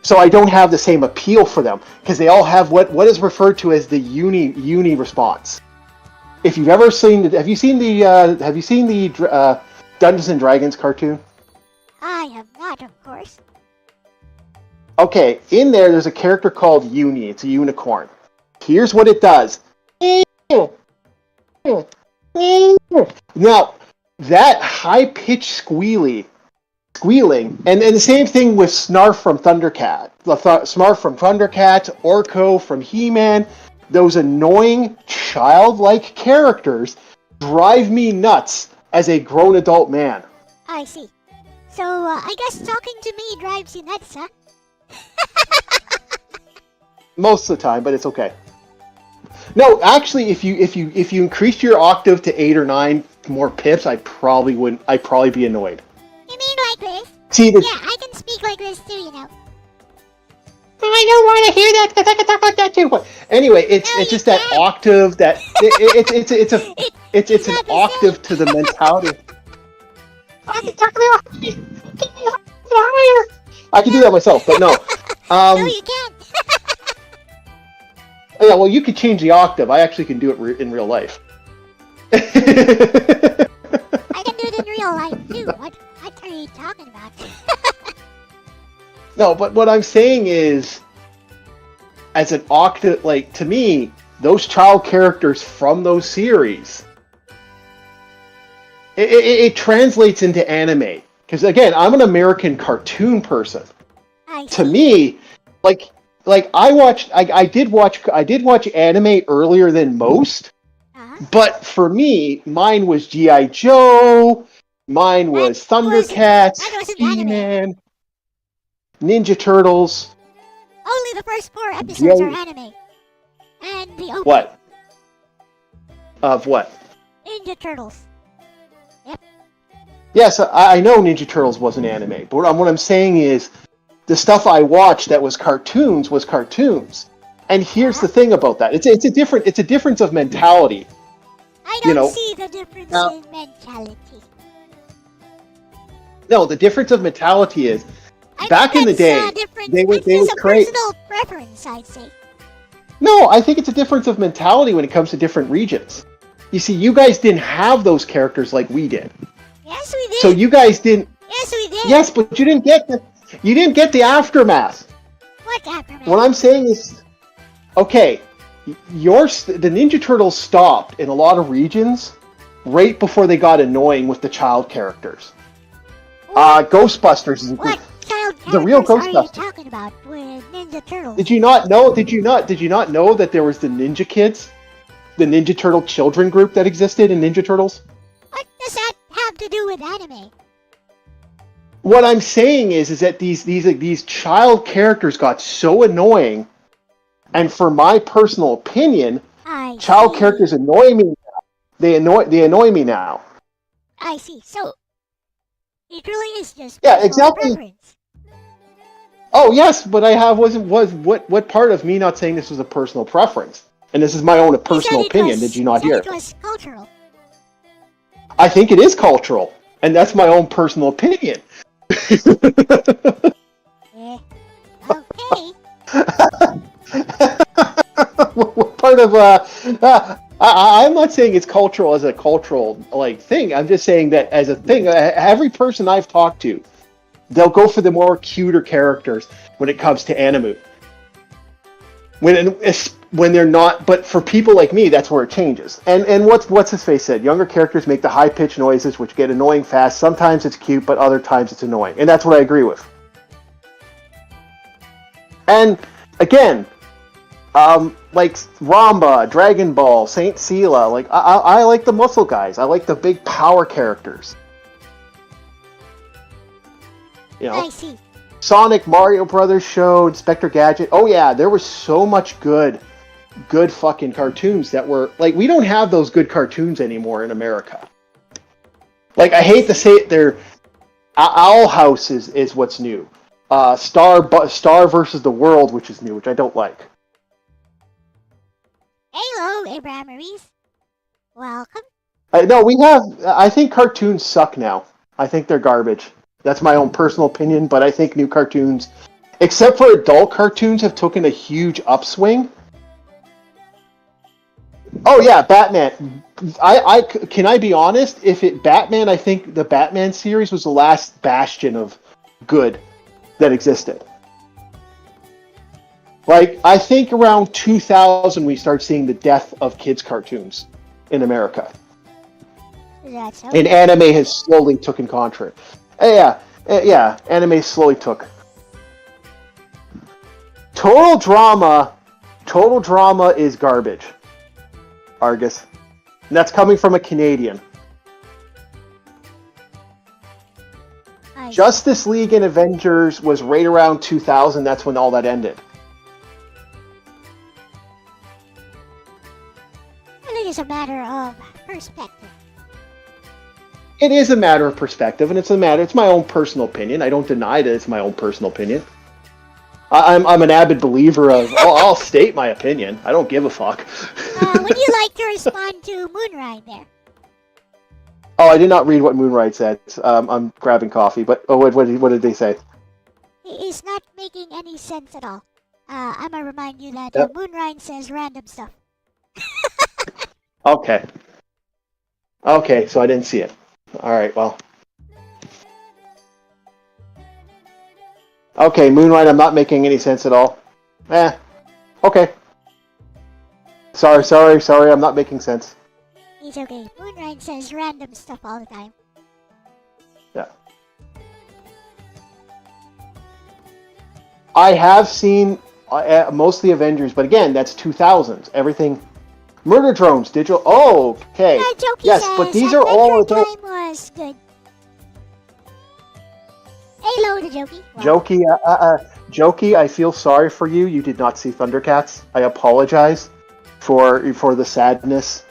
So I don't have the same appeal for them because they all have what is referred to as the uni response. If you've ever seen, have you seen the Dungeons and Dragons cartoon? I have not, of course. Okay, in there's a character called Uni. It's a unicorn. Here's what it does. Now, that high-pitched squealing, and the same thing with Snarf from Thundercat. Snarf from Thundercat, Orko from He-Man, those annoying, childlike characters drive me nuts as a grown adult man. I see. So, I guess talking to me drives you nuts, huh? Most of the time, but it's okay. No, actually, if you increased your octave to 8 or 9 more pips, I'd probably be annoyed. You mean like this? See, yeah, I can speak like this too, you know. I don't want to hear that because I can talk like that too. But anyway, it's just that octave that it's an octave to the mentality. I can talk I can do that myself, but no. No, you can't. Yeah, well, you could change the octave. I actually can do it in real life. I can do it in real life too. What are you talking about? No, but what I'm saying is, as an octave, like, to me, those child characters from those series, it translates into anime. Because again, I'm an American cartoon person. To me, like I did watch anime earlier than most, but for me, mine was G.I. Joe, mine was Thundercats, He-Man, Ninja Turtles. Only the first 4 episodes are anime. And the opening. What? Of what? Ninja Turtles. Yep. Yes, I know Ninja Turtles wasn't anime, but what I'm saying is, the stuff I watched that was cartoons was cartoons. And here's the thing about that: it's a difference of mentality. I don't see the difference in mentality. No, the difference of mentality is, back in the day, they would create. Personal preference, I'd say. No, I think it's a difference of mentality when it comes to different regions. You see, you guys didn't have those characters like we did. Yes, we did. So you guys didn't. Yes, we did. Yes, but you didn't get the aftermath. What aftermath? What I'm saying is, okay, the Ninja Turtles stopped in a lot of regions right before they got annoying with the child characters. Ghostbusters is what child characters the real Ghostbusters. Are you talking about with Ninja Turtles? Did you not know? Did you not know that there was the Ninja Kids, the Ninja Turtle children group that existed in Ninja Turtles? What does that have to do with anime? What I'm saying is that these child characters got so annoying, and for my personal opinion, child characters annoy me now. They annoy me now. I see. So it really is just exactly. Preference. Oh yes, but what part of me not saying this was a personal preference? And this is my own personal opinion. Did you not hear? It was cultural. I think it is cultural, and that's my own personal opinion. Yeah. Okay. What part of I'm not saying it's cultural as a cultural thing. I'm just saying that as a thing. Every person I've talked to, they'll go for the more cuter characters when it comes to anime. When they're not, but for people like me, that's where it changes. And what's his face said? Younger characters make the high pitched noises, which get annoying fast. Sometimes it's cute, but other times it's annoying, and that's what I agree with. And again, like Ramba, Dragon Ball, Saint Seiya, I like the muscle guys. I like the big power characters. You know. I see. Sonic, Mario Brothers show, Inspector Gadget. Oh yeah, there was so much good fucking cartoons that were we don't have those good cartoons anymore in America. I hate to say it, Owl House is what's new. Star versus the World, which is new, which I don't like. Hello, Abraham Maurice. Welcome. No, I think cartoons suck now. I think they're garbage. That's my own personal opinion, but I think new cartoons, except for adult cartoons, have taken a huge upswing. Oh yeah, Batman. Can I be honest? Batman, I think the Batman series was the last bastion of good that existed. I think around 2000 we start seeing the death of kids' cartoons in America. That's and anime has slowly taken control. Yeah, anime slowly took. Total drama is garbage. Argus. And that's coming from a Canadian. Justice League and Avengers was right around 2000. That's when all that ended. I think it's a matter of perspective. It is a matter of perspective, and it's my own personal opinion. I don't deny that it's my own personal opinion. I'm an avid believer of. I'll state my opinion. I don't give a fuck. Would you like to respond to Moonride there? Oh, I did not read what Moonride said. I'm grabbing coffee, but what did they say? It's not making any sense at all. I'm gonna remind you that Yep. Moonride says random stuff. Okay. Okay, so I didn't see it. All right, well. Okay, Moonride, I'm not making any sense at all. Okay. Sorry, I'm not making sense. It's okay. Moonride says random stuff all the time. Yeah. I have seen most of the Avengers, but again, that's 2000s. Everything. Murder Drones, digital. Oh, okay. Jokey Yes, says but these are all Adventure adult. Time was good. Hello to Jokey. Jokey, Jokey, I feel sorry for you. You did not see Thundercats. I apologize for the sadness,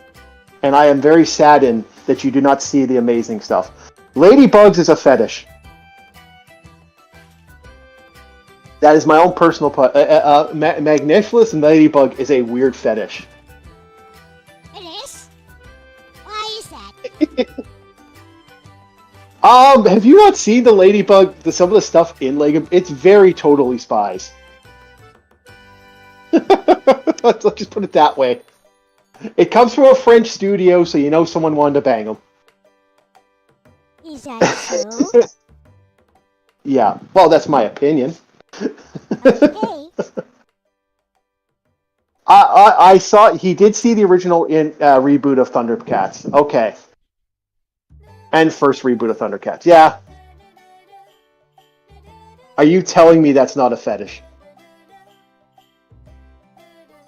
and I am very saddened that you do not see the amazing stuff. Ladybugs is a fetish. That is my own personal Magnificus and Ladybug is a weird fetish. It is? Why is that? Have you not seen the Ladybug? Some of the stuff in Lego, it's very Totally Spies. Let's just put it that way. It comes from a French studio, so you know someone wanted to bang them. Is that so? Yeah, well, that's my opinion. Okay. I saw he did see the original reboot of Thundercats. Okay. And first reboot of Thundercats. Yeah. Are you telling me that's not a fetish?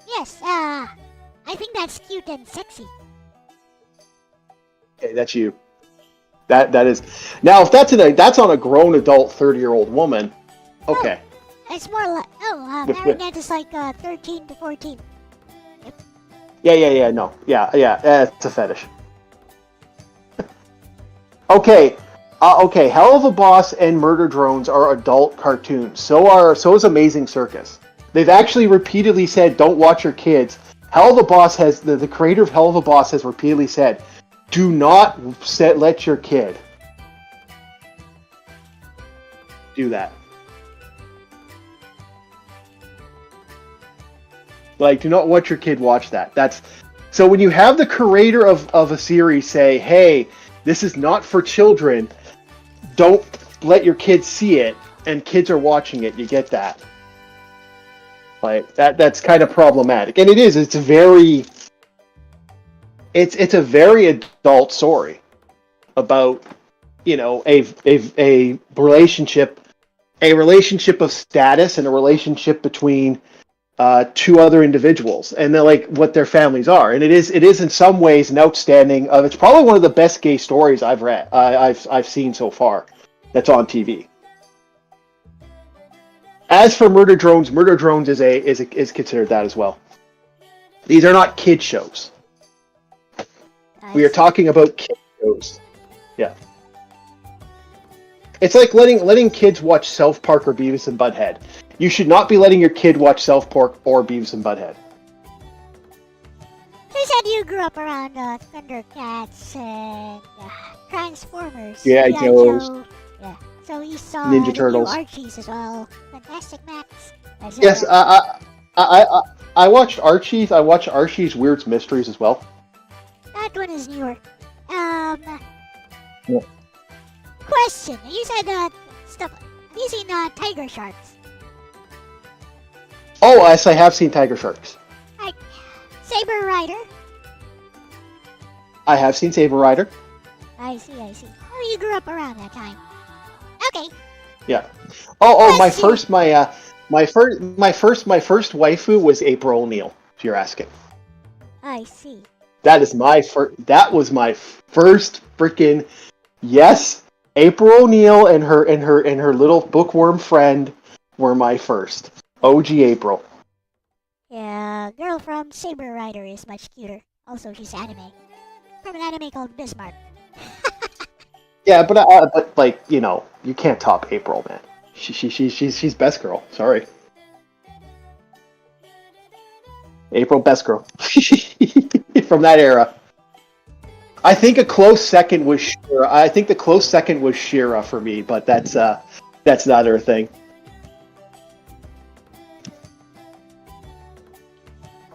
Yes, I think that's cute and sexy. Okay, that's you. That is. Now, if that's on a grown adult 30-year-old woman, okay. Oh, it's more like Marinette is like 13 to 14. Yeah. No. Yeah. It's a fetish. Okay. Okay. Hell of a Boss and Murder Drones are adult cartoons. So is Amazing Circus. They've actually repeatedly said, "Don't watch your kids." Hell of a Boss has the creator of Hell of a Boss has repeatedly said, "Do not let your kid do that." Like, do not let your kid watch that. That's so when you have the creator of a series say, "Hey, this is not for children. Don't let your kids see it," and kids are watching it, you get that. Like that's kind of problematic. And it is, it's a very adult story about, you know, a relationship of status and a relationship between two other individuals, and they're like what their families are, and it is in some ways an outstanding. It's probably one of the best gay stories I've read, I've seen so far, that's on TV. As for Murder Drones is considered that as well. These are not kid shows. We are talking about kid shows. Yeah. It's like letting kids watch South Park or Beavis and Butthead. You should not be letting your kid watch South Park or Beavis and Butthead. You said you grew up around Thundercats and Transformers. Yeah, Joe. Yeah. So you saw Ninja the Turtles. new Archies as well. Fantastic Max. Yes, I watched Archie's. I watched Archie's Weird Mysteries as well. That one is newer. Yeah. Question. You said stuff. Have you seen Tiger Sharks? Oh, yes, I have seen Tiger Sharks. Right. Saber Rider. I have seen Saber Rider. I see. Oh, you grew up around that time. Okay. Yeah. Oh, my first waifu was April O'Neil, if you're asking. I see. That was my first freaking yes. April O'Neil and her little bookworm friend were my first. OG April. Yeah, girl from Saber Rider is much cuter. Also, she's anime. From an anime called Bismarck. Yeah, but like, you know, you can't top April, man. She's best girl. Sorry. April, best girl from that era. I think a close second was Shira. I think the close second was Shira for me, but that's not her thing.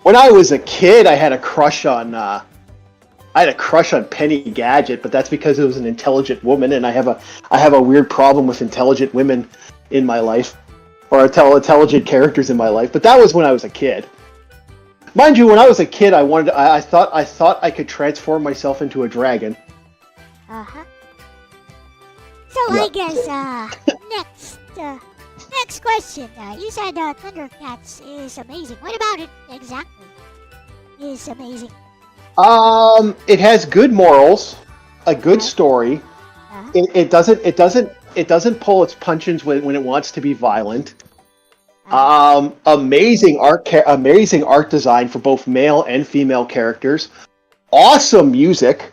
When I was a kid, I had a crush on Penny Gadget, but that's because it was an intelligent woman, and I have a weird problem with intelligent women in my life, or intelligent characters in my life. But that was when I was a kid. Mind you, when I was a kid, I thought I could transform myself into a dragon. Uh-huh. So Yeah. I guess next question. You said Thundercats is amazing. What about it exactly is amazing? It has good morals, a good story. Uh-huh. It doesn't pull its punches when it wants to be violent. Amazing art design for both male and female characters. Awesome music.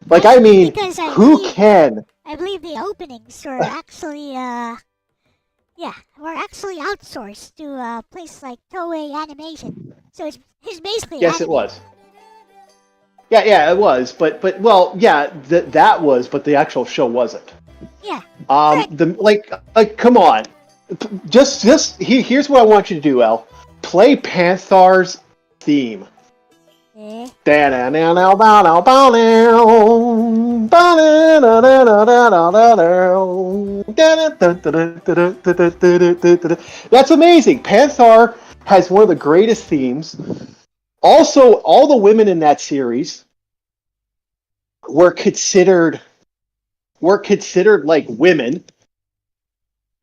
Like, I mean, Because who can? I believe the openings were actually were actually outsourced to a place like Toei Animation. So it's basically Yes, it anime. was. Yeah, it was. But well, yeah, that was, but the actual show wasn't. Yeah. Come on. Here's what I want you to do, El. Play Panthar's theme. Eh? That's amazing. Panthar has one of the greatest themes. Also, all the women in that series were considered like women.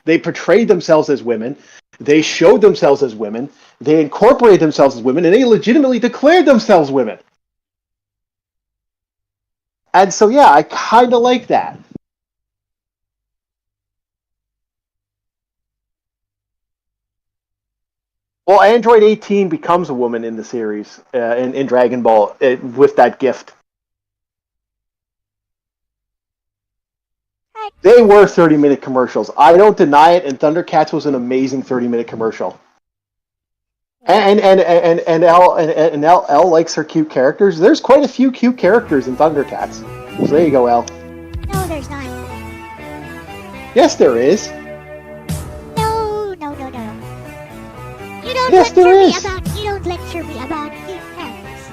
They portrayed themselves as women. They showed themselves as women. They incorporated themselves as women, and they legitimately declared themselves women. And so, yeah, I kind of like that. Well, Android 18 becomes a woman in the series, in Dragon Ball, with that gift. Right. They were 30-minute commercials. I don't deny it, and Thundercats was an amazing 30-minute commercial. And Elle likes her cute characters. There's quite a few cute characters in Thundercats. So there you go, Elle. No, there's not. Yes, there is. No. You don't Yes, there is. You don't lecture me about cute characters.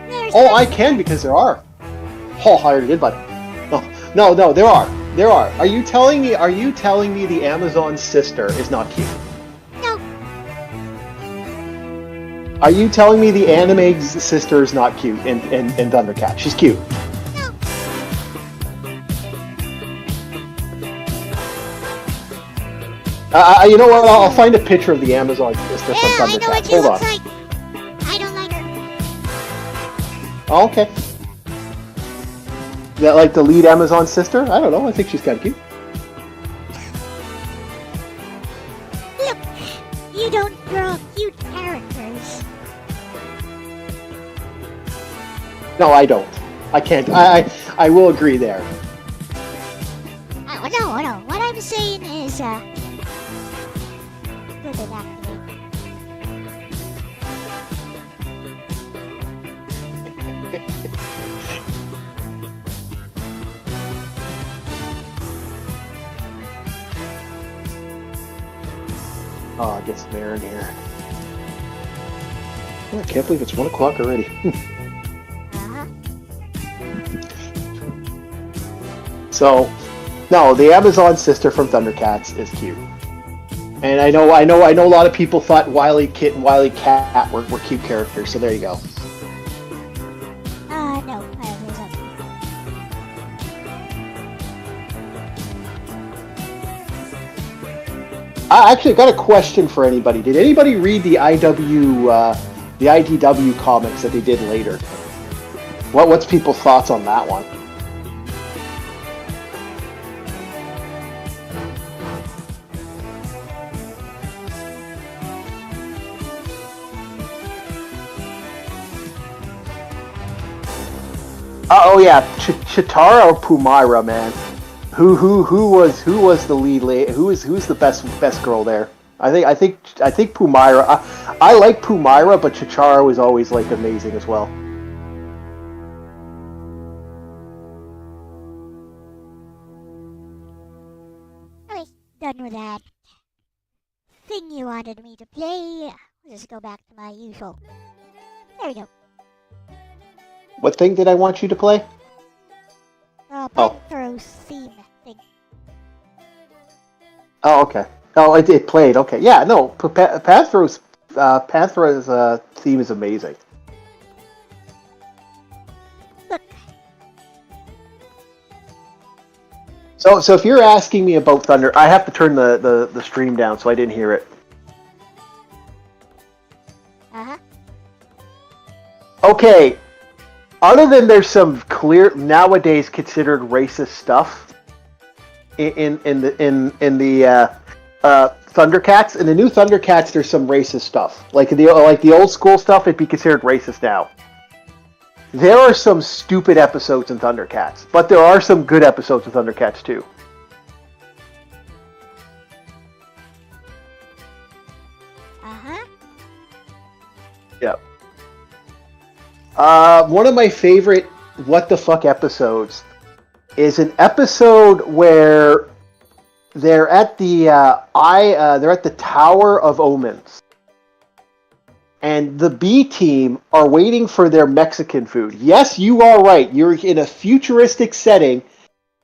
There's Oh, I can because there are. Oh, I already did, but no, there are. There are. Are you telling me the Amazon sister is not cute? No. Are you telling me the anime sister is not cute in Thundercat? She's cute. No. You know what? I'll find a picture of the Amazon sister from Yeah, I know what Thundercats. she Hold looks on. like. I don't like her. Oh, okay. Is that like the lead Amazon sister? I don't know. I think she's kind of cute. Look, you don't draw cute characters. No, I don't. I can't. I will agree there. No. What I'm saying is, good at acting. Oh, I get some air in here. Oh, I can't believe it's 1 o'clock already. Uh-huh. So, no, the Amazon sister from Thundercats is cute. And I know a lot of people thought Wily Kit and Wily Cat were cute characters, so there you go. No, there's other people. I actually got a question for anybody. Did anybody read the IDW comics that they did later? What's people's thoughts on that one? Oh yeah, Chitara Pumaira, man. Who was the lead? Who's the best girl there? I think Pumira. I like Pumira, but Chitara was always like amazing as well. Okay, done with that thing you wanted me to play. I'll just go back to my usual. There we go. What thing did I want you to play? Panthros theme thing. Oh, okay. Oh, it played. Okay, yeah. No, Panthra's theme is amazing. Look, So if you're asking me about Thunder, I have to turn the stream down so I didn't hear it. uh-huh. Okay. Other than there's some clear nowadays considered racist stuff in the Thundercats. In the new Thundercats, there's some racist stuff. Like the old school stuff, it'd be considered racist now. There are some stupid episodes in Thundercats, but there are some good episodes in Thundercats too. Uh-huh. Yep. One of my favorite what the fuck episodes is an episode where they're at the Tower of Omens, and the B team are waiting for their Mexican food. Yes, you are right. You're in a futuristic setting.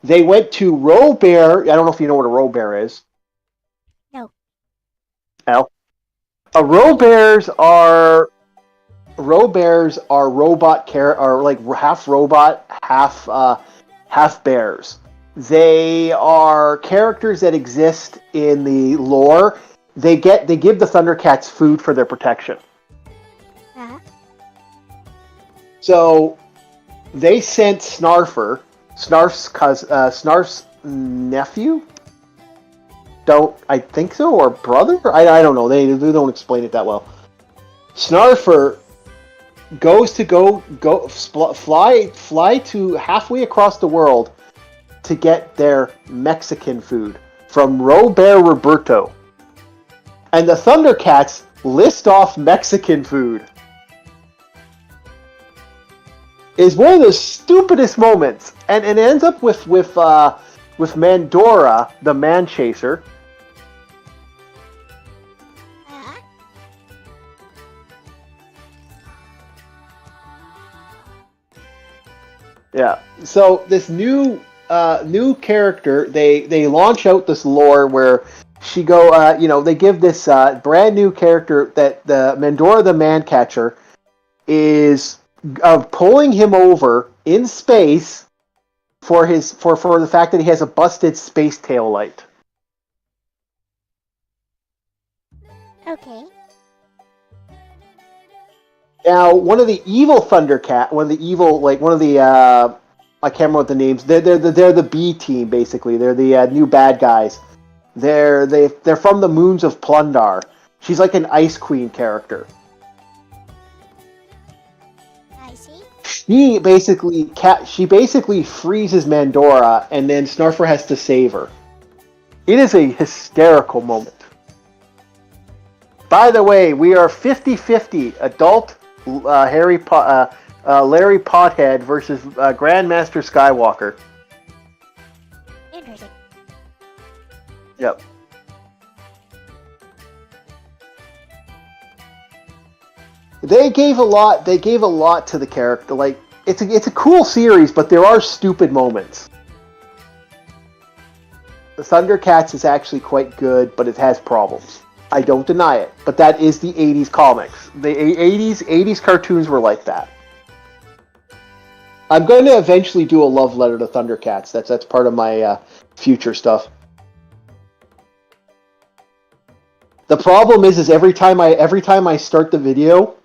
They went to Robert. I don't know if you know what a Robert is. No. Al. Robears are robot are like half robot, half bears. They are characters that exist in the lore. They give the Thundercats food for their protection. Uh-huh. So they sent Snarf's nephew. I think so, or brother? I don't know. They don't explain it that well. Snarfer goes to fly to halfway across the world to get their Mexican food from Robert Roberto. And the Thundercats list off Mexican food. Is one of the stupidest moments, and it ends up with Mandora, the man chaser. Uh-huh. Yeah. So this new character, they launch out this lore where they give this brand new character that the Mandora the man catcher is pulling him over in space for the fact that he has a busted space tail light. Okay. Now, one of the evil Thundercat, I can't remember what the names. They're the B team basically. They're the new bad guys. They're from the moons of Plundar. She's like an Ice Queen character. I see. She basically freezes Mandora, and then Snarfer has to save her. It is a hysterical moment. By the way, we are 50-50 adult Larry Pothead versus Grandmaster Skywalker. Interesting. Yep. They gave a lot to the character. Like it's a cool series, but there are stupid moments. The Thundercats is actually quite good, but it has problems. I don't deny it, but that is the 80s comics. The 80s cartoons were like that. I'm going to eventually do a love letter to Thundercats. That's part of my future stuff. The problem is every time I start the video,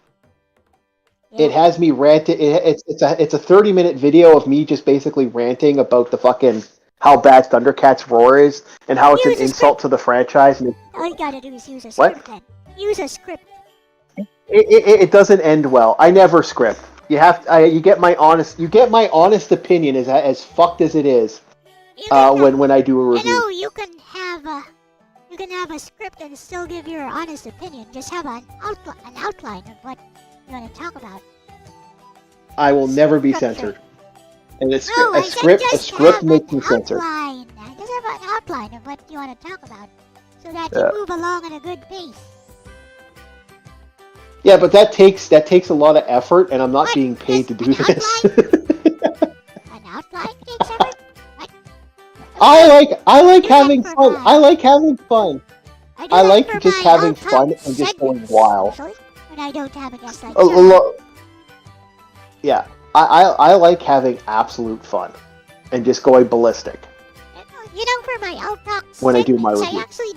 it has me rant. It's a 30-minute video of me just basically ranting about the fucking how bad Thundercats roar is and how it's an insult to the franchise. And all you gotta do is use a script then. Use a script. It doesn't end well. I never script. You get my honest opinion as fucked as it is when I do a review. You know, you can have You can have a script and still give your honest opinion. Just have an outline of what you want to talk about. I will never be Structure. censored. And No, I said just script have makes an me censored. outline. Just have an outline of what you want to talk about, so that Yeah. you move along at a good pace. Yeah, but that takes a lot of effort, and I'm not What? being paid to Just do an this. An outline takes effort. What? I like do that having for fun. my- I like having fun. I do I that like for just my having all-time fun and just going segments, wild. usually, when I don't have a guest like A you. lo- Yeah, I like having absolute fun and just going ballistic. You know, for my outtalk When I do my segments, review. I actually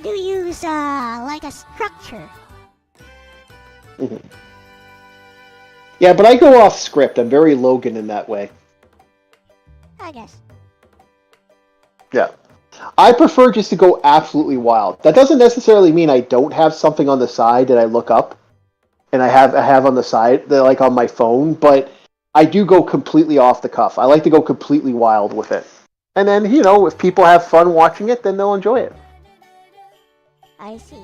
do use like a structure. Yeah, but I go off script. I'm very Logan in that way. I guess. Yeah. I prefer just to go absolutely wild. That doesn't necessarily mean I don't have something on the side that I look up, and I have on the side, like on my phone, but I do go completely off the cuff. I like to go completely wild with it. And then, if people have fun watching it, then they'll enjoy it. I see.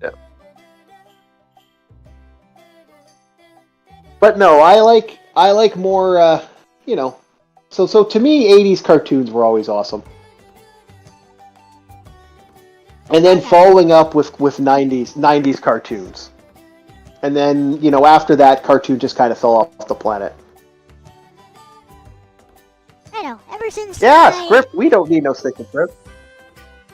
Yeah. But no, I like more, So to me, 80s cartoons were always awesome. And then following up with 90s cartoons. And then, after that, cartoon just kind of fell off the planet. I know. Ever since Script. We don't need no sticking script.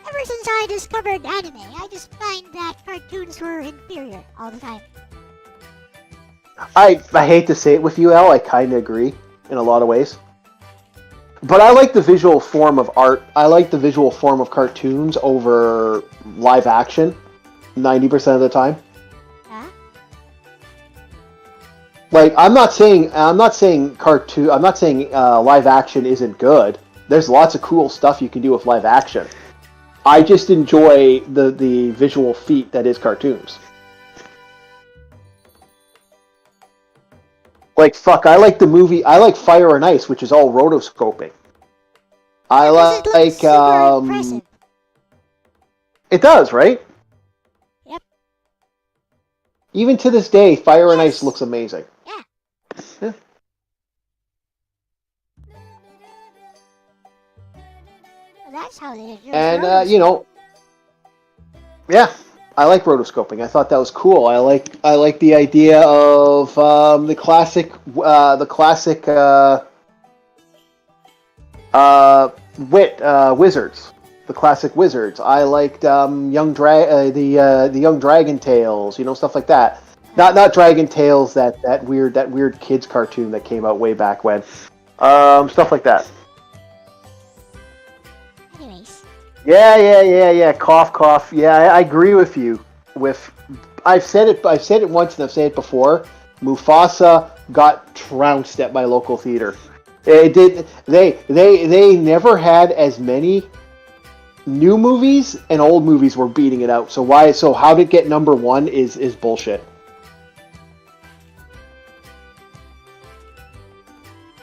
Ever since I discovered anime, I just find that cartoons were inferior all the time. I hate to say it with you, Elle. I kind of agree in a lot of ways. But I like the visual form of art. I like the visual form of cartoons over live action 90% of the time. Huh? Like, I'm not saying live action isn't good. There's lots of cool stuff you can do with live action. I just enjoy the visual feat that is cartoons. Like, fuck, I like Fire and Ice, which is all rotoscoping. I Does it look like, super impressive? It does, right? Yep. Even to this day, Fire and Yes. Ice looks amazing. Yeah. Well, that's how they do it. And, yeah, I like rotoscoping. I thought that was cool. I like the idea of the classic wizards, the classic wizards. I liked the young Dragon Tales, stuff like that. Not Dragon Tales, that weird kids cartoon that came out way back when. Stuff like that. Anyways. Yeah. Cough, cough. Yeah, I agree with you. I've said it once and I've said it before. Mufasa got trounced at my local theater. It did. They never had as many new movies, and old movies were beating it out. So how to get number one is bullshit.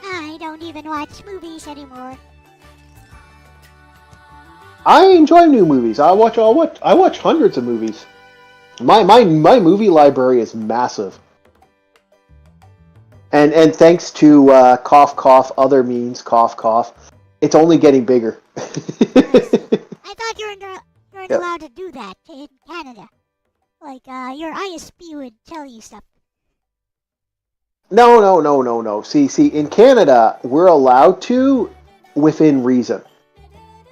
I don't even watch movies anymore. I enjoy new movies. I watch hundreds of movies. My movie library is massive. And thanks to cough cough other means cough cough, it's only getting bigger. I thought you weren't allowed to do that in Canada. Like your ISP would tell you stuff. No. See, in Canada, we're allowed to within reason.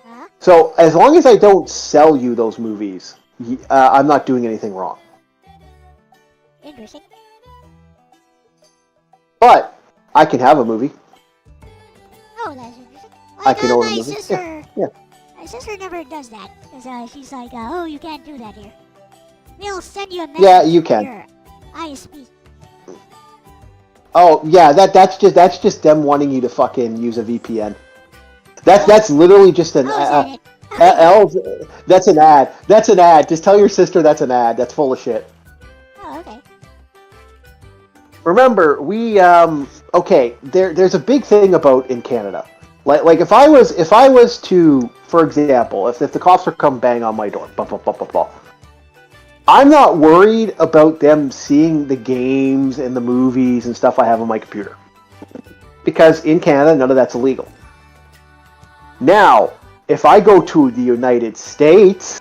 Huh? So as long as I don't sell you those movies, I'm not doing anything wrong. Interesting. But I can have a movie. Oh, that's interesting. I can own a my movie. sister. Yeah. My sister never does that because she's like, oh, you can't do that here. They'll send you a message. Yeah, you can. Your ISP. Oh yeah, that's just them wanting you to fucking use a VPN. That's literally just an that's an ad. That's an ad. Just tell your sister that's an ad. That's full of shit. Oh, okay. Remember, we okay. There's a big thing about in Canada. Like if I was to, for example, if the cops were come bang on my door, blah, blah, blah, blah, blah, I'm not worried about them seeing the games and the movies and stuff I have on my computer. Because in Canada, none of that's illegal. Now, if I go to the United States,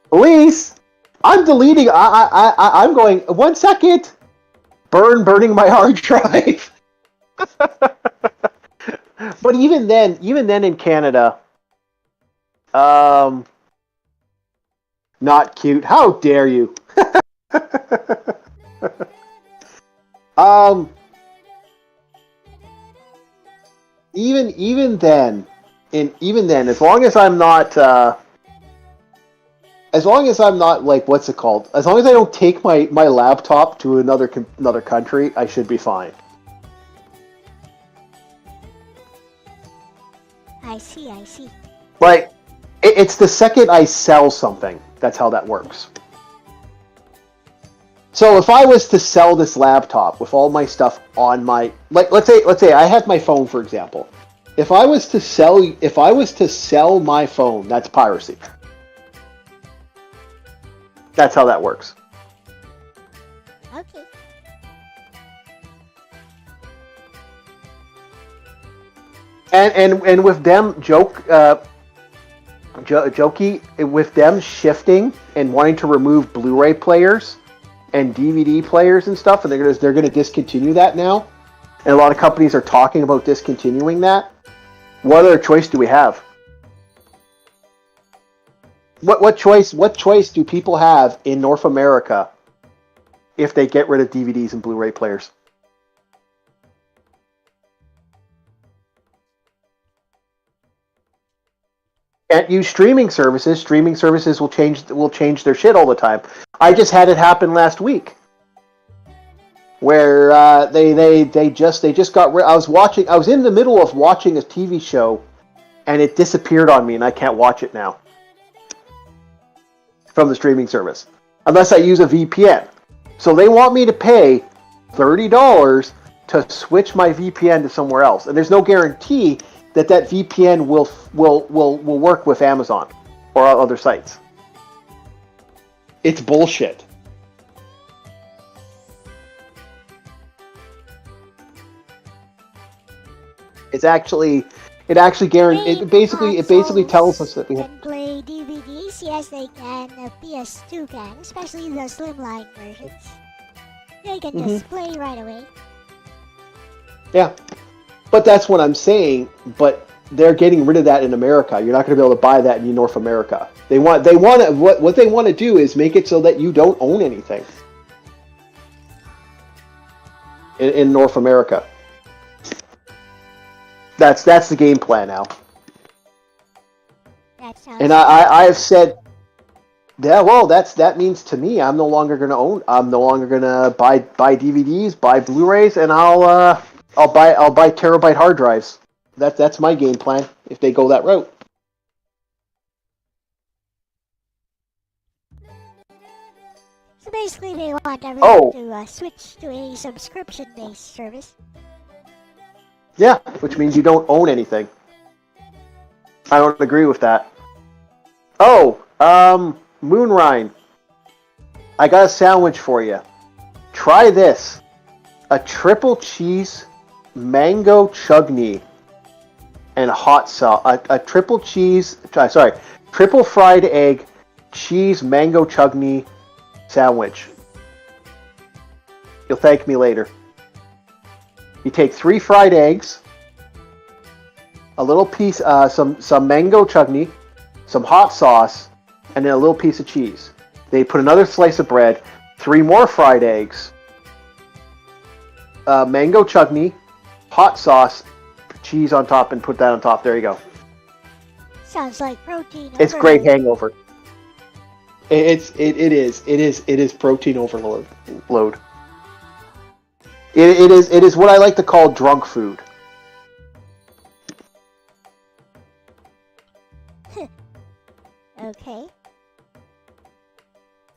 police, I'm deleting, I'm going, 1 second, burning my hard drive. But even then in Canada, not cute. How dare you? Even then, as long as I'm not, like, what's it called? As long as I don't take my laptop to another country, I should be fine. I see. Like, it's the second I sell something. That's how that works. So if I was to sell this laptop with all my stuff on my, like, let's say I have my phone, for example. If I was to sell my phone, that's piracy. That's how that works. Okay. And with them jokey, with them shifting and wanting to remove Blu-ray players and DVD players and stuff, and they're gonna discontinue that now. And a lot of companies are talking about discontinuing that. What other choice do we have? What choice do people have in North America if they get rid of DVDs and Blu-ray players? Can't use streaming services. Streaming services will change their shit all the time. I just had it happen last week, where they just got rid. I was in the middle of watching a TV show, and it disappeared on me, and I can't watch it now from the streaming service unless I use a VPN. So they want me to pay $30 to switch my VPN to somewhere else, and there's no guarantee that VPN will work with Amazon or other sites. It's bullshit. It actually guarantees. It basically tells us that we can play DVDs. Yes, they can. The PS2 can, especially the slimline versions. They can just play right away. Yeah, but that's what I'm saying. But they're getting rid of that in America. You're not going to be able to buy that in North America. What they want to do is make it so that you don't own anything in North America. That's the game plan now. And I have said, yeah, well, that means to me, I'm no longer going to buy DVDs, buy Blu-rays, and I'll buy terabyte hard drives. That's my game plan if they go that route. So basically, they want everyone to switch to a subscription-based service. Yeah, which means you don't own anything. I don't agree with that. Oh, Moonrine. I got a sandwich for you. Try this. A triple cheese mango chutney and hot sauce. A triple fried egg cheese mango chutney sandwich. You'll thank me later. You take 3 fried eggs, a little piece, some mango chutney, some hot sauce, and then a little piece of cheese. They put another slice of bread, 3 more fried eggs, mango chutney, hot sauce, cheese on top, and put that on top. There you go. Sounds like protein. It's great hangover. It is protein overload. It is what I like to call drunk food. Okay.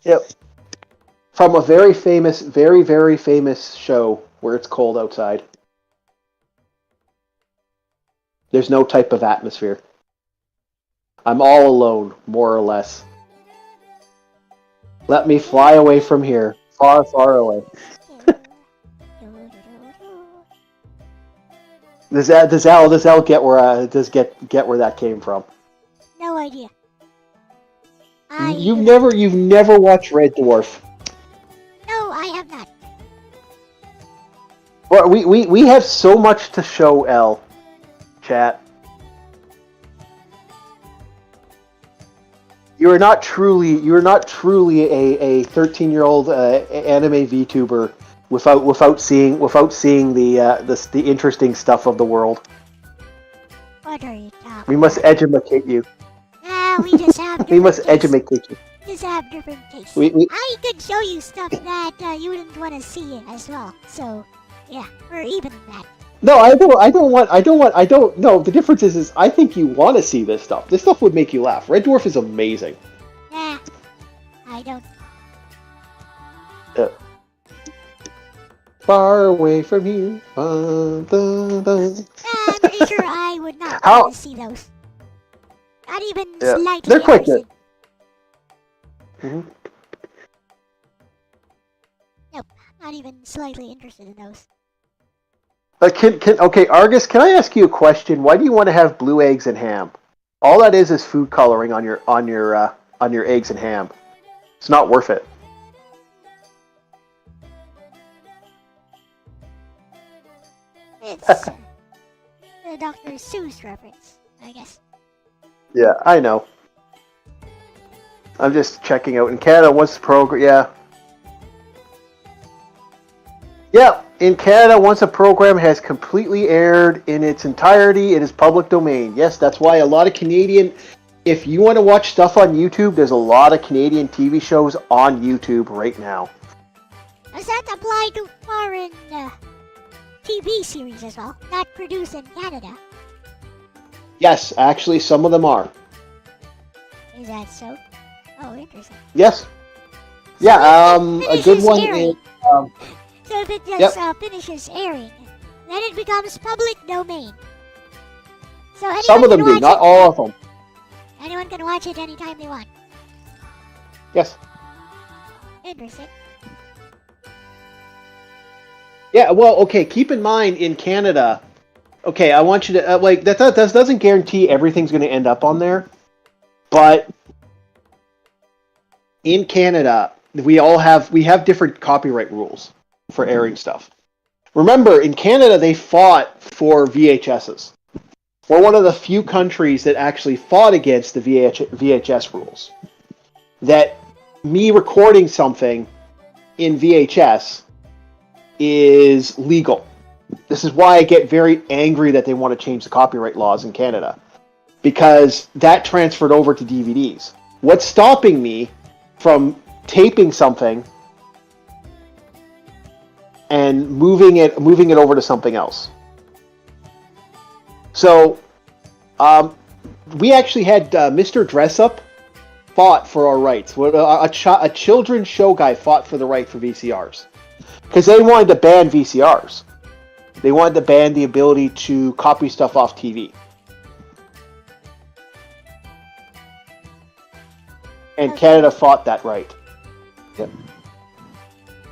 Yep. From a very famous show where it's cold outside. There's no type of atmosphere. I'm all alone, more or less. Let me fly away from here, far, far away. Does Elle get where get where that came from? No idea. You've never watched Red Dwarf. No, I have not. Well, we have so much to show Elle, chat. You are not truly a 13-year-old anime VTuber without seeing the interesting stuff of the world. What are you talking? We must educate you. We just have we must educate you. Just have different tastes. I could show you stuff that you wouldn't want to see as well. So, yeah, we're even in that. No, I don't. No, the difference is I think you want to see this stuff. This stuff would make you laugh. Red Dwarf is amazing. Nah, I don't. Far away from here. I'm pretty sure I would not want to see those. Not even slightly. They're quite good. Mm-hmm. Nope, not even slightly interested in those. Okay, Argus, can I ask you a question? Why do you want to have blue eggs and ham? All that is food coloring on your eggs and ham. It's not worth it. It's the Dr. Seuss reference, I guess. Yeah, I know. I'm just checking out. In Canada, once the program... Yeah, in Canada, once a program has completely aired in its entirety, it is public domain. Yes, that's why a lot of Canadian... If you want to watch stuff on YouTube, there's a lot of Canadian TV shows on YouTube right now. Does that apply to foreign TV series as well? Not produced in Canada? Yes, actually, some of them are. Is that so? Oh, interesting. Yes. Yeah, a good one is... So if it just finishes airing, then it becomes public domain. So some of them do, not all of them. Anyone can watch it anytime they want. Yes. Interesting. Yeah, well, okay, keep in mind, in Canada... Okay, I want you to... that doesn't guarantee everything's going to end up on there. But... In Canada, we have different copyright rules for airing stuff. Remember, in Canada, they fought for VHSs. We're one of the few countries that actually fought against the VHS rules. That me recording something in VHS is legal. This is why I get very angry that they want to change the copyright laws in Canada. Because that transferred over to DVDs. What's stopping me from taping something and moving it over to something else? So, we actually had Mr. Dressup fought for our rights. A children's show guy fought for the right for VCRs. Because they wanted to ban VCRs. They wanted to ban the ability to copy stuff off TV. And Canada fought that right. Yep.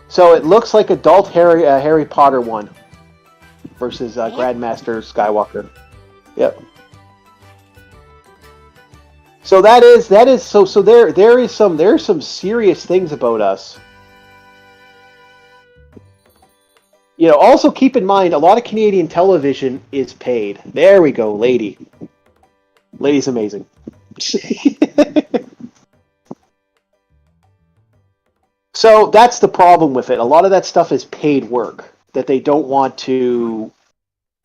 So it looks like adult Harry Potter won versus Grandmaster Skywalker. Yep. So there is some serious things about us. You know, also keep in mind a lot of Canadian television is paid. There we go, lady. Lady's amazing. So that's the problem with it. A lot of that stuff is paid work that they don't want to.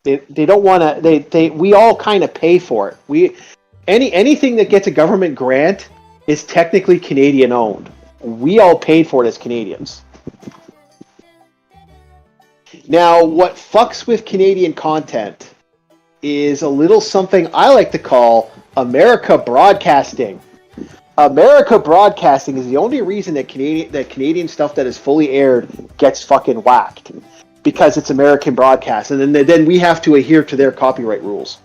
They don't want to. We all kind of pay for it. Anything that gets a government grant is technically Canadian owned. We all paid for it as Canadians. Now, what fucks with Canadian content is a little something I like to call America Broadcasting. America Broadcasting is the only reason that Canadian stuff that is fully aired gets fucking whacked, because it's American broadcast, and then we have to adhere to their copyright rules.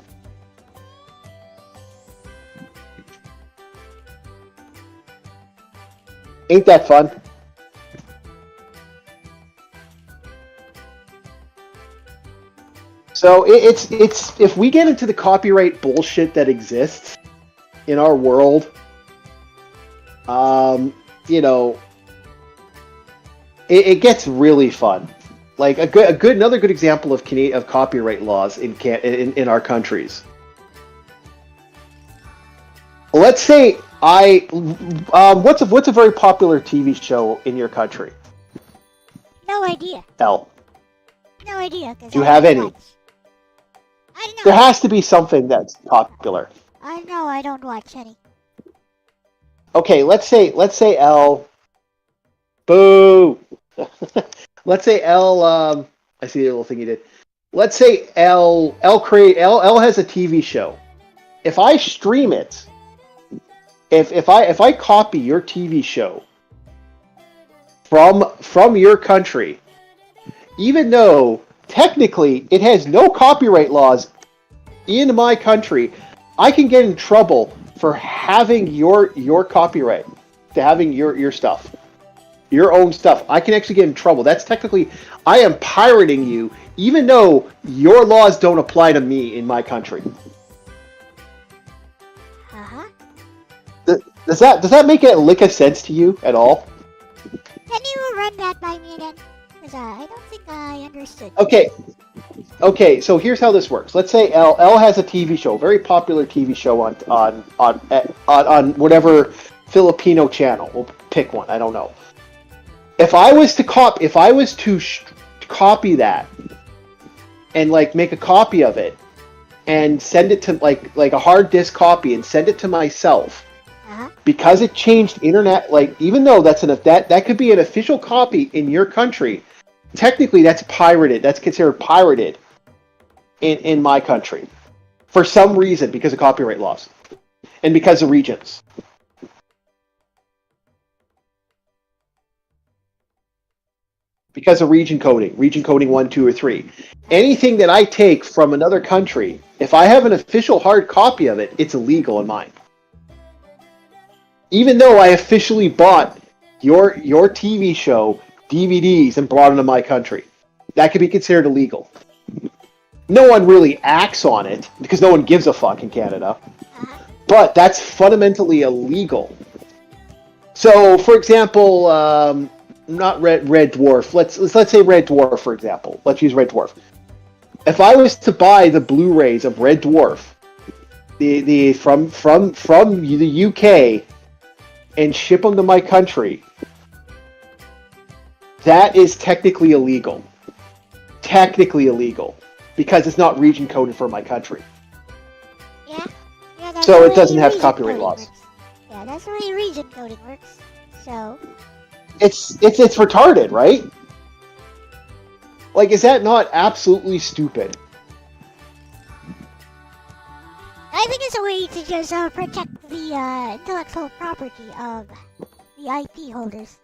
Ain't that fun? So it's if we get into the copyright bullshit that exists in our world, you know, it gets really fun. Like another good example of copyright laws in our countries. Let's say what's a very popular TV show in your country? No idea. Elle. No idea. Do you have any? I don't know. There has to be something that's popular. I know. I don't watch any. Okay, let's say Elle. Boo. Let's say Elle. I see the little thing you did. Let's say Elle has a TV show. If I stream it, if I copy your TV show from your country, even though technically it has no copyright laws in my country, I can get in trouble for having your copyright, to having your stuff, your own stuff. I can actually get in trouble. That's technically, I am pirating you, even though your laws don't apply to me in my country. Uh-huh. Does that make a lick of sense to you at all? Can you run that by me again? Because I don't think I understood. Okay, so here's how this works. Let's say Elle has a TV show, a very popular TV show on whatever Filipino channel. We'll pick one. I don't know. If I was to copy that and like make a copy of it and send it to like a hard disk copy and send it to myself, because it changed internet, like even though that could be an official copy in your country, technically that's pirated. That's considered pirated in my country for some reason, because of copyright laws and because of regions. Because of region coding 1, 2, or 3. Anything that I take from another country, if I have an official hard copy of it, it's illegal in mine. Even though I officially bought your TV show DVDs and brought them to my country, that could be considered illegal. No one really acts on it because no one gives a fuck in Canada, but that's fundamentally illegal. So, for example, not Red Dwarf. Let's say Red Dwarf, for example. Let's use Red Dwarf. If I was to buy the Blu-rays of Red Dwarf, the from the UK, and ship them to my country, that is technically illegal. Technically illegal, because it's not region coded for my country. Yeah, so it doesn't have copyright laws. Works. Yeah, that's the way region coding works. So it's retarded, right? Like, is that not absolutely stupid? I think it's a way to just protect the intellectual property of the IP holders.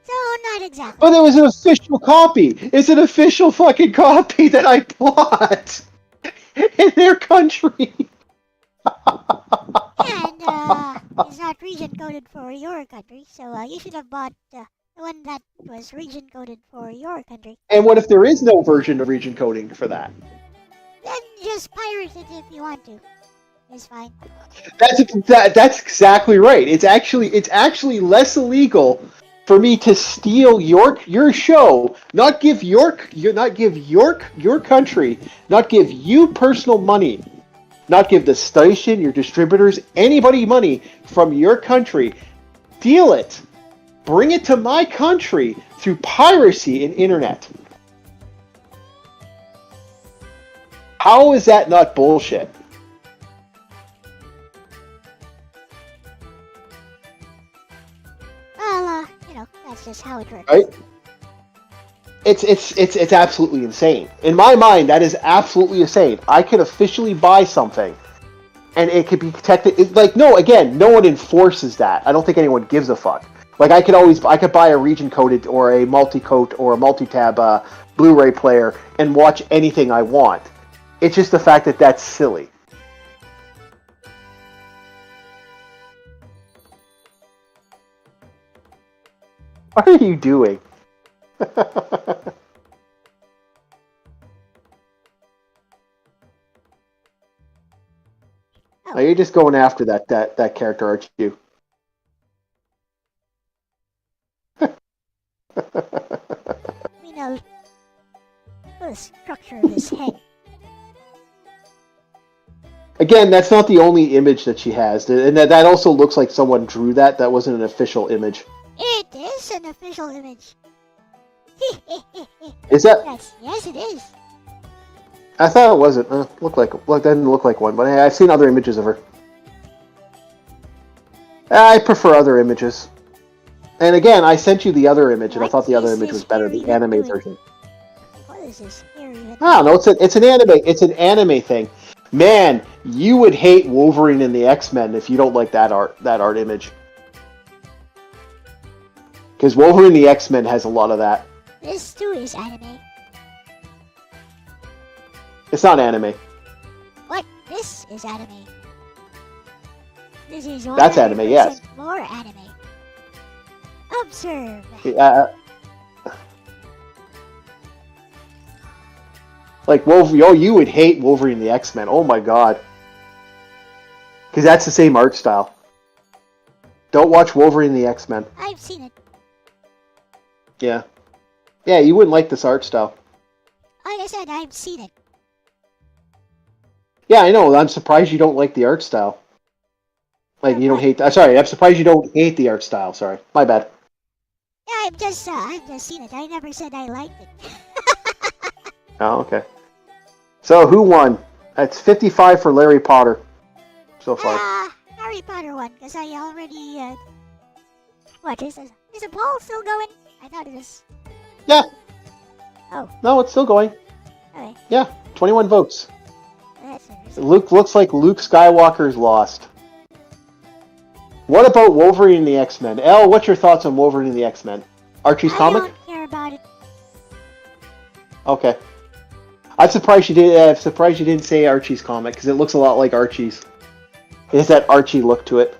So, not exactly. But it was an official copy. It's an official fucking copy that I bought in their country. And it's not region coded for your country, so you should have bought the one that was region coded for your country. And what if there is no version of region coding for that? Then just pirate it if you want to. It's fine. That's exactly right. It's actually less illegal for me to steal your show, not give your country, not give you personal money, not give the station, your distributors, anybody money from your country, steal it, bring it to my country through piracy and internet. How is that not bullshit? Well, that's just how it works. Right? It's absolutely insane. In my mind, that is absolutely insane. I could officially buy something, and it could be protected. No one enforces that. I don't think anyone gives a fuck. Like, I could buy a region-coded or a multi-coat or a multi-tab Blu-ray player and watch anything I want. It's just the fact that that's silly. What are you doing? Are you just going after that character, aren't you? We know the structure of his head. Again, that's not the only image that she has, and that also looks like someone drew that. That wasn't an official image. It is an official image. Is that? Yes, it is. I thought it wasn't. That didn't look like one, but I've seen other images of her. I prefer other images. And again, I sent you the other image, and I thought the other image was better, the anime version. What is this hair even? I don't know. It's an anime. It's an anime thing. Man, you would hate Wolverine and the X-Men if you don't like that art image. Because Wolverine and the X-Men has a lot of that. This too is anime. It's not anime. What? This is anime. This is That's anime, yes. More anime. Observe. Like Wolverine, you would hate Wolverine and the X-Men. Oh my god. Because that's the same art style. Don't watch Wolverine and the X-Men. I've seen it. Yeah. Yeah, you wouldn't like this art style. Like I said, I've seen it. Yeah, I know. I'm surprised you don't like the art style. Like, you don't hate... sorry, I'm surprised you don't hate the art style. Sorry. My bad. Yeah, I've just seen it. I never said I liked it. Oh, okay. So, who won? It's 55 for Larry Potter. So far. Harry Potter won, because I already, What, is the poll still going? I thought it was... Yeah. Oh. No, it's still going. Okay. Yeah, 21 votes. That's interesting. Looks like Luke Skywalker's lost. What about Wolverine and the X-Men? Elle, what's your thoughts on Wolverine and the X-Men? Archie's comic? I don't care about it. Okay. I'm surprised you didn't say Archie's comic, because it looks a lot like Archie's. It has that Archie look to it.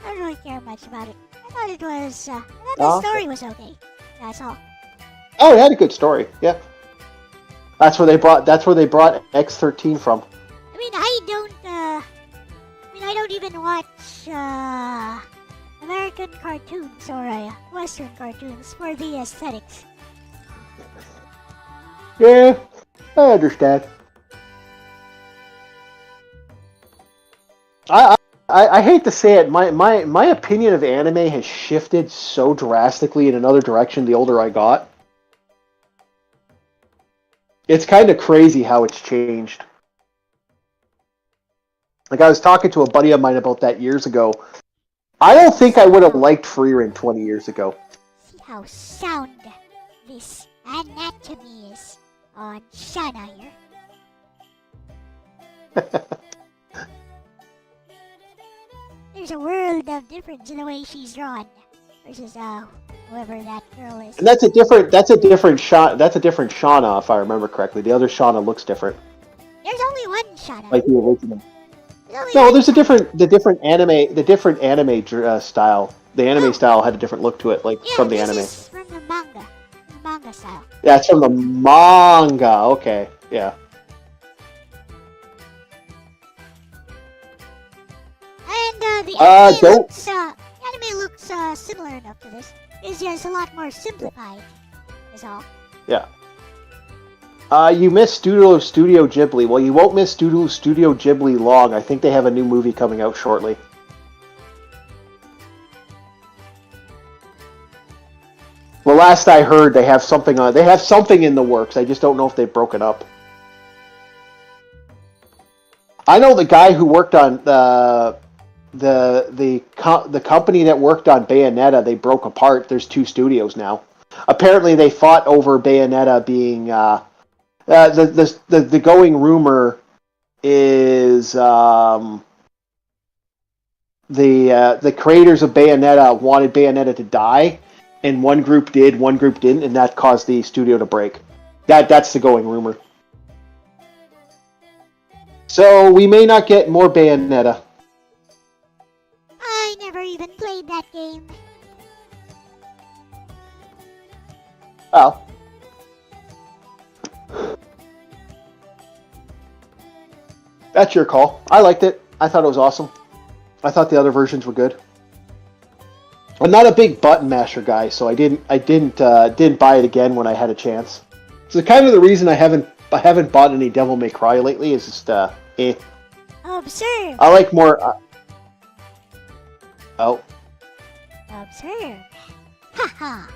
I don't really care much about it. I thought it was, I thought the story was okay. That's all. Oh, it had a good story, yeah. That's where they brought X-13 from. I mean, I don't even watch, American cartoons or, Western cartoons for the aesthetics. Yeah, I understand. I hate to say it, my opinion of anime has shifted so drastically in another direction the older I got. It's kind of crazy how it's changed. Like, I was talking to a buddy of mine about that years ago. I don't think I would have liked Freerin 20 years ago. See how sound this anatomy is on Shana here. There's a world of difference in the way she's drawn versus whoever that girl is. And that's a different Shauna, if I remember correctly. The other Shauna looks different. There's only one Shana. Like the original. No, there's the different anime style. The anime style had a different look to it, like from the anime. Is from the manga style. Yeah, it's from the manga. Okay, yeah. And the anime looks similar enough to this. It's just a lot more simplified. Is all. Yeah. You missed Studio Ghibli. Well, you won't miss Studio Ghibli long. I think they have a new movie coming out shortly. Well, last I heard, they have something on. They have something in the works. I just don't know if they've broken up. I know the guy who worked on the company that worked on Bayonetta. They broke apart. There's two studios now. Apparently, they fought over Bayonetta being. The going rumor is the creators of Bayonetta wanted Bayonetta to die, and one group did, one group didn't, and that caused the studio to break. That's the going rumor. So we may not get more Bayonetta. I never even played that game. Well, that's your call. I liked it. I thought it was awesome. I thought the other versions were good. I'm not a big button masher guy, so I didn't buy it again when I had a chance. So kind of the reason I haven't bought any Devil May Cry lately is just eh. Observe. I like more. Oh. Observe. Haha.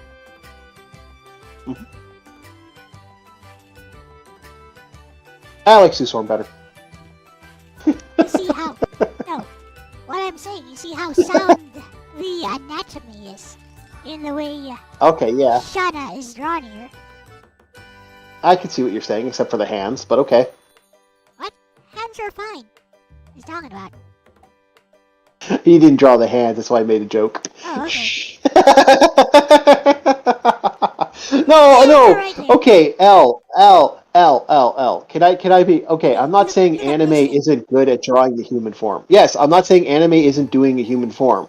I like Sue Storm better. You see how? No. What I'm saying, you see how sound the anatomy is in the way Okay, yeah. Shauna is drawn here. I can see what you're saying, except for the hands, but okay. What? Hands are fine. What he's talking about. He didn't draw the hands, that's why I made a joke. Oh, okay. No. Right there. Okay, L. Can I be okay? I'm not saying You're not anime listening. isn't good at drawing the human form. Yes, I'm not saying anime isn't doing a human form.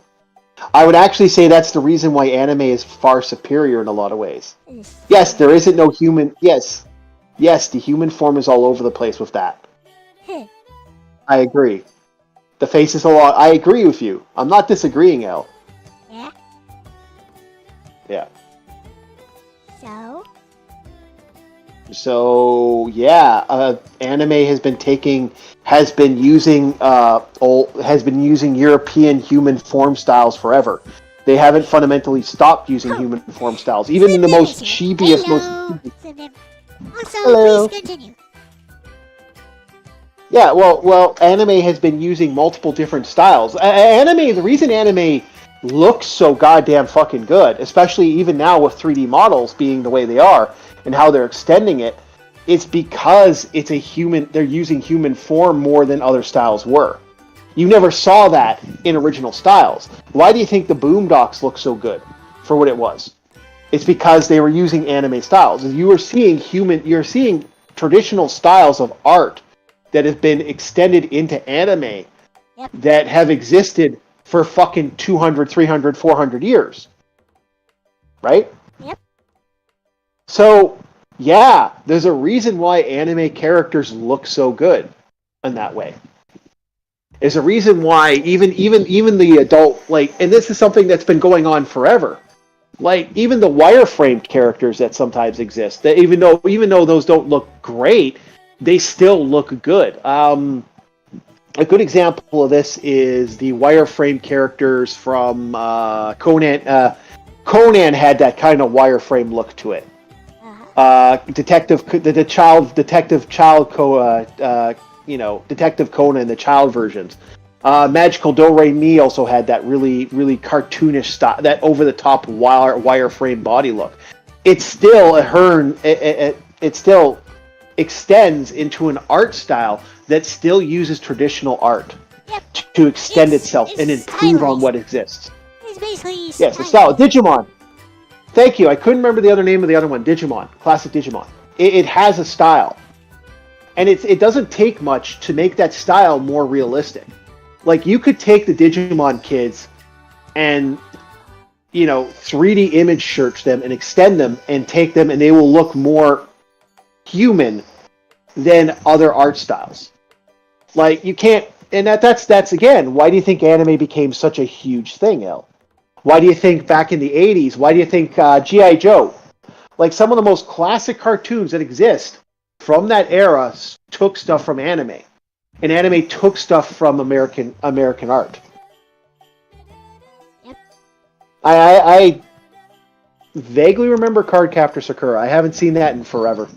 I would actually say that's the reason why anime is far superior in a lot of ways. Yes, there isn't no human. Yes, the human form is all over the place with that. I agree. The face is a lot. I agree with you. I'm not disagreeing, L. Yeah? Yeah. So? So yeah, anime has been using European human form styles forever. They haven't fundamentally stopped using human form styles, even in the most chibiest, Hello. Also, Hello. please continue. Yeah, well, anime has been using multiple different styles. The reason anime looks so goddamn fucking good, especially even now with 3D models being the way they are and how they're extending it, it's because they're using human form more than other styles were. You never saw that in original styles. Why do you think the Boondocks look so good for what it was? It's because they were using anime styles. You're seeing traditional styles of art that have been extended into anime that have existed for fucking 200, 300, 400 years. Right? Yep. So, yeah, there's a reason why anime characters look so good in that way. There's a reason why even the adult, and this is something that's been going on forever. Even the wireframe characters that sometimes exist, that even though those don't look great, they still look good. A good example of this is the wireframe characters from Conan. Conan had that kind of wireframe look to it. Detective Conan, the child versions. Magical Do Re Mi also had that really, really cartoonish style, that over-the-top wireframe body look. It still extends into an art style that still uses traditional art to extend itself and improve on what exists. It's basically Yes, the style. Digimon. Thank you. I couldn't remember the other name of the other one. Digimon. Classic Digimon. It has a style. And it doesn't take much to make that style more realistic. You could take the Digimon kids and, 3D image search them and extend them and take them, and they will look more human than other art styles. You can't, and that's again, why do you think anime became such a huge thing, El? Why do you think back in the 80s, why do you think G.I. Joe, some of the most classic cartoons that exist from that era took stuff from anime, and anime took stuff from American art. Yep. I vaguely remember Cardcaptor Sakura. I haven't seen that in forever.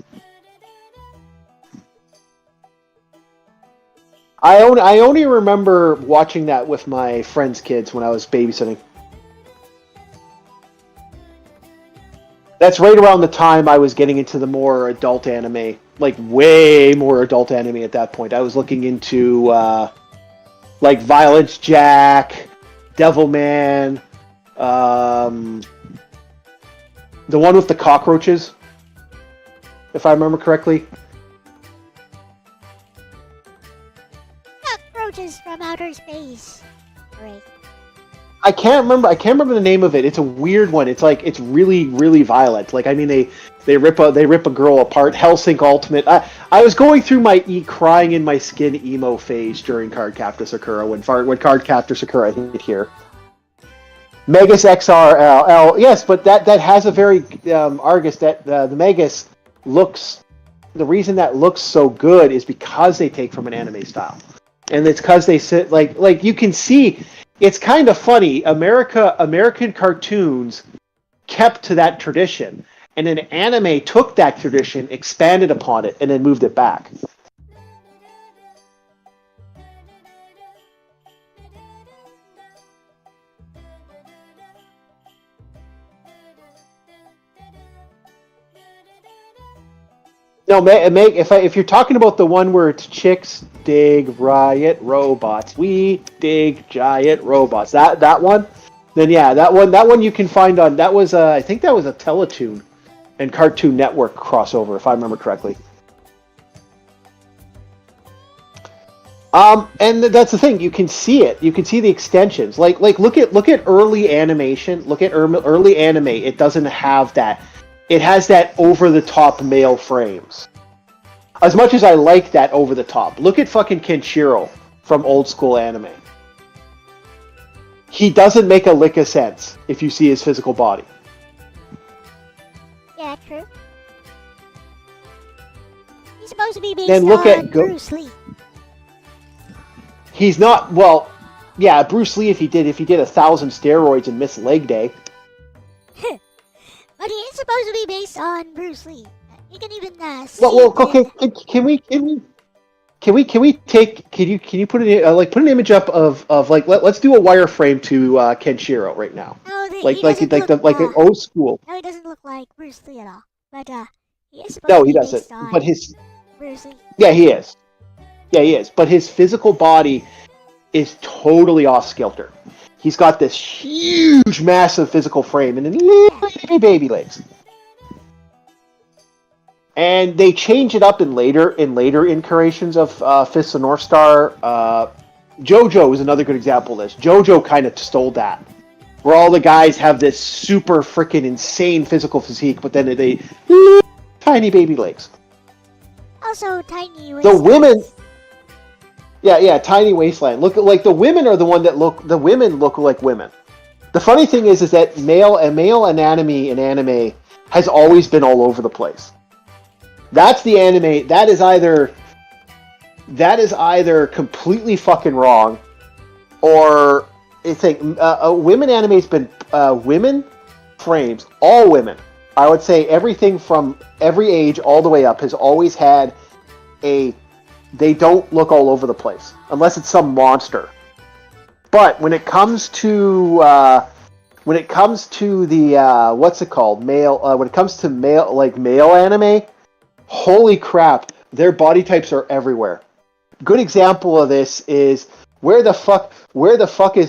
I only remember watching that with my friends' kids when I was babysitting. That's right around the time I was getting into the more adult anime, way more adult anime at that point. I was looking into Violence Jack, Devilman, the one with the cockroaches, if I remember correctly. Cockroaches from outer space. Right. I can't remember. I can't remember the name of it. It's a weird one. It's like it's really, really violent. Like I mean, they rip a girl apart. Hellsink Ultimate. I was going through my crying in my skin emo phase during Cardcaptor Sakura when Cardcaptor Sakura hit here. Megas XRL. Yes, but that has a very Argus that the Megas looks. The reason that looks so good is because they take from an anime style, and it's because they sit like you can see. It's kind of funny. American cartoons kept to that tradition, and then anime took that tradition, expanded upon it, and then moved it back. No, if you're talking about the one where it's chicks dig riot robots, we dig giant robots. That one, then yeah, that one you can find on. That was I think that was a Teletoon and Cartoon Network crossover, if I remember correctly. And that's the thing. You can see it. You can see the extensions. Like look at early animation. Look at early anime. It doesn't have that. It has that over-the-top male frames. As much as I like that over-the-top, look at fucking Kenshiro from old school anime. He doesn't make a lick of sense if you see his physical body. Yeah, true. He's supposed to be based Then look on at Bruce Lee. He's not, well, yeah, Bruce Lee if he did 1,000 steroids and missed leg day. But he is supposed to be based on Bruce Lee. You can even see. Well, okay. Can you put an image up of like let's do a wireframe to Kenshiro right now. No, An old school. No, he doesn't look like Bruce Lee at all. But he is supposed to be based on But his Bruce Lee. Yeah, he is. Yeah, he is. But his physical body is totally off kilter. He's got this huge, massive physical frame and then little baby legs. And they change it up in later incarnations of Fists of North Star. JoJo is another good example of this. JoJo kind of stole that, where all the guys have this super freaking insane physical physique, but then they tiny baby legs. Also, tiny waistline. The women. Yeah, tiny waistline. Look like the women are the one that look. The women look like women. The funny thing is that male anatomy in anime has always been all over the place. That's the anime. That is either completely fucking wrong, or it's like women anime's been women frames. All women, I would say, everything from every age all the way up has always had a. They don't look all over the place unless it's some monster. But when it comes to the what's it called, male? When it comes to male anime, holy crap, their body types are everywhere. Good example of this is where the fuck is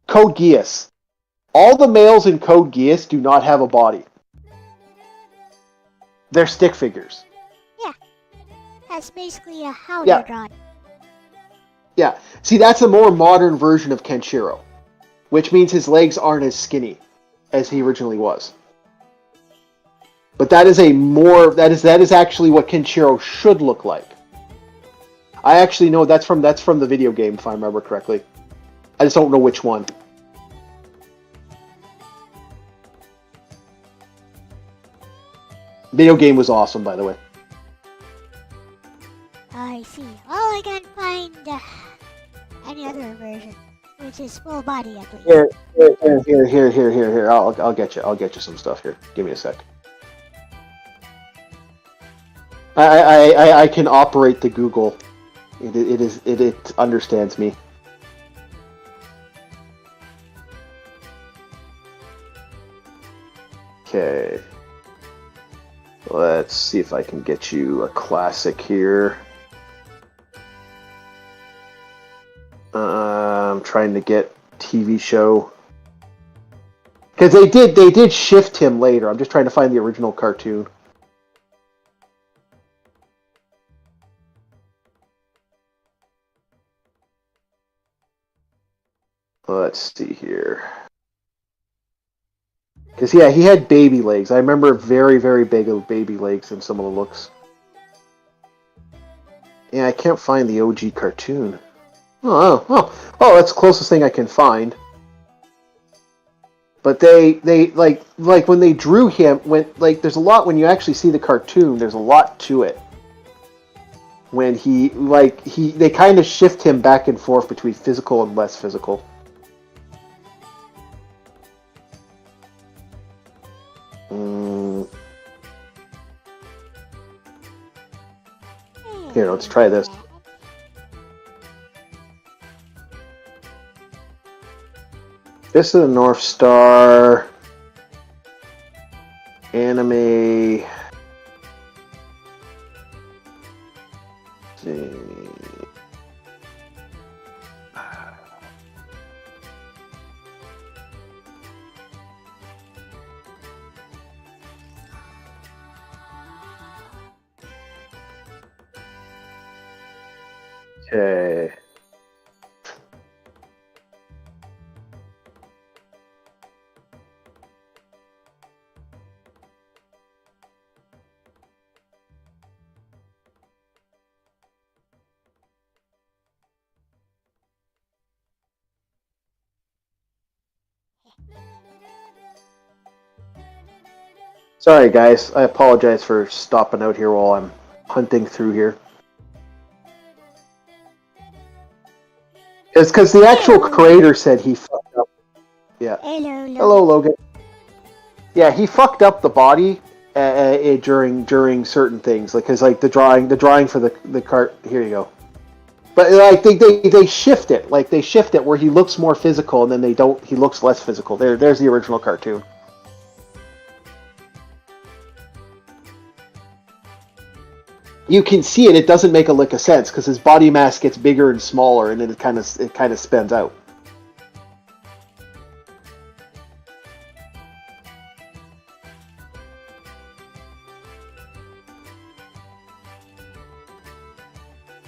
Code Geass. All the males in Code Geass do not have a body. They're stick figures. That's basically a how they're drawn. Yeah. See, that's a more modern version of Kenshiro, which means his legs aren't as skinny as he originally was. But that is actually what Kenshiro should look like. I actually know that's from the video game, if I remember correctly. I just don't know which one. Video game was awesome, by the way. I see. Well, I can't find any other version, which is full body at least. Here. I'll get you some stuff here. Give me a sec. I can operate the Google. It understands me. Okay. Let's see if I can get you a classic here. I'm trying to get TV show. Because they did shift him later. I'm just trying to find the original cartoon. Let's see here. Because, yeah, he had baby legs. I remember very, very big baby legs in some of the looks. Yeah, I can't find the OG cartoon. Oh, that's the closest thing I can find. But they like when they drew him, there's a lot when you actually see the cartoon. There's a lot to it. When they kind of shift him back and forth between physical and less physical. Here, let's try this. This is a North Star anime. Let's see. Okay. Sorry, guys. I apologize for stopping out here while I'm hunting through here. It's because the actual creator said he fucked up. Yeah. Hello, Logan. Yeah, he fucked up the body during certain things, because the drawing for the cart. Here you go. But they shift it, where he looks more physical, and then they don't. He looks less physical. There's the original cartoon. You can see it. It doesn't make a lick of sense because his body mass gets bigger and smaller, and then it kind of spins out.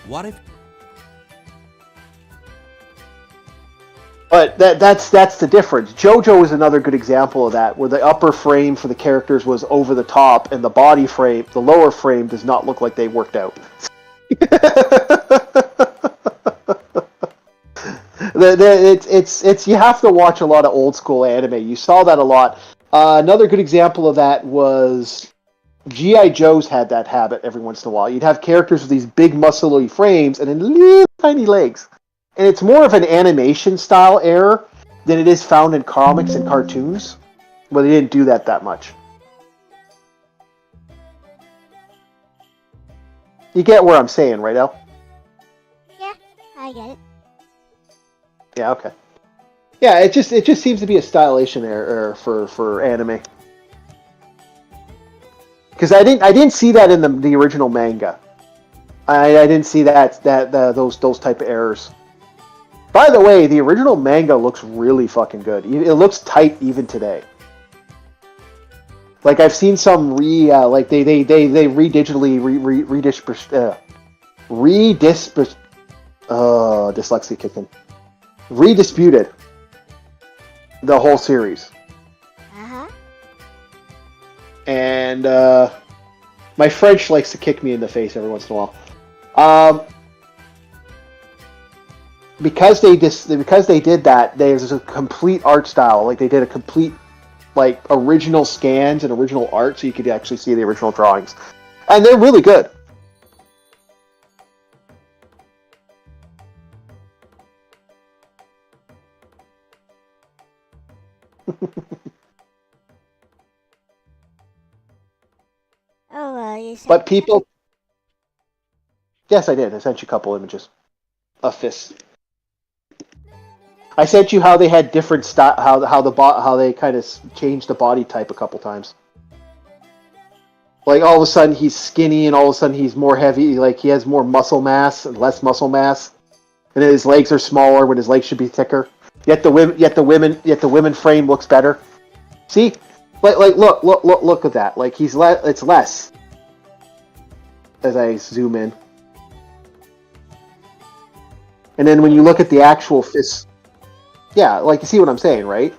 What if? But that's the difference. JoJo is another good example of that, where the upper frame for the characters was over the top, and the body frame, the lower frame, does not look like they worked out. It's you have to watch a lot of old school anime. You saw that a lot. Another good example of that was G.I. Joe's had that habit every once in a while. You'd have characters with these big muscly frames and then little tiny legs. And it's more of an animation style error than it is found in comics and cartoons. But they didn't do that much. You get where I'm saying, right, El? Yeah, I get it. Yeah, okay. Yeah, it just seems to be a stylization error for anime. Because I didn't see that in the original manga. I didn't see those type of errors. By the way, the original manga looks really fucking good. It looks tight even today. Like I've seen some they dyslexia kicking. Redisputed the whole series. Uh-huh. And my French likes to kick me in the face every once in a while. Because they did that, there's a complete art style. Like they did a complete original scans and original art, so you could actually see the original drawings, and they're really good. You said. But people, yes, I did. I sent you a couple images of fists. I sent you how they had different how they kind of changed the body type a couple times. Like all of a sudden he's skinny, and all of a sudden he's more heavy. Like he has more muscle mass and less muscle mass, and his legs are smaller when his legs should be thicker. Yet the women frame looks better. See, look at that. Like it's less. As I zoom in, and then when you look at the actual fists. Yeah, like you see what I'm saying, right?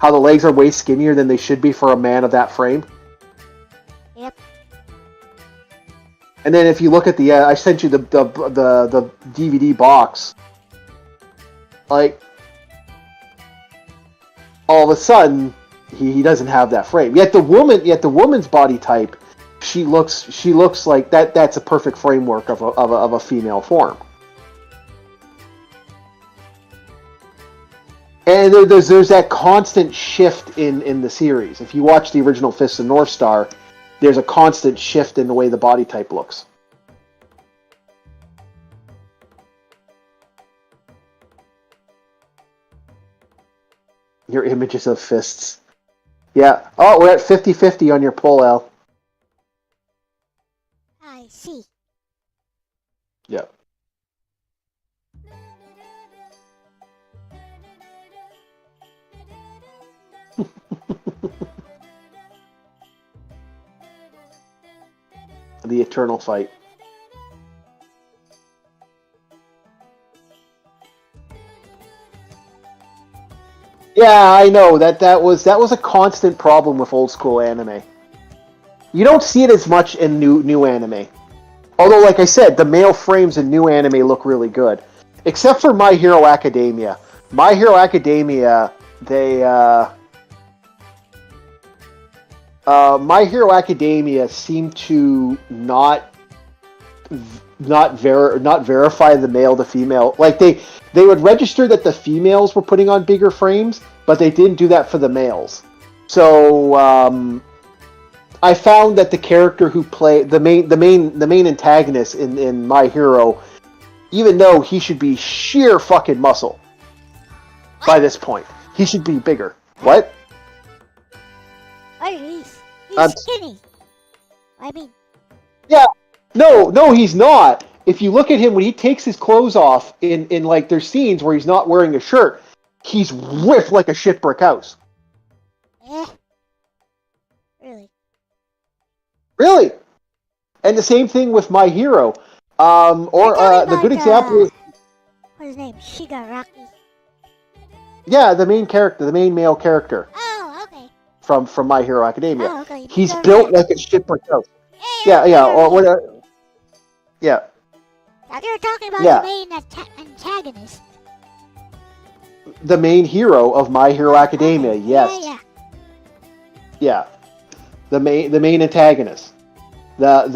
How the legs are way skinnier than they should be for a man of that frame. Yep. And then if you look at the, I sent you the DVD box. Like, all of a sudden, he doesn't have that frame. Yet the woman's body type, she looks like that. That's a perfect framework of a female form. And there's that constant shift in the series. If you watch the original Fist of North Star, there's a constant shift in the way the body type looks. Your images of fists. Yeah. Oh, we're at 50-50 on your poll, Al. I see. Yeah. The eternal fight. Yeah, I know that was a constant problem with old school anime. You don't see it as much in new anime. Although, like I said, the male frames in new anime look really good, except for My Hero Academia. My Hero Academia, My Hero Academia seemed to not verify the male to female. Like they would register that the females were putting on bigger frames, but they didn't do that for the males. So I found that the character who played the main antagonist in My Hero, even though he should be sheer fucking muscle by this point, he should be bigger. What? Oh, he's skinny. I mean, yeah, no, he's not. If you look at him when he takes his clothes off in like there's scenes where he's not wearing a shirt, he's ripped like a shit brick house. Really? Really? And the same thing with My Hero. The good example is what's his name? Shigaraki. Yeah, the main character, the main male character. Oh, okay. From My Hero Academia. Oh, okay. He's built like a shit brick house. Yeah. Yeah. Now you're talking about Yeah. the main antagonist. The main hero of My Hero Academia, Okay. yes. Yeah. The main antagonist. Not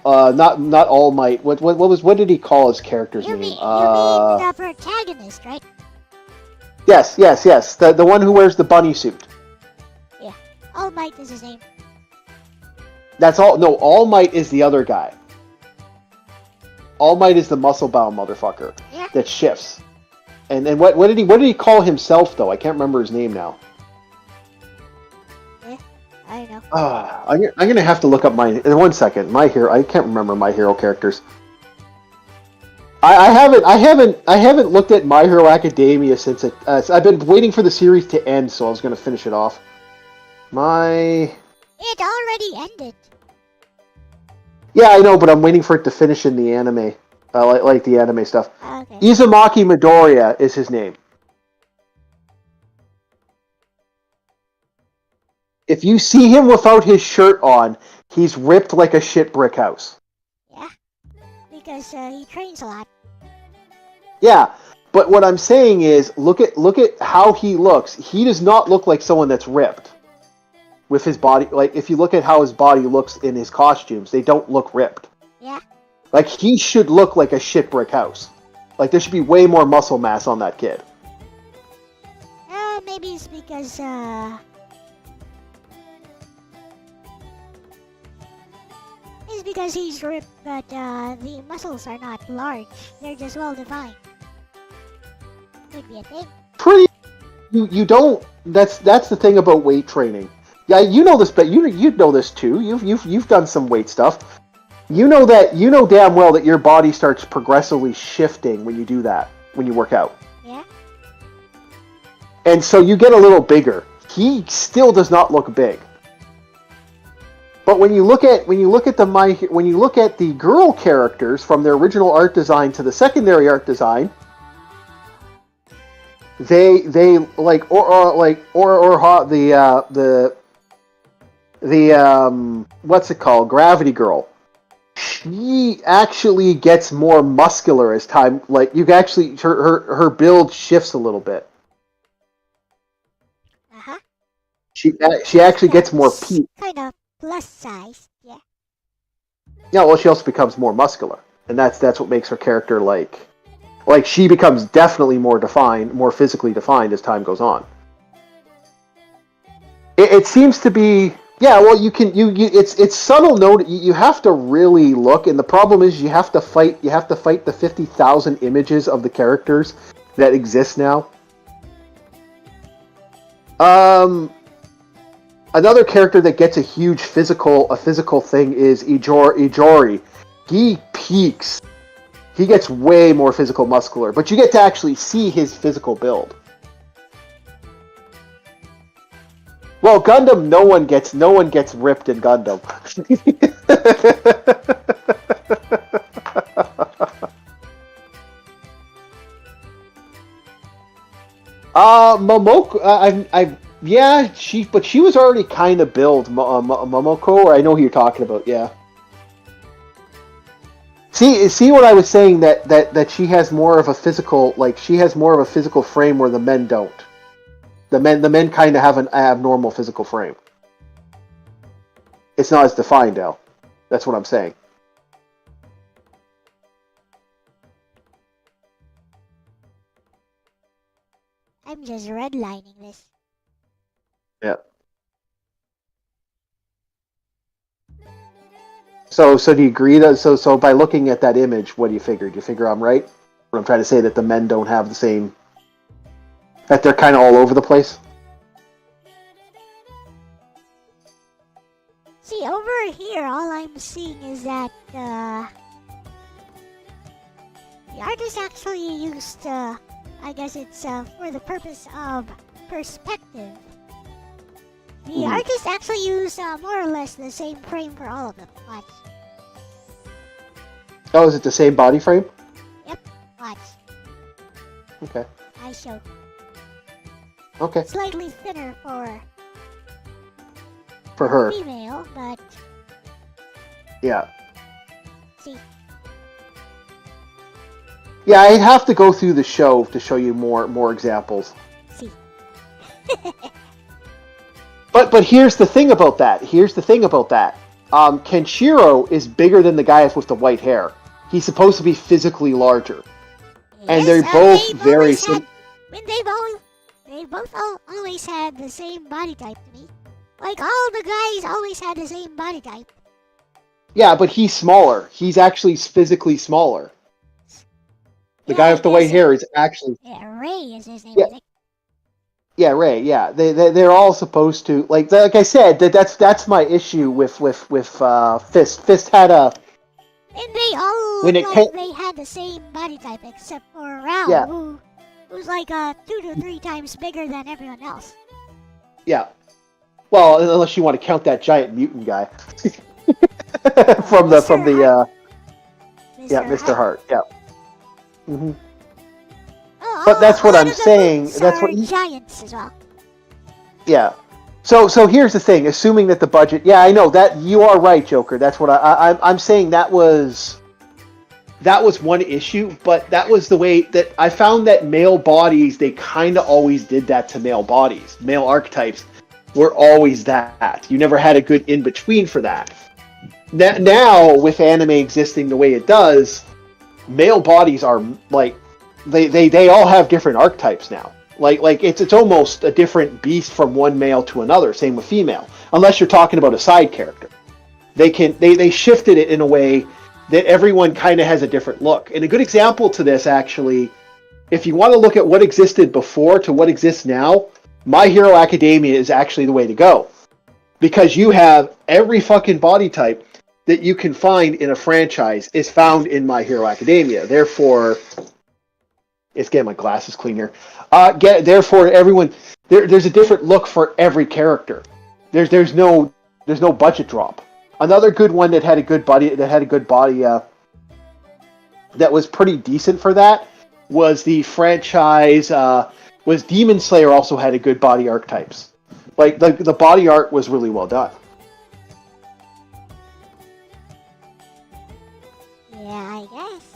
All Might. What did he call his character's You name? mean the protagonist, right? Yes. The one who wears the bunny suit. Yeah. All Might is his name. That's all. No, All Might is the other guy. All Might is the muscle-bound motherfucker that shifts. And what did he call himself though? I can't remember his name now. I don't know. I'm gonna have to look up in 1 second. My Hero. I can't remember My Hero characters. I haven't looked at My Hero Academia since it. I've been waiting for the series to end, so I was gonna finish it off. It already ended. Yeah, I know, but I'm waiting for it to finish in the anime. Like the anime stuff. Okay. Izumaki Midoriya is his name. If you see him without his shirt on, he's ripped like a shit brick house. Yeah. Because he trains a lot. Yeah, but what I'm saying is, look at how he looks. He does not look like someone that's ripped. With his body, like if you look at how his body looks in his costumes, they don't look ripped. Yeah. Like he should look like a shit brick house. Like there should be way more muscle mass on that kid. Maybe it's because he's ripped, but the muscles are not large. They're just well defined. Could be a thing. You don't. That's the thing about weight training. Yeah, you know this, but you know this too. You've done some weight stuff. You know damn well that your body starts progressively shifting when you do that, when you work out. Yeah. And so you get a little bigger. He still does not look big. But when you look at the girl characters from their original art design to the secondary art design, they like the what's it called? Gravity Girl. She actually gets more muscular as time. Like you can actually her build shifts a little bit. Uh-huh. She actually gets more peak. Kind of plus size, yeah. Yeah, well, she also becomes more muscular, and that's what makes her character like she becomes definitely more defined, more physically defined as time goes on. It seems to be, yeah. Well, it's subtle. Note you have to really look, and the problem is you have to fight the 50,000 images of the characters that exist now. Another character that gets a huge physical thing is Ijori. He peaks. He gets way more physical muscular, but you get to actually see his physical build. Well, Gundam, no one gets ripped in Gundam. Momoko, yeah, she was already kind of built, Momoko. I know who you're talking about. Yeah. See what I was saying, that she has more of a physical, frame where the men don't. The men kind of have an abnormal physical frame. It's not as defined, Al. That's what I'm saying. I'm just redlining this. Yeah. So do you agree that so by looking at that image, what do you figure? Do you figure I'm right? What I'm trying to say, that the men don't have the same, that they're kind of all over the place? See, over here, all I'm seeing is that the artist actually used, I guess it's for the purpose of perspective. The artist actually used more or less the same frame for all of them. Watch. Oh, is it the same body frame? Yep, watch. Okay. I showed. Okay. Slightly thinner for her. Female, but Yeah. see. Yeah, I'd have to go through the show to show you more examples. See. But here's the thing about that. Kenshiro is bigger than the guy with the white hair. He's supposed to be physically larger, and they're both very similar. They both always had the same body type to me. Like all the guys always had the same body type. Yeah, but he's smaller. He's actually physically smaller. The guy with the white hair is actually. Yeah, Ray is his name. Yeah. I think. Yeah, Ray. Yeah, they're all supposed to like I said, that's my issue with Fist. Fist had a. And they all when looked like they had the same body type except for Rao, Yeah. who's like 2 to 3 times bigger than everyone else. Yeah. Well, unless you want to count that giant mutant guy from the Mr. Hart. Yeah. Mm-hmm. But that's what I'm saying. That's what giants as well. Yeah. So here's the thing. Assuming that the budget, yeah, I know that you are right, Joker. That's what I'm saying. That was one issue, but that was the way that I found that male bodies, they kind of always did that to male bodies. Male archetypes were always that. You never had a good in between for that. Now with anime existing the way it does, male bodies are like they all have different archetypes now. Like it's almost a different beast from one male to another. Same with female, unless you're talking about a side character. They shifted it in a way that everyone kind of has a different look. And a good example to this, actually, if you want to look at what existed before to what exists now, My Hero Academia is actually the way to go, because you have every fucking body type that you can find in a franchise is found in My Hero Academia. Therefore, it's getting my glasses clean here. Therefore, everyone there's a different look for every character. There's no budget drop. Another good one that had a good body that was pretty decent for that was the franchise was Demon Slayer also had a good body archetypes. Like the body art was really well done. Yeah, I guess.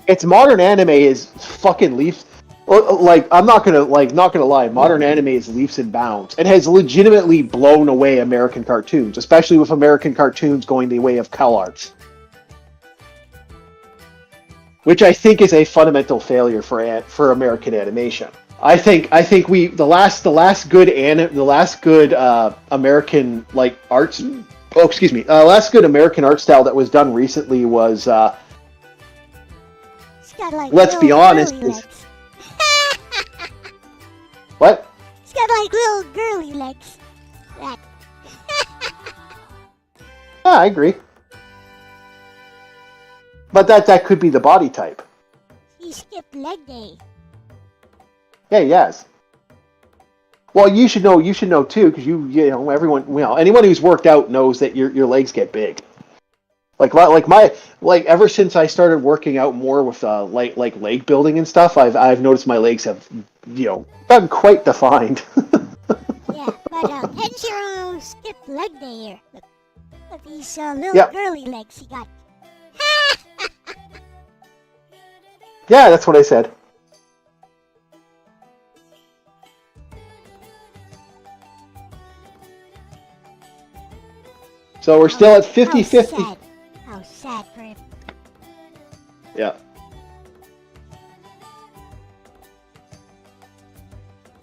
Its modern anime is fucking leaps. Like I'm not gonna lie, modern anime is leaps and bounds and has legitimately blown away American cartoons, especially with American cartoons going the way of CalArts, which I think is a fundamental failure for American animation. I think the last good American like arts. Oh, excuse me. Last good American art style that was done recently was. It's got like Let's be little honest. girly legs. What? It's got like little girly legs. That. Yeah, I agree. But that could be the body type. He skipped leg day. Yeah, yes. Well, you should know too, because you know everyone. Anyone who's worked out knows that your legs get big. Like ever since I started working out more with like leg building and stuff, I've noticed my legs have gotten quite defined. Yeah, but Kenshiro skipped leg day here. Look at these little girly legs he got. Yeah, that's what I said. So we're still at 50-50. How sad for him. Yeah.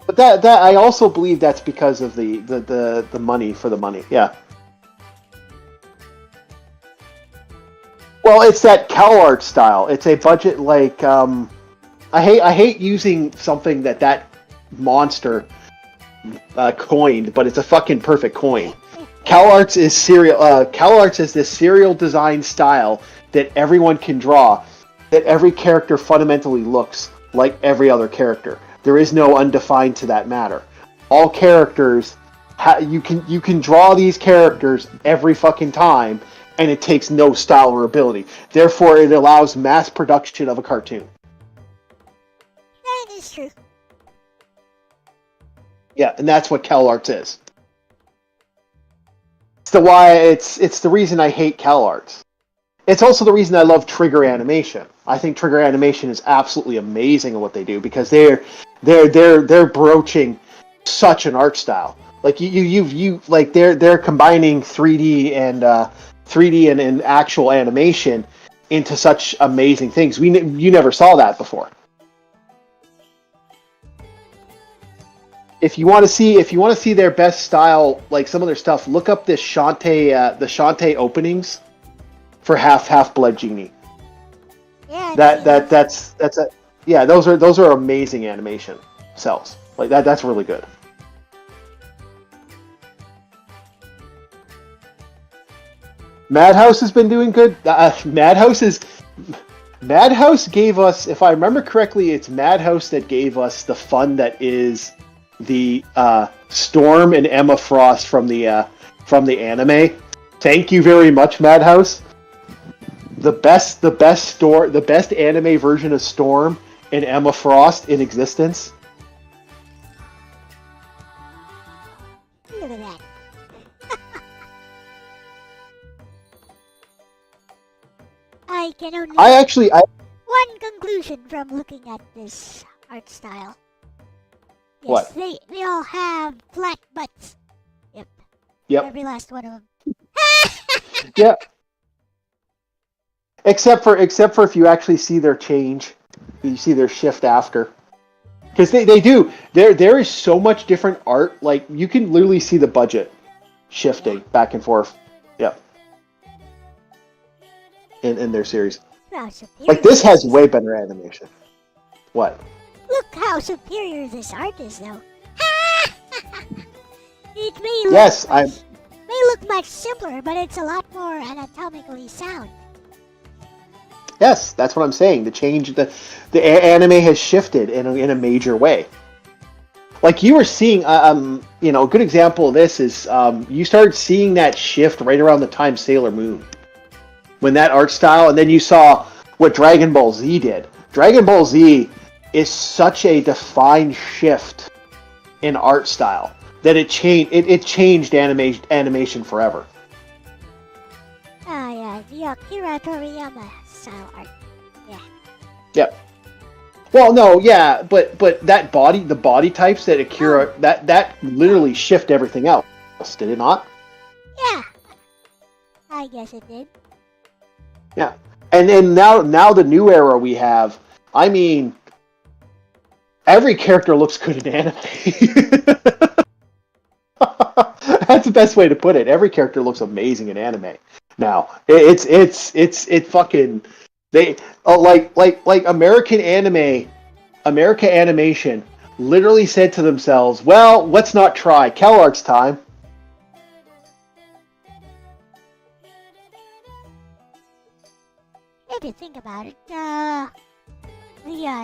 But that I also believe that's because of the money for the money. Yeah. Well, it's that CalArt style. It's a budget like I hate using something that monster coined, but it's a fucking perfect coin. CalArts is CalArts is this serial design style that everyone can draw, that every character fundamentally looks like every other character. There is no undefined to that matter. All characters, you can draw these characters every fucking time, and it takes no style or ability. Therefore, it allows mass production of a cartoon. That is true. Yeah, and that's what CalArts is. It's the reason I hate CalArts. It's also the reason I love Trigger Animation. I think Trigger Animation is absolutely amazing at what they do because they're broaching such an art style. Like you like they're combining 3D and actual animation into such amazing things. You never saw that before. If you want to see their best style, like some of their stuff, look up this the Shantae openings for Half Blood Genie. Yeah. Those are amazing animation cells. Like that's really good. Madhouse has been doing good. Madhouse gave us, if I remember correctly, it's Madhouse that gave us the fun that is the Storm and Emma Frost from the anime. Thank you very much, Madhouse. The best anime version of Storm and Emma Frost in existence. Look at that. I can only one conclusion from looking at this art style. Yes, what? They all have flat butts. Yep. Every last one of them. Yeah. Except for if you actually see their change, you see their shift after, because they do. There is so much different art. Like you can literally see the budget shifting back and forth. Yeah. In their series, like this has way better animation. What? Look how superior this art is, though. It may look may look much simpler, but it's a lot more anatomically sound. Yes, that's what I'm saying. The anime has shifted in a major way. Like you were seeing, a good example of this is you started seeing that shift right around the time Sailor Moon, when that art style, and then you saw what Dragon Ball Z did. Dragon Ball Z is such a defined shift in art style that it changed animation forever. Ah, yeah, the Akira Toriyama style art. Yeah. Yep. Well, no, yeah, but the body types that Akira that literally shift everything else, did it not? Yeah. I guess it did. Yeah. And then now the new era we have, I mean, every character looks good in anime. That's the best way to put it. Every character looks amazing in anime. Now, it fucking they like America Animation literally said to themselves, "Well, let's not try. CalArts time." If you think about it, the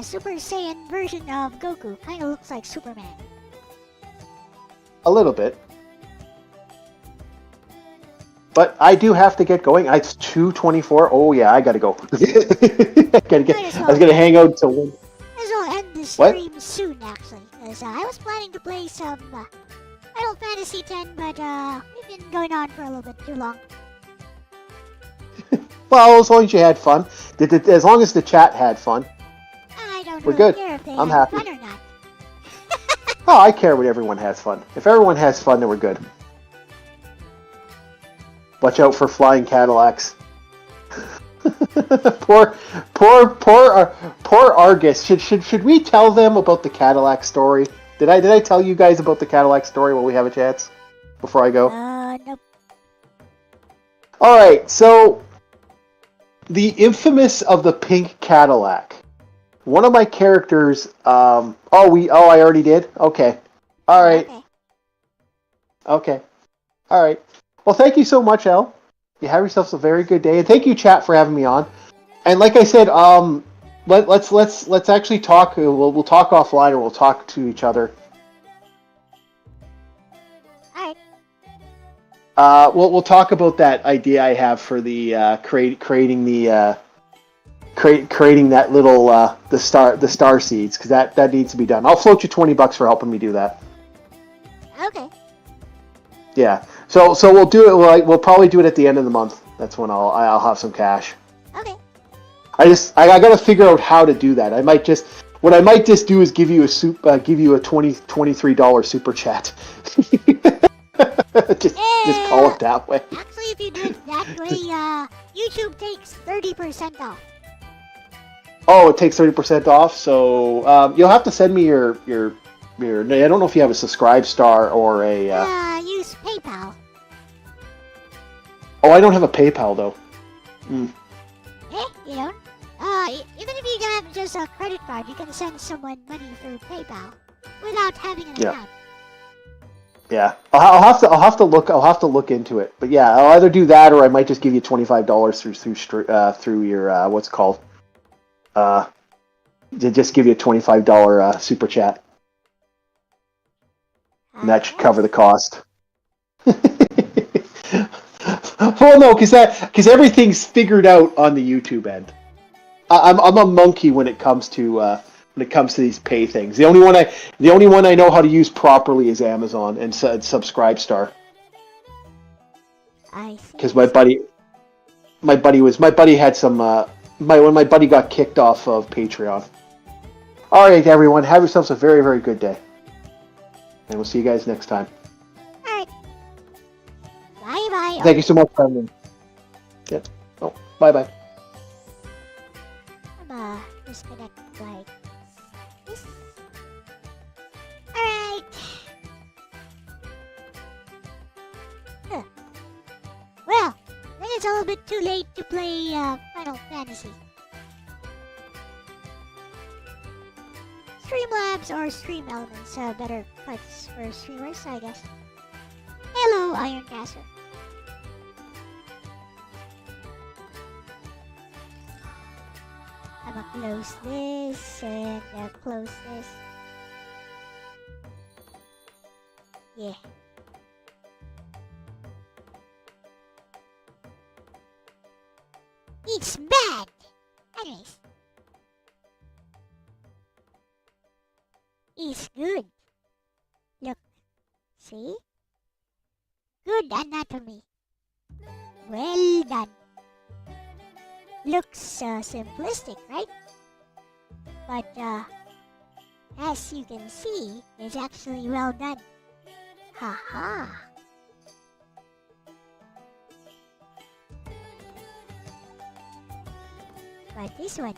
Super Saiyan version of Goku kind of looks like Superman. A little bit. But I do have to get going. It's 2:24. Oh yeah, I gotta go. I was gonna hang out till one. As well end the What? stream soon, actually, because I was planning to play some Final Fantasy X, but we've been going on for a little bit too long. Well, as long as you had fun, as long as the chat had fun, I don't we're really good. care if they I'm have happy. fun or not. Oh, I care when everyone has fun. If everyone has fun, then we're good. Watch out for flying Cadillacs. poor Argus. Should we tell them about the Cadillac story? Did I tell you guys about the Cadillac story while we have a chance? Before I go. Nope. All right. So the infamous of the pink Cadillac. One of my characters. I already did. Okay. All right. Okay. All right. Well, thank you so much, Elle. You have yourselves a very good day, and thank you, chat, for having me on. And like I said, let's actually talk. We'll talk offline, or we'll talk to each other. Alright. We'll talk about that idea I have for the creating that little the star seeds, because that needs to be done. I'll float you $20 for helping me do that. Okay. Yeah. So we'll do it. We'll probably do it at the end of the month. That's when I'll have some cash. Okay. I gotta figure out how to do that. I might just do is give you a $23 super chat. just call it that way. Actually, if you do it that way, YouTube takes 30% off. Oh, it takes 30% off. So you'll have to send me your. I don't know if you have a Subscribe Star or a. Use PayPal. Oh, I don't have a PayPal though. Mm. You don't? Even if you have just a credit card, you can send someone money through PayPal without having an account. Yeah, I'll have to look into it. But yeah, I'll either do that or I might just give you $25 through your what's it called. To just give you a $25 super chat. And that should cover the cost. Well, no, because everything's figured out on the YouTube end. I'm a monkey when it comes to these pay things. The only one I know how to use properly is Amazon and Subscribestar. I see. Because my buddy had some when my buddy got kicked off of Patreon. All right, everyone, have yourselves a very, very good day. And we'll see you guys next time. Alright. Bye-bye. Thank you so much for having me. Yeah. Oh, bye-bye. I'm disconnect like this. Alright. Well, then it's a little bit too late to play Final Fantasy. Streamlabs or Stream Elements better cuts for streamers, I guess. Hello, Ironcaster. I'm gonna close this and close this. Yeah. It's bad! Anyways. is good. Look, see? Good anatomy. Well done. Looks simplistic, right? But as you can see, it's actually well done. Haha. But this one,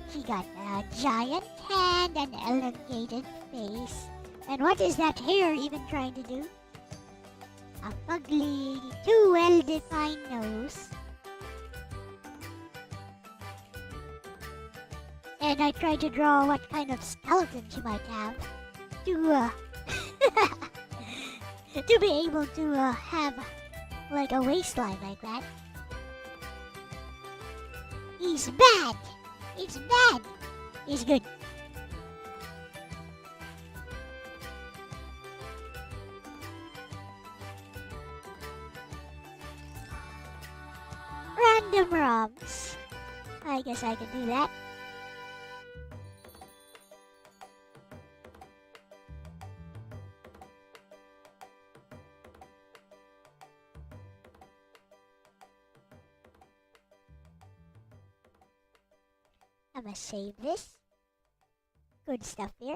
he got a giant hand and elongated face. And what is that hair even trying to do? A ugly, too well-defined nose. And I tried to draw what kind of skeleton she might have to to be able to have like a waistline like that. He's bad. It's bad. He's good. Random ROMs. I guess I can do that. I'm gonna save this. Good stuff here.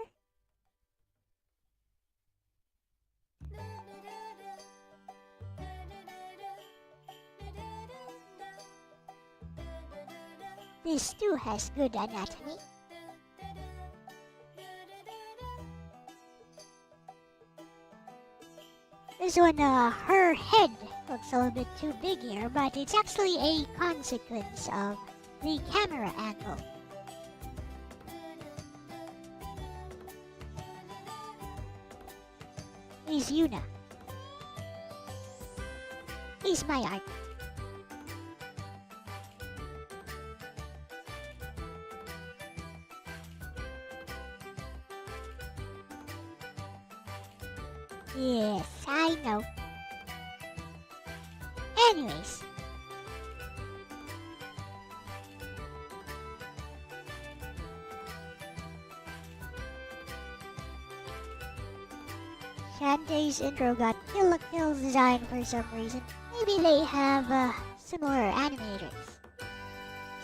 This too has good anatomy. This one, her head looks a little bit too big here, but it's actually a consequence of the camera angle. He's Yuna. He's my art. Yes, I know. Anyways. Shantae's intro got Kill Kill's design for some reason. Maybe they have similar animators.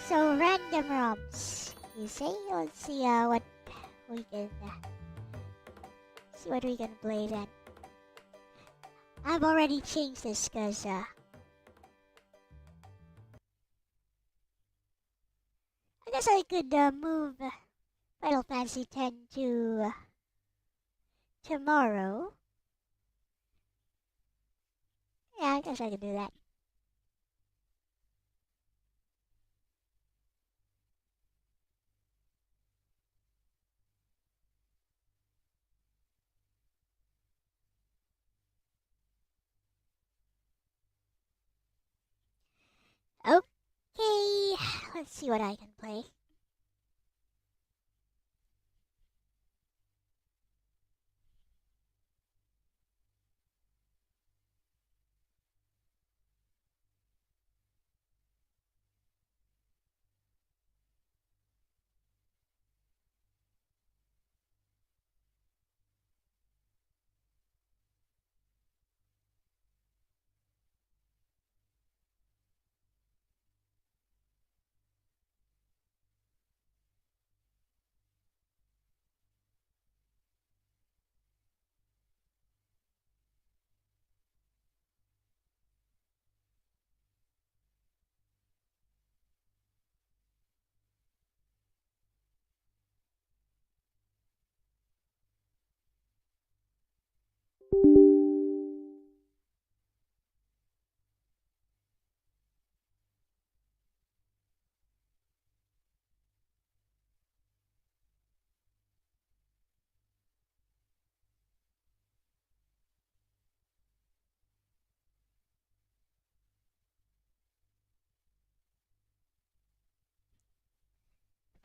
So random ROMs, you say? Let's see what we can see what we can play then. I've already changed this because I guess I could move Final Fantasy X to tomorrow. Yeah, I guess I could do that. Okay, let's see what I can play.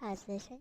Pause this one.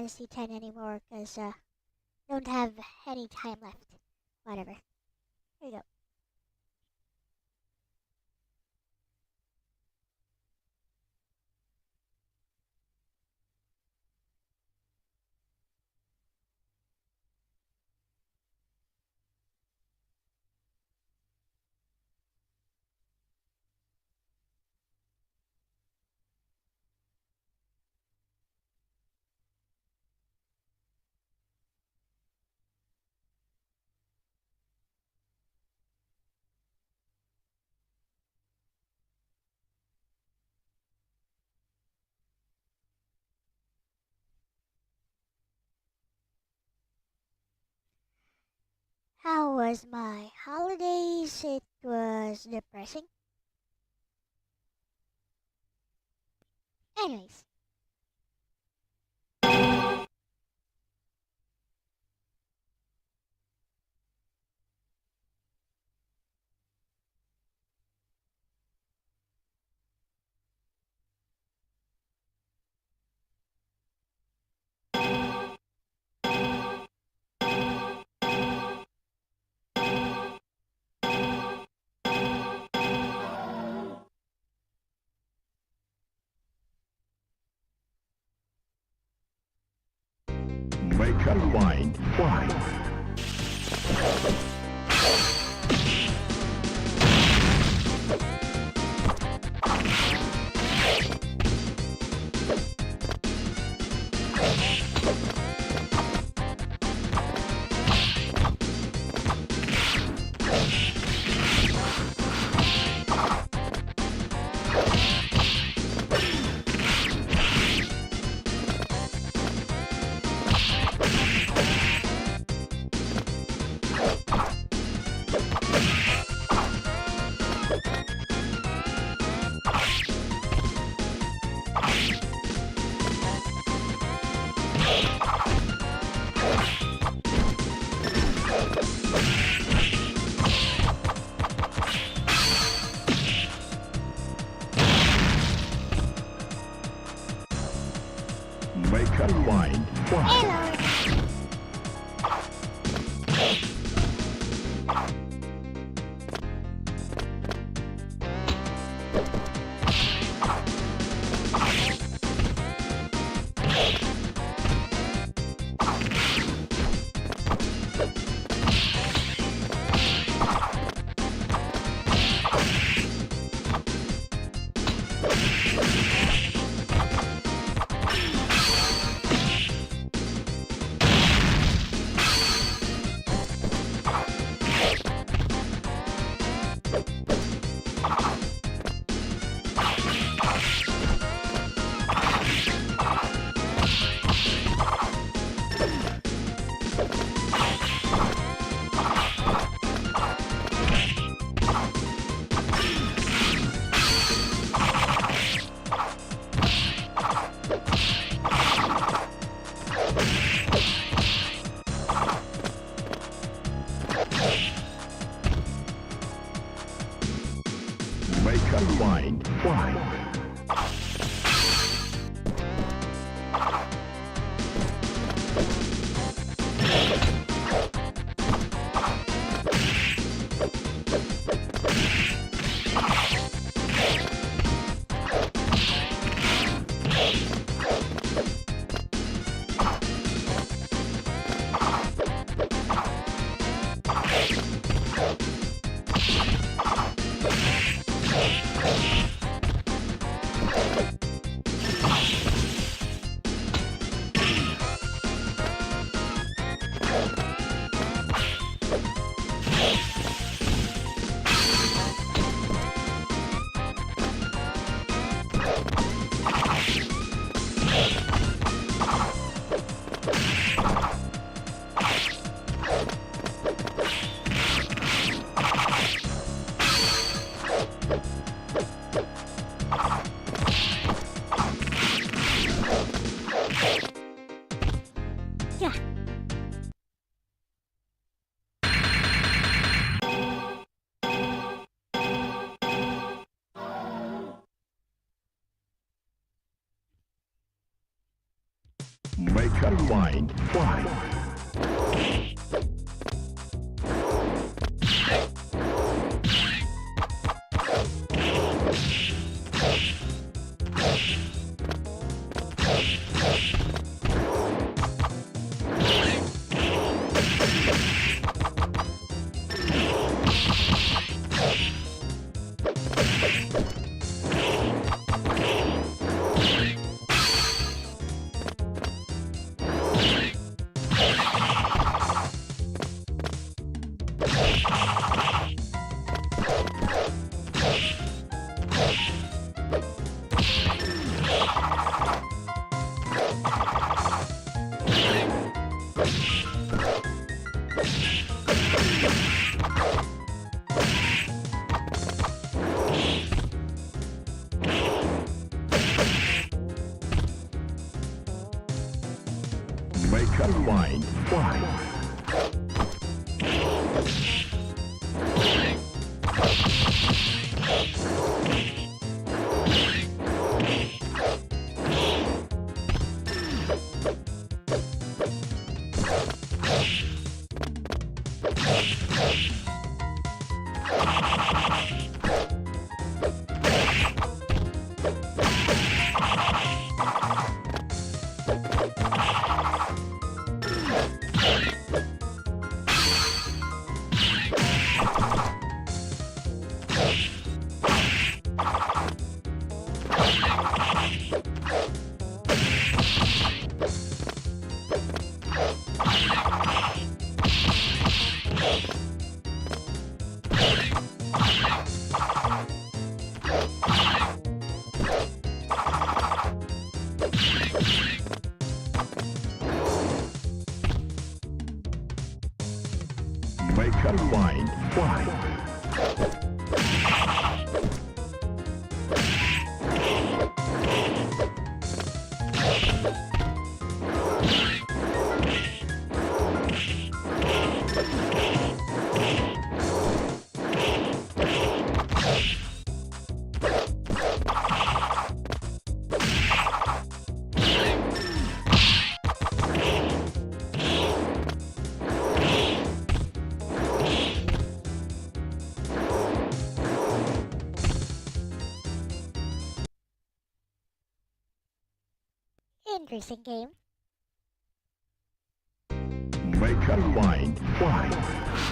Dynasty 10 anymore because don't have any time left. Whatever. Here you go. How was my holidays? It was depressing. Anyways. Make up mind. Why? Make up mind. Why? Hello. Make up mind. Why? Yeah. Make Make up mind. Why? Make up mind. Why? Make up mind. Why? Interesting game. Make up mind. Why?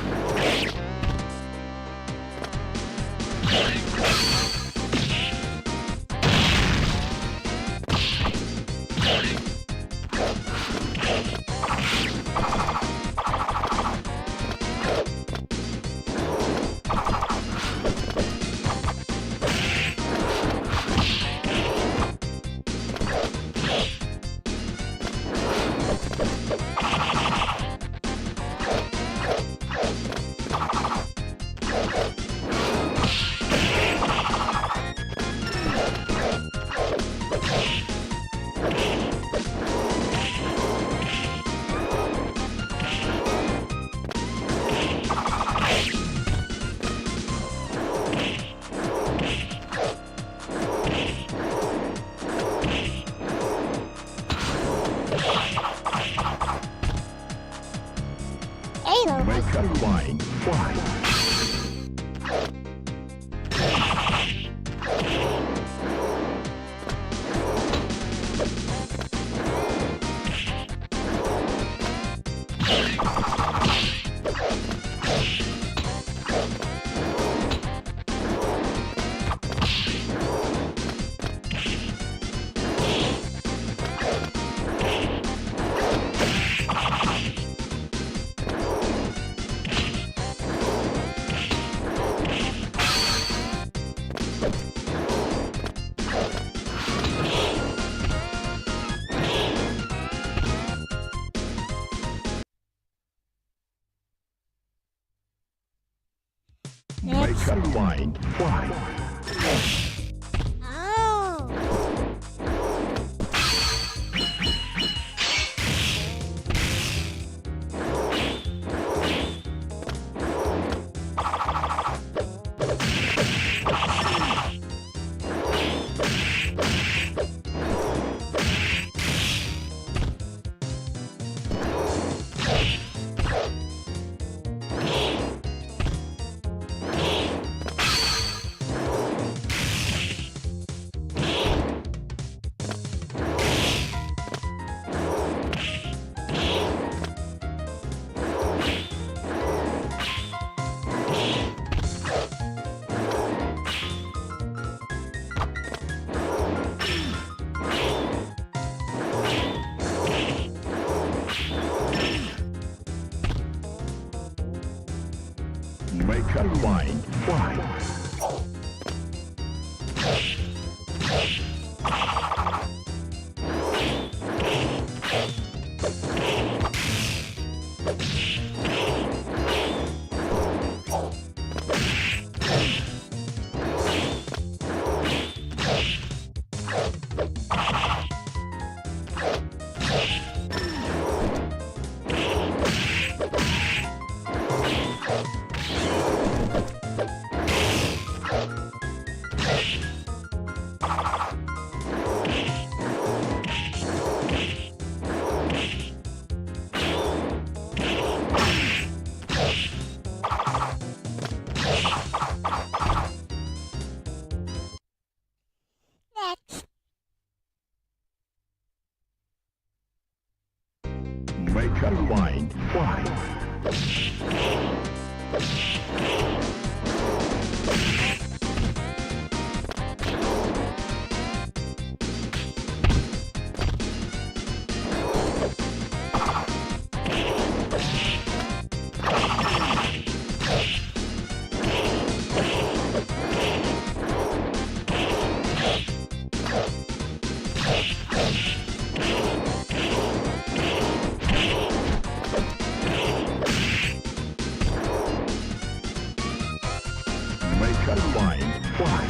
Halo was Make up mind. Why? Make up mind. Why? Oh. unwind. Why? Make unwind. Why?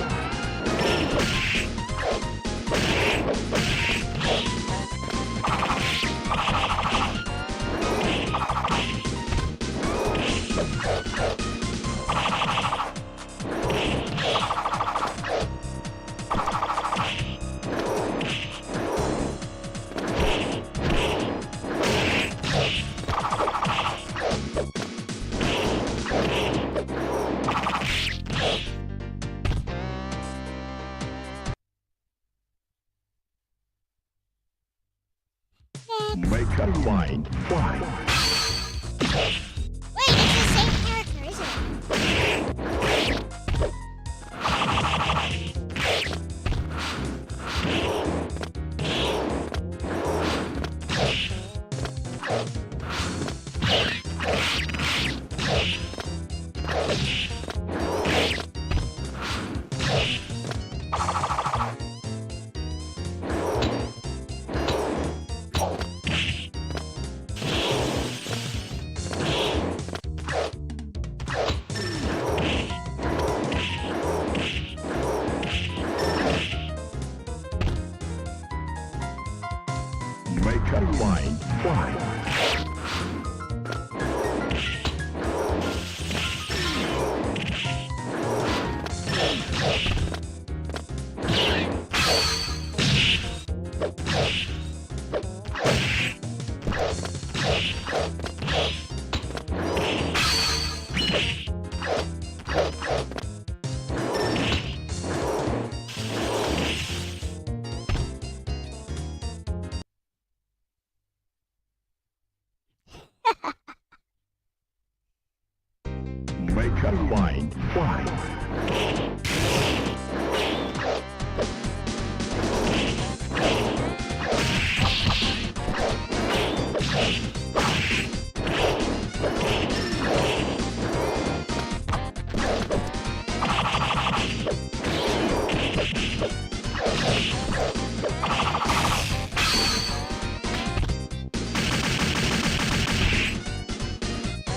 Make unwind. Why? Wait, it's the same character, isn't it? Make unwind. Why? Make unwind. Why?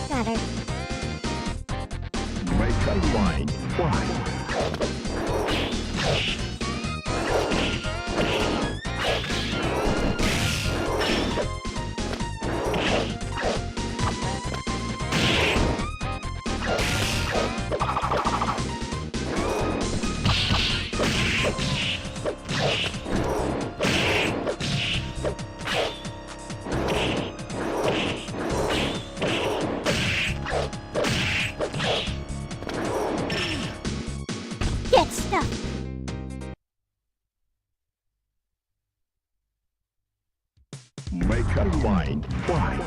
Got her. Make unwind. Why? Get stuck. Make unwind. Why?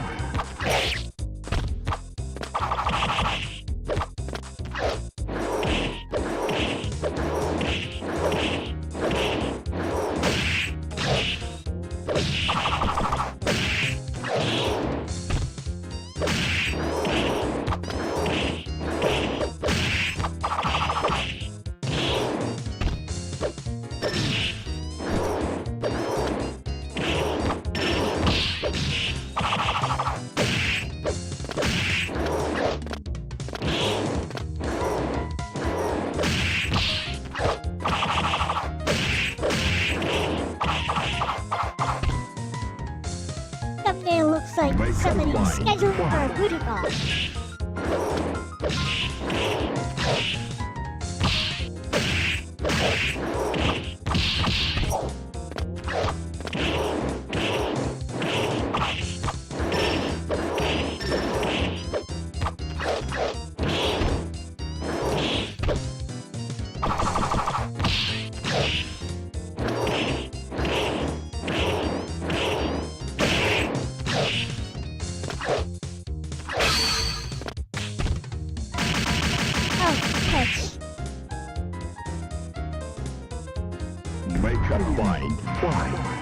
Thumbnail looks like Make somebody's unwind. scheduled for a Why? booty call. Make a line fly.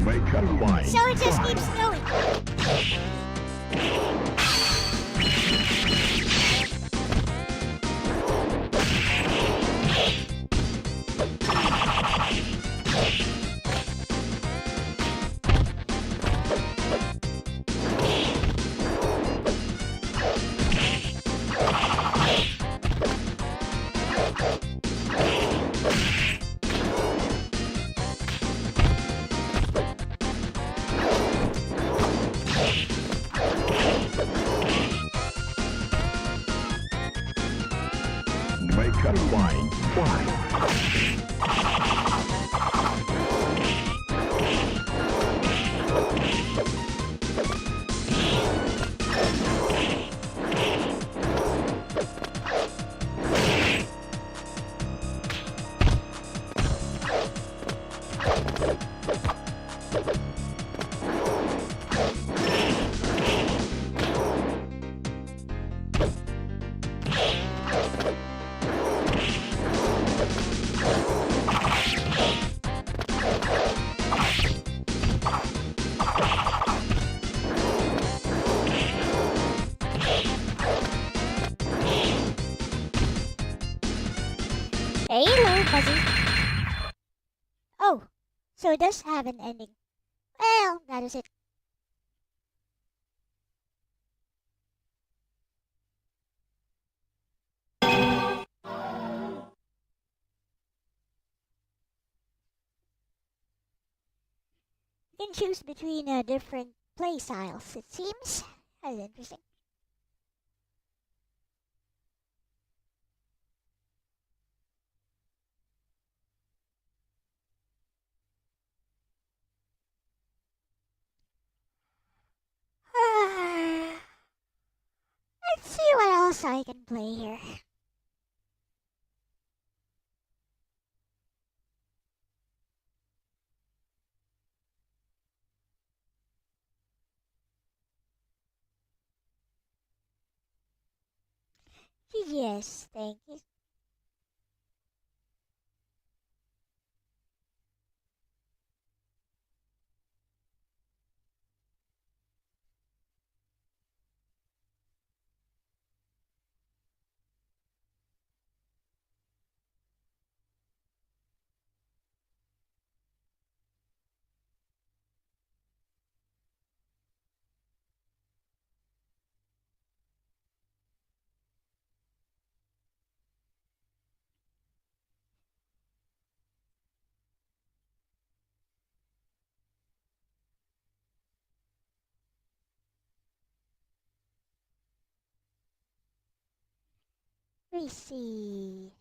Make a line So it just fly. keeps going. Make a line fly. Hello, Fuzzy. Oh, so it does have an ending. Well, that is it. You can choose between different play styles, it seems. That's interesting. Let's see what else I can play here. Yes, thank you. We see.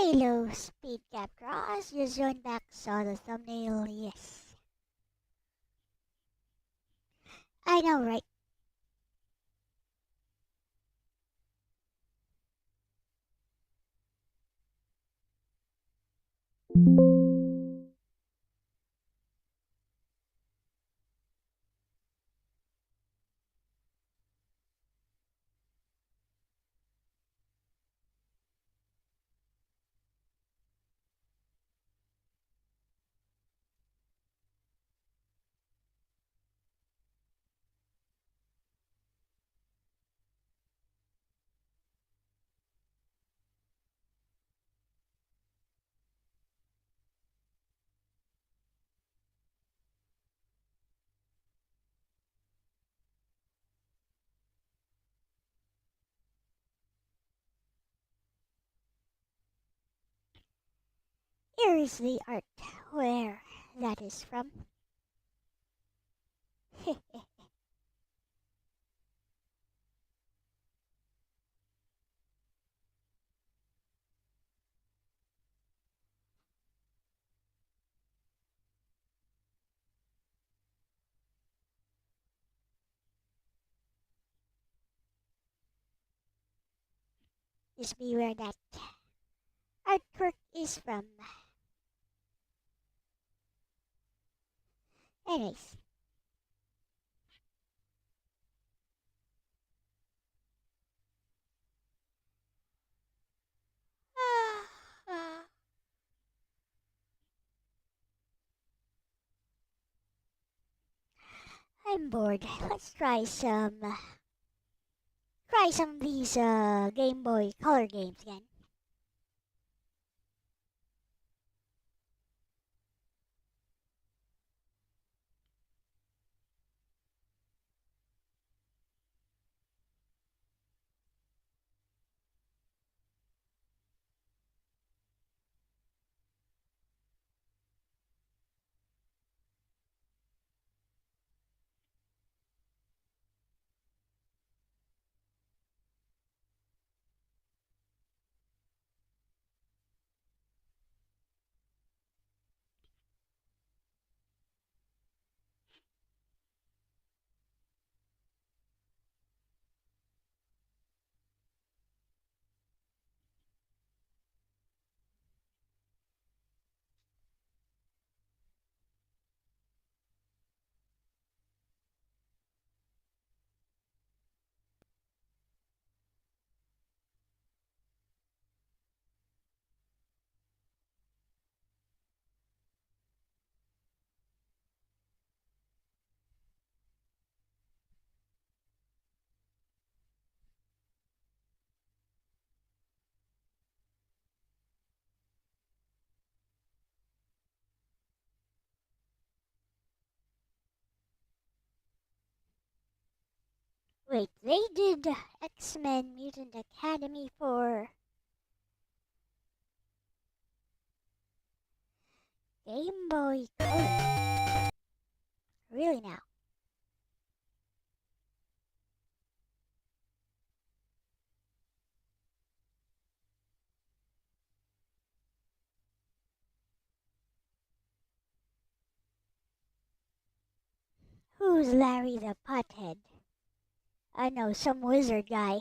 Hello, Speed Cap Cross. Just joined back, saw the thumbnail, yes. I know, right? Here is the art where that is from. Just be where that artwork is from. Anyways. I'm bored. Let's try some of these Game Boy Color games again. Wait, they did X-Men Mutant Academy for Game Boy Color. Really now? Who's Larry the Pothead? I know, some wizard guy.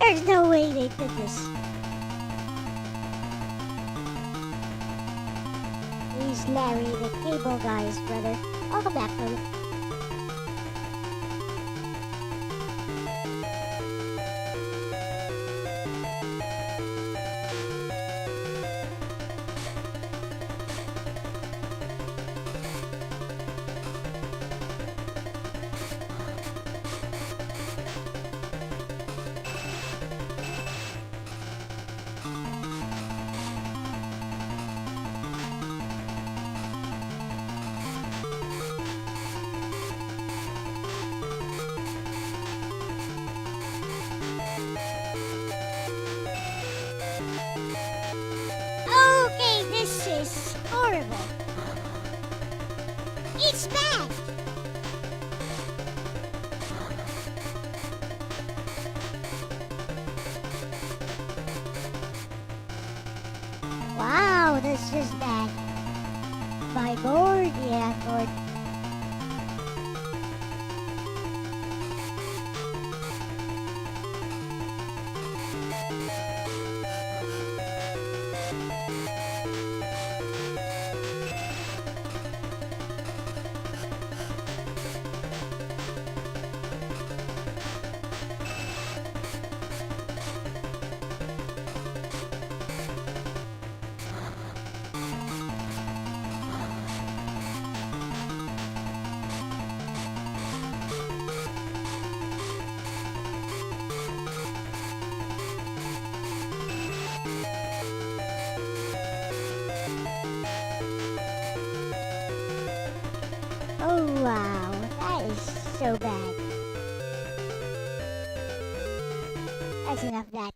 There's no way they did this. He's Larry the Cable Guy's brother. Welcome back, brother. horrible. It's bad. Wow, that's just bad. My board, yeah, I'm bored. Oh wow, that is so bad. That's enough of that.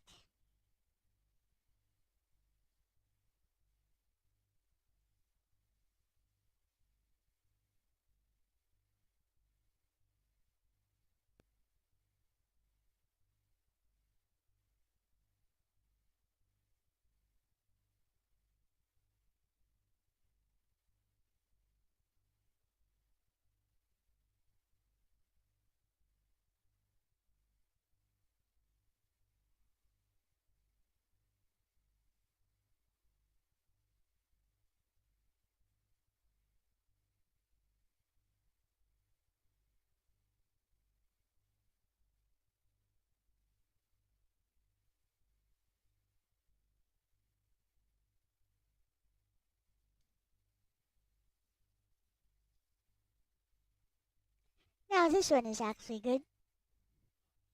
Now this one is actually good.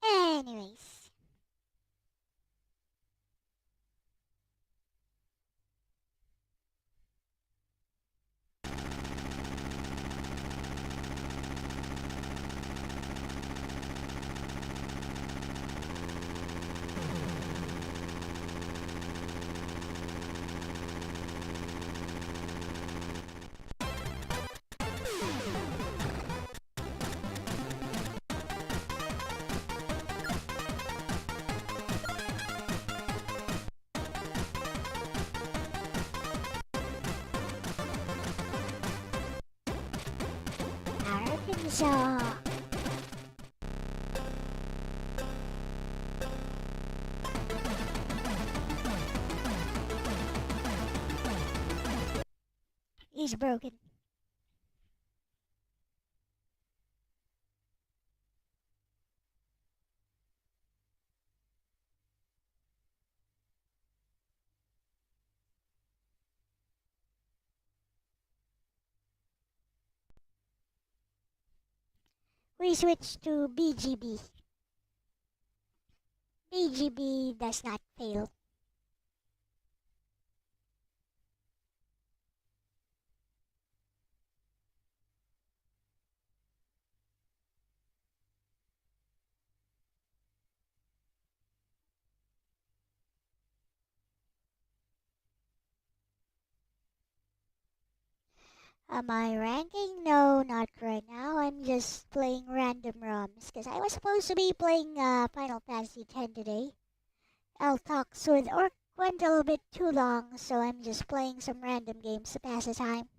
Anyways. Arkansas. He's broken. We switch to BGB. BGB does not fail. Am I ranking? No, not right now. I'm just playing random ROMs because I was supposed to be playing Final Fantasy X today. L Talks with Orc went a little bit too long, so I'm just playing some random games to pass the time.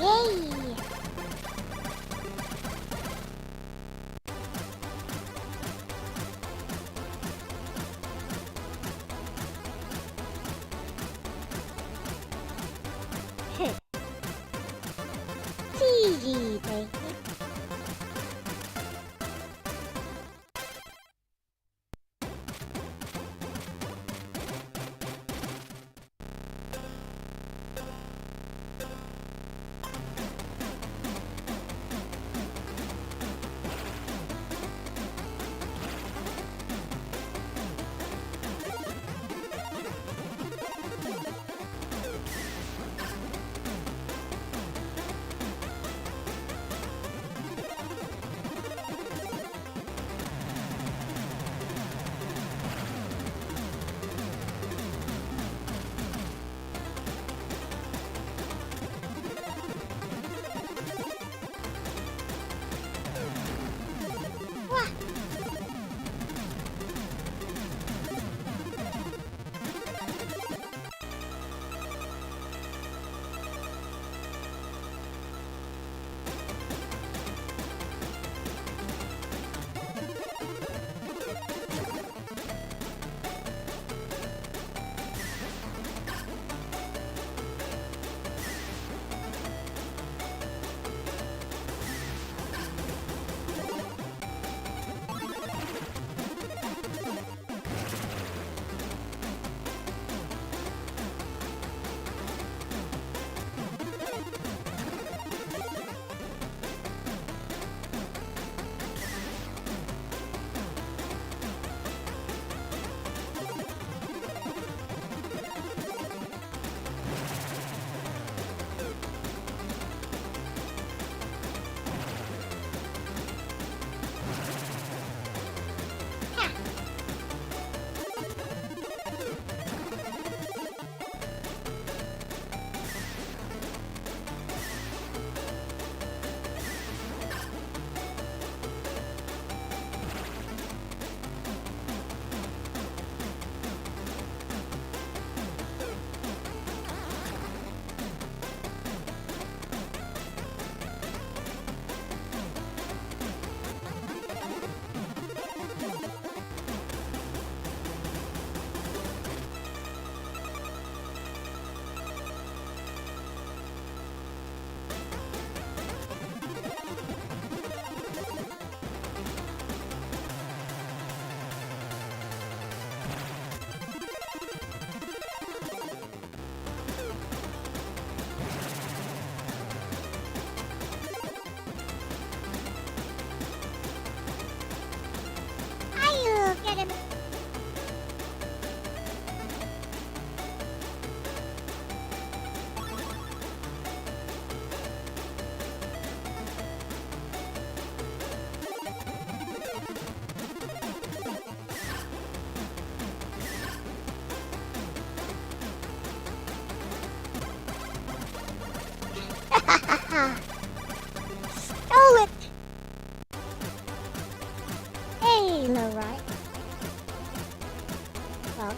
Yay! Easy, baby. Get him. Stole it. Hey, Leroy. Well,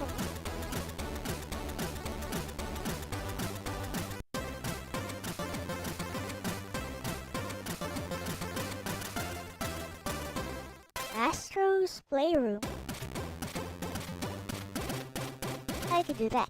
Astro's Playroom. I could do that.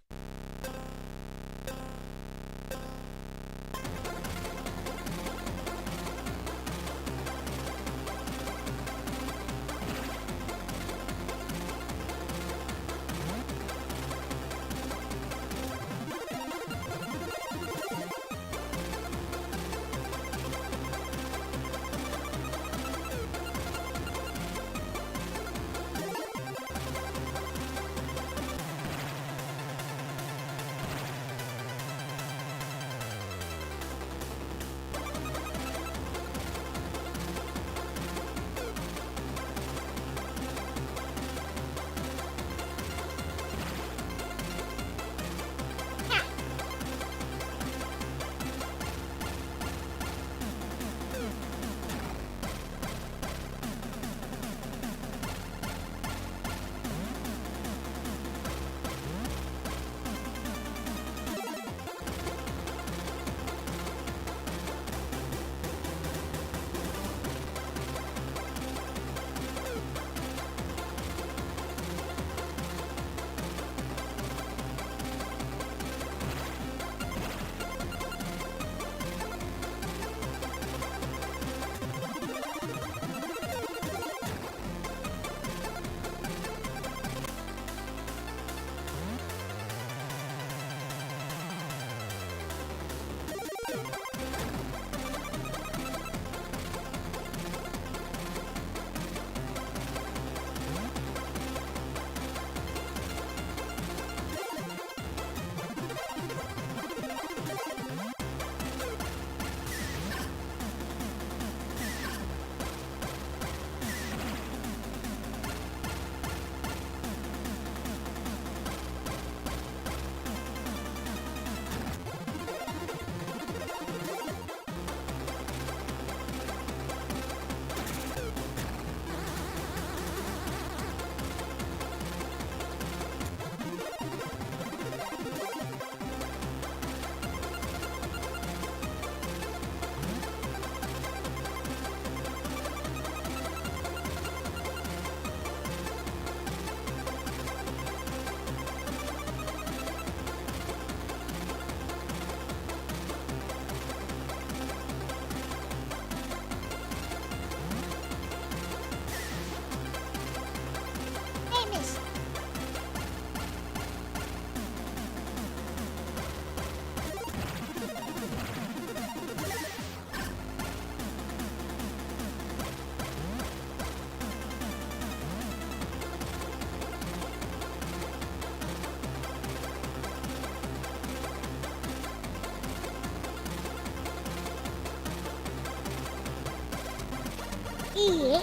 Yay!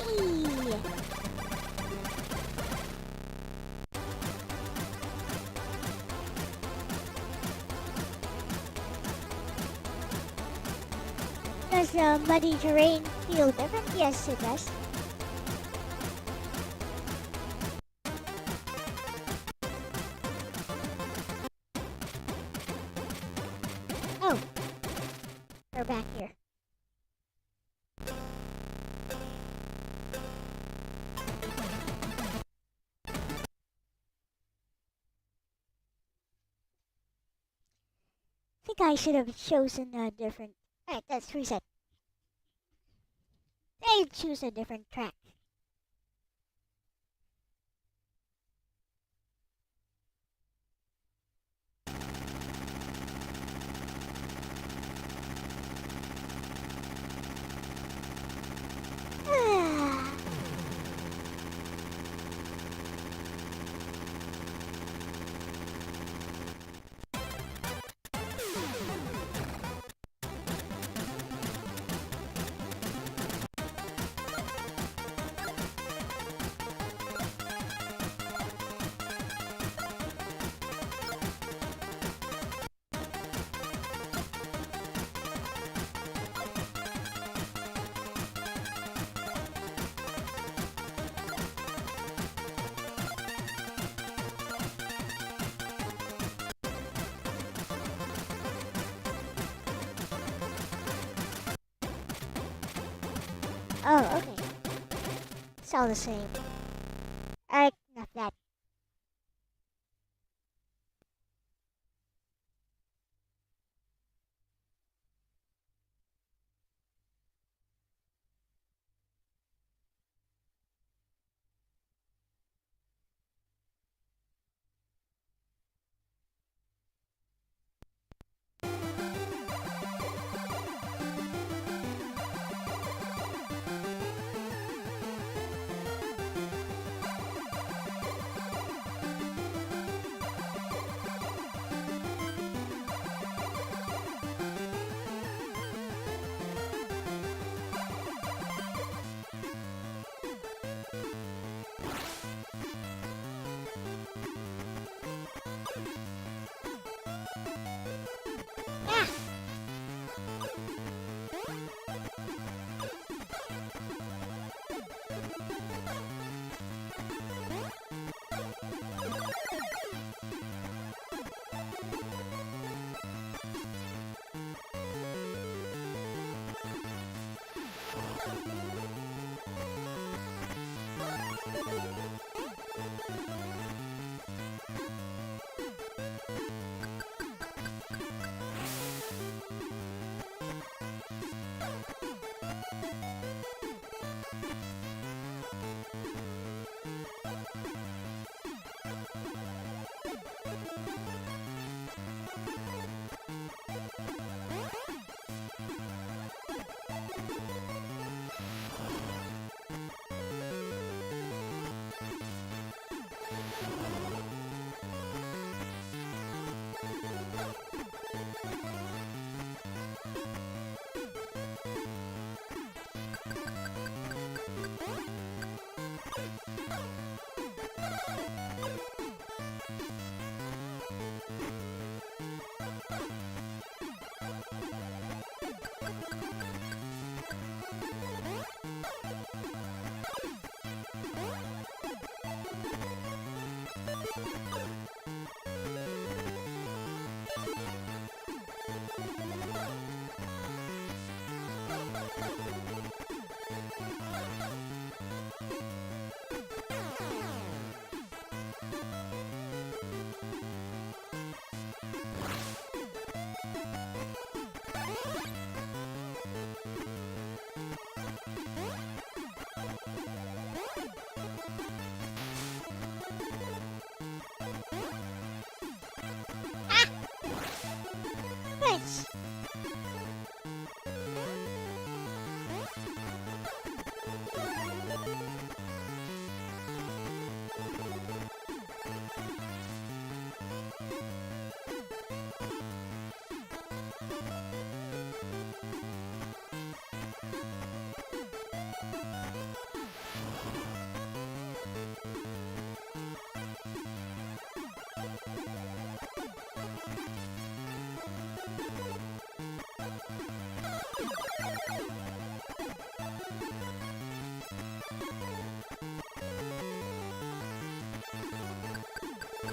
Does the muddy terrain feel different? Yes, it does. Oh, we're back here. I think I should have chosen a different. Alright, let's reset. I'll choose a different track. Ah. Oh, okay. It's all the same. Alright, enough of that. Ah! Nice. Oh,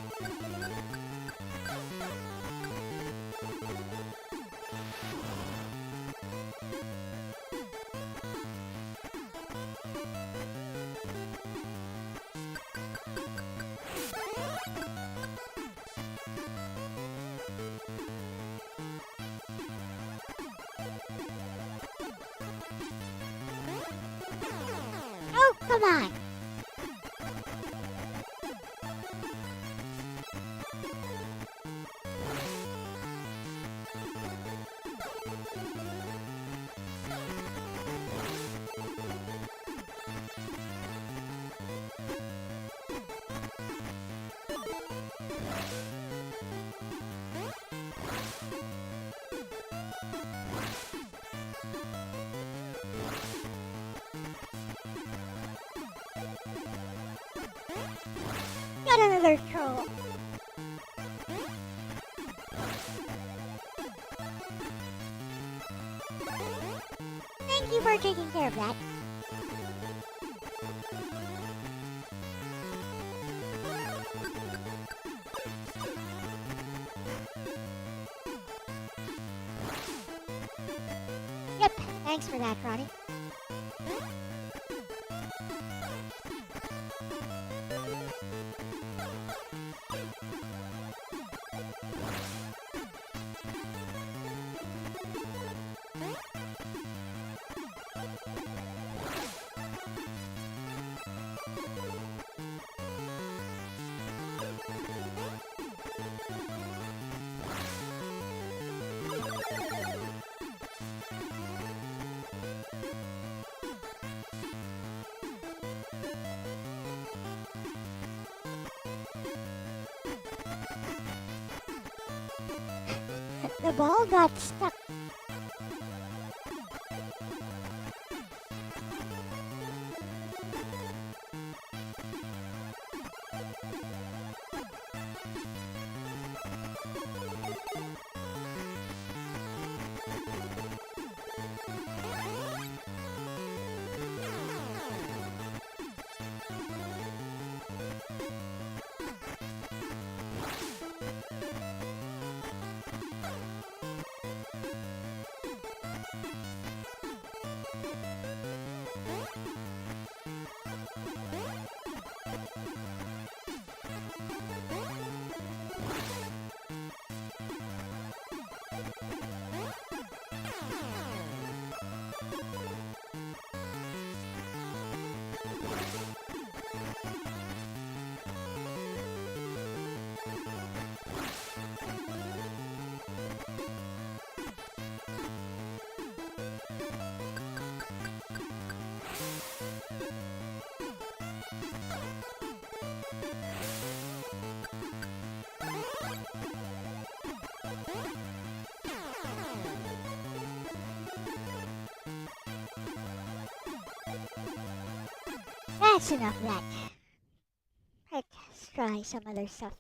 come on! Got another troll. Thank you for taking care of that. Yep, thanks for that, Ronnie. The ball got stuck. That's enough of that. Let's try some other stuff.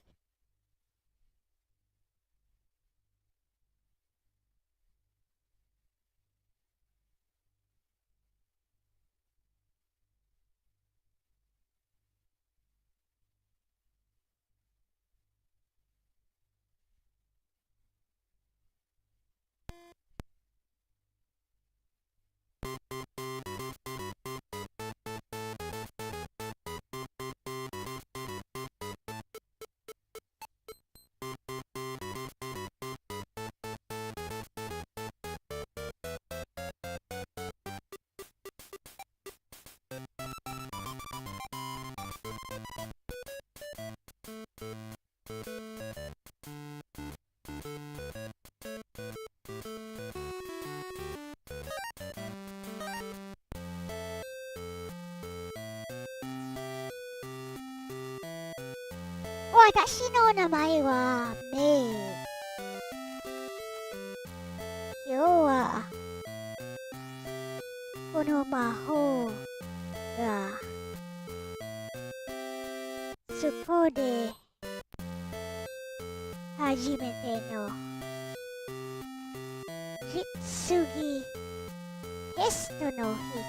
Watashi no namae wa Mei. Kyou wa kono mahou ga tsuko de hajimete no hitsugi testo no hi.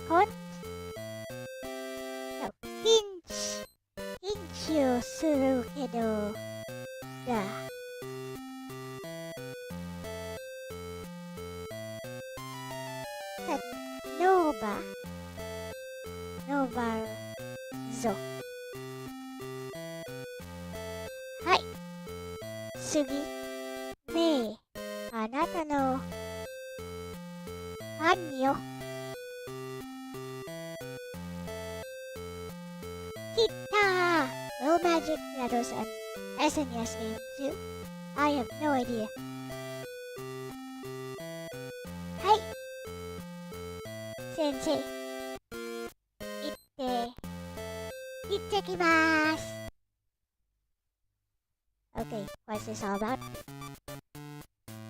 Hunt? No. Hinchu suru kedo. Da. That Nova zo. Hai. Sugi. Me. Anata no. Anyo. Kita! Will Magic Meadows an SNES game too? I have no idea. Hi! Sensei. Ittekimasu! Okay, what's this all about?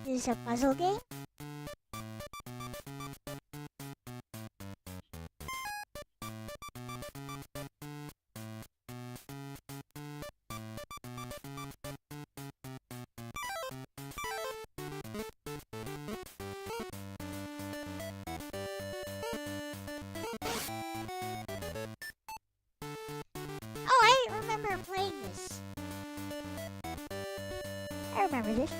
This is a puzzle game? Oh, I remember playing this. I remember this.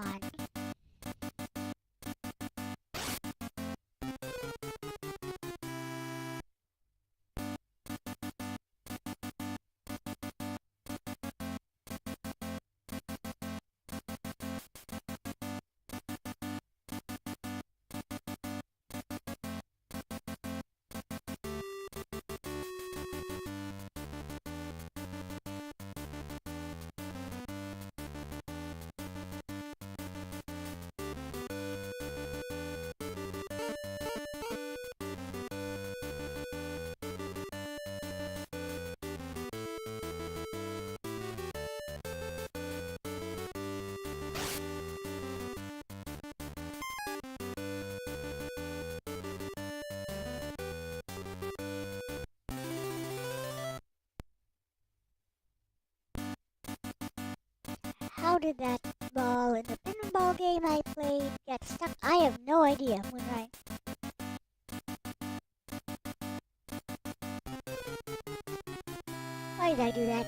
on. How did that ball in the pinball game I played get stuck? I have no idea, Moonrise. Why did I do that?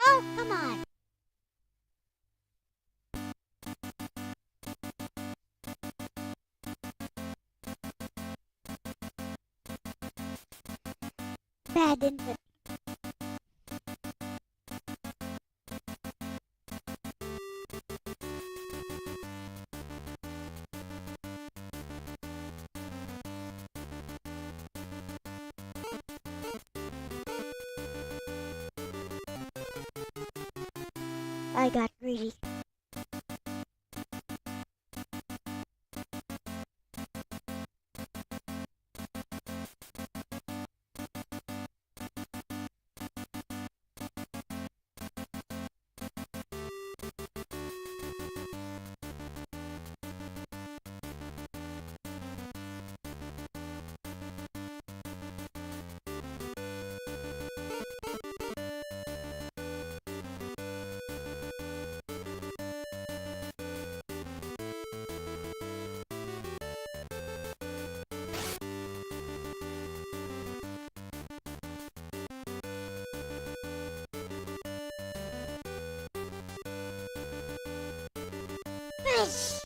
Oh, come on! Bad input. I got greedy. Fish!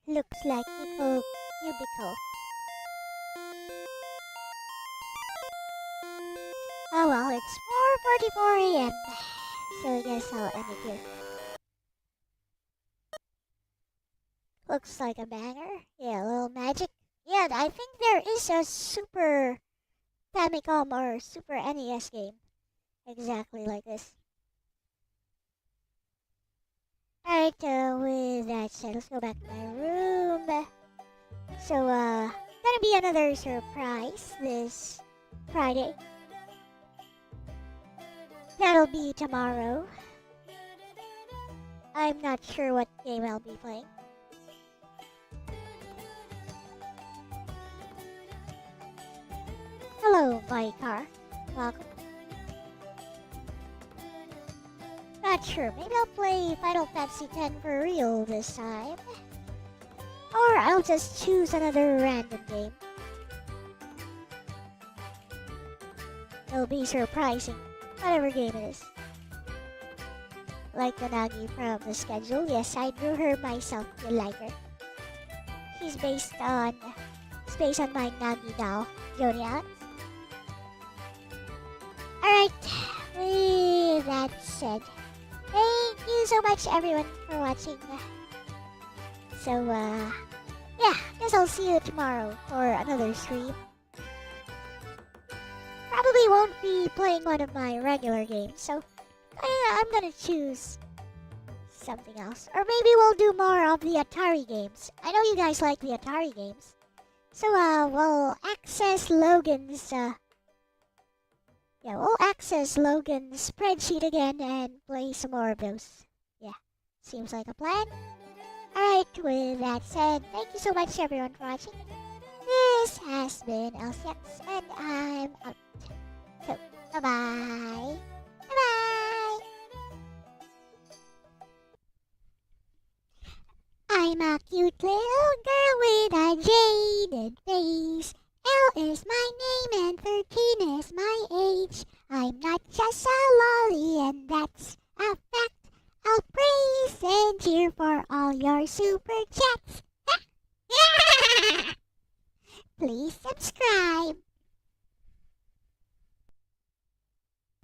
Looks like Nicole Cubicle. Oh well, it's 4:44 a.m. So I guess I'll end it here. Looks like a banger. Yeah, a little magic. Yeah, I think there is a Super Famicom or Super NES game exactly like this. Alright, with that said, let's go back to my room. So, gotta gonna be another surprise this Friday. That'll be tomorrow. I'm not sure what game I'll be playing. Hello, my car. Welcome. Not sure. Maybe I'll play Final Fantasy X for real this time. Or I'll just choose another random game. It'll be surprising, whatever game it is. Like the Nagi from the schedule. Yes, I drew her myself. You like her. She's based on my Nagi doll, Joni Alex. Alright, with that said, thank you so much everyone for watching. So, yeah, guess I'll see you tomorrow for another stream. Probably won't be playing one of my regular games, so I'm gonna choose something else. Or maybe we'll do more of the Atari games. I know you guys like the Atari games. So, we'll access Logan's, we'll access Logan's spreadsheet again and play some more of those. Yeah, seems like a plan. Alright, with that said, thank you so much everyone for watching. This has been Elle-C, and I'm out. So, bye-bye. Bye-bye. I'm a cute little girl with a jaded face. Elle is my name and 13 is my age. I'm not just a lolly and that's a fact. I'll praise and cheer for all your super chats. Please subscribe.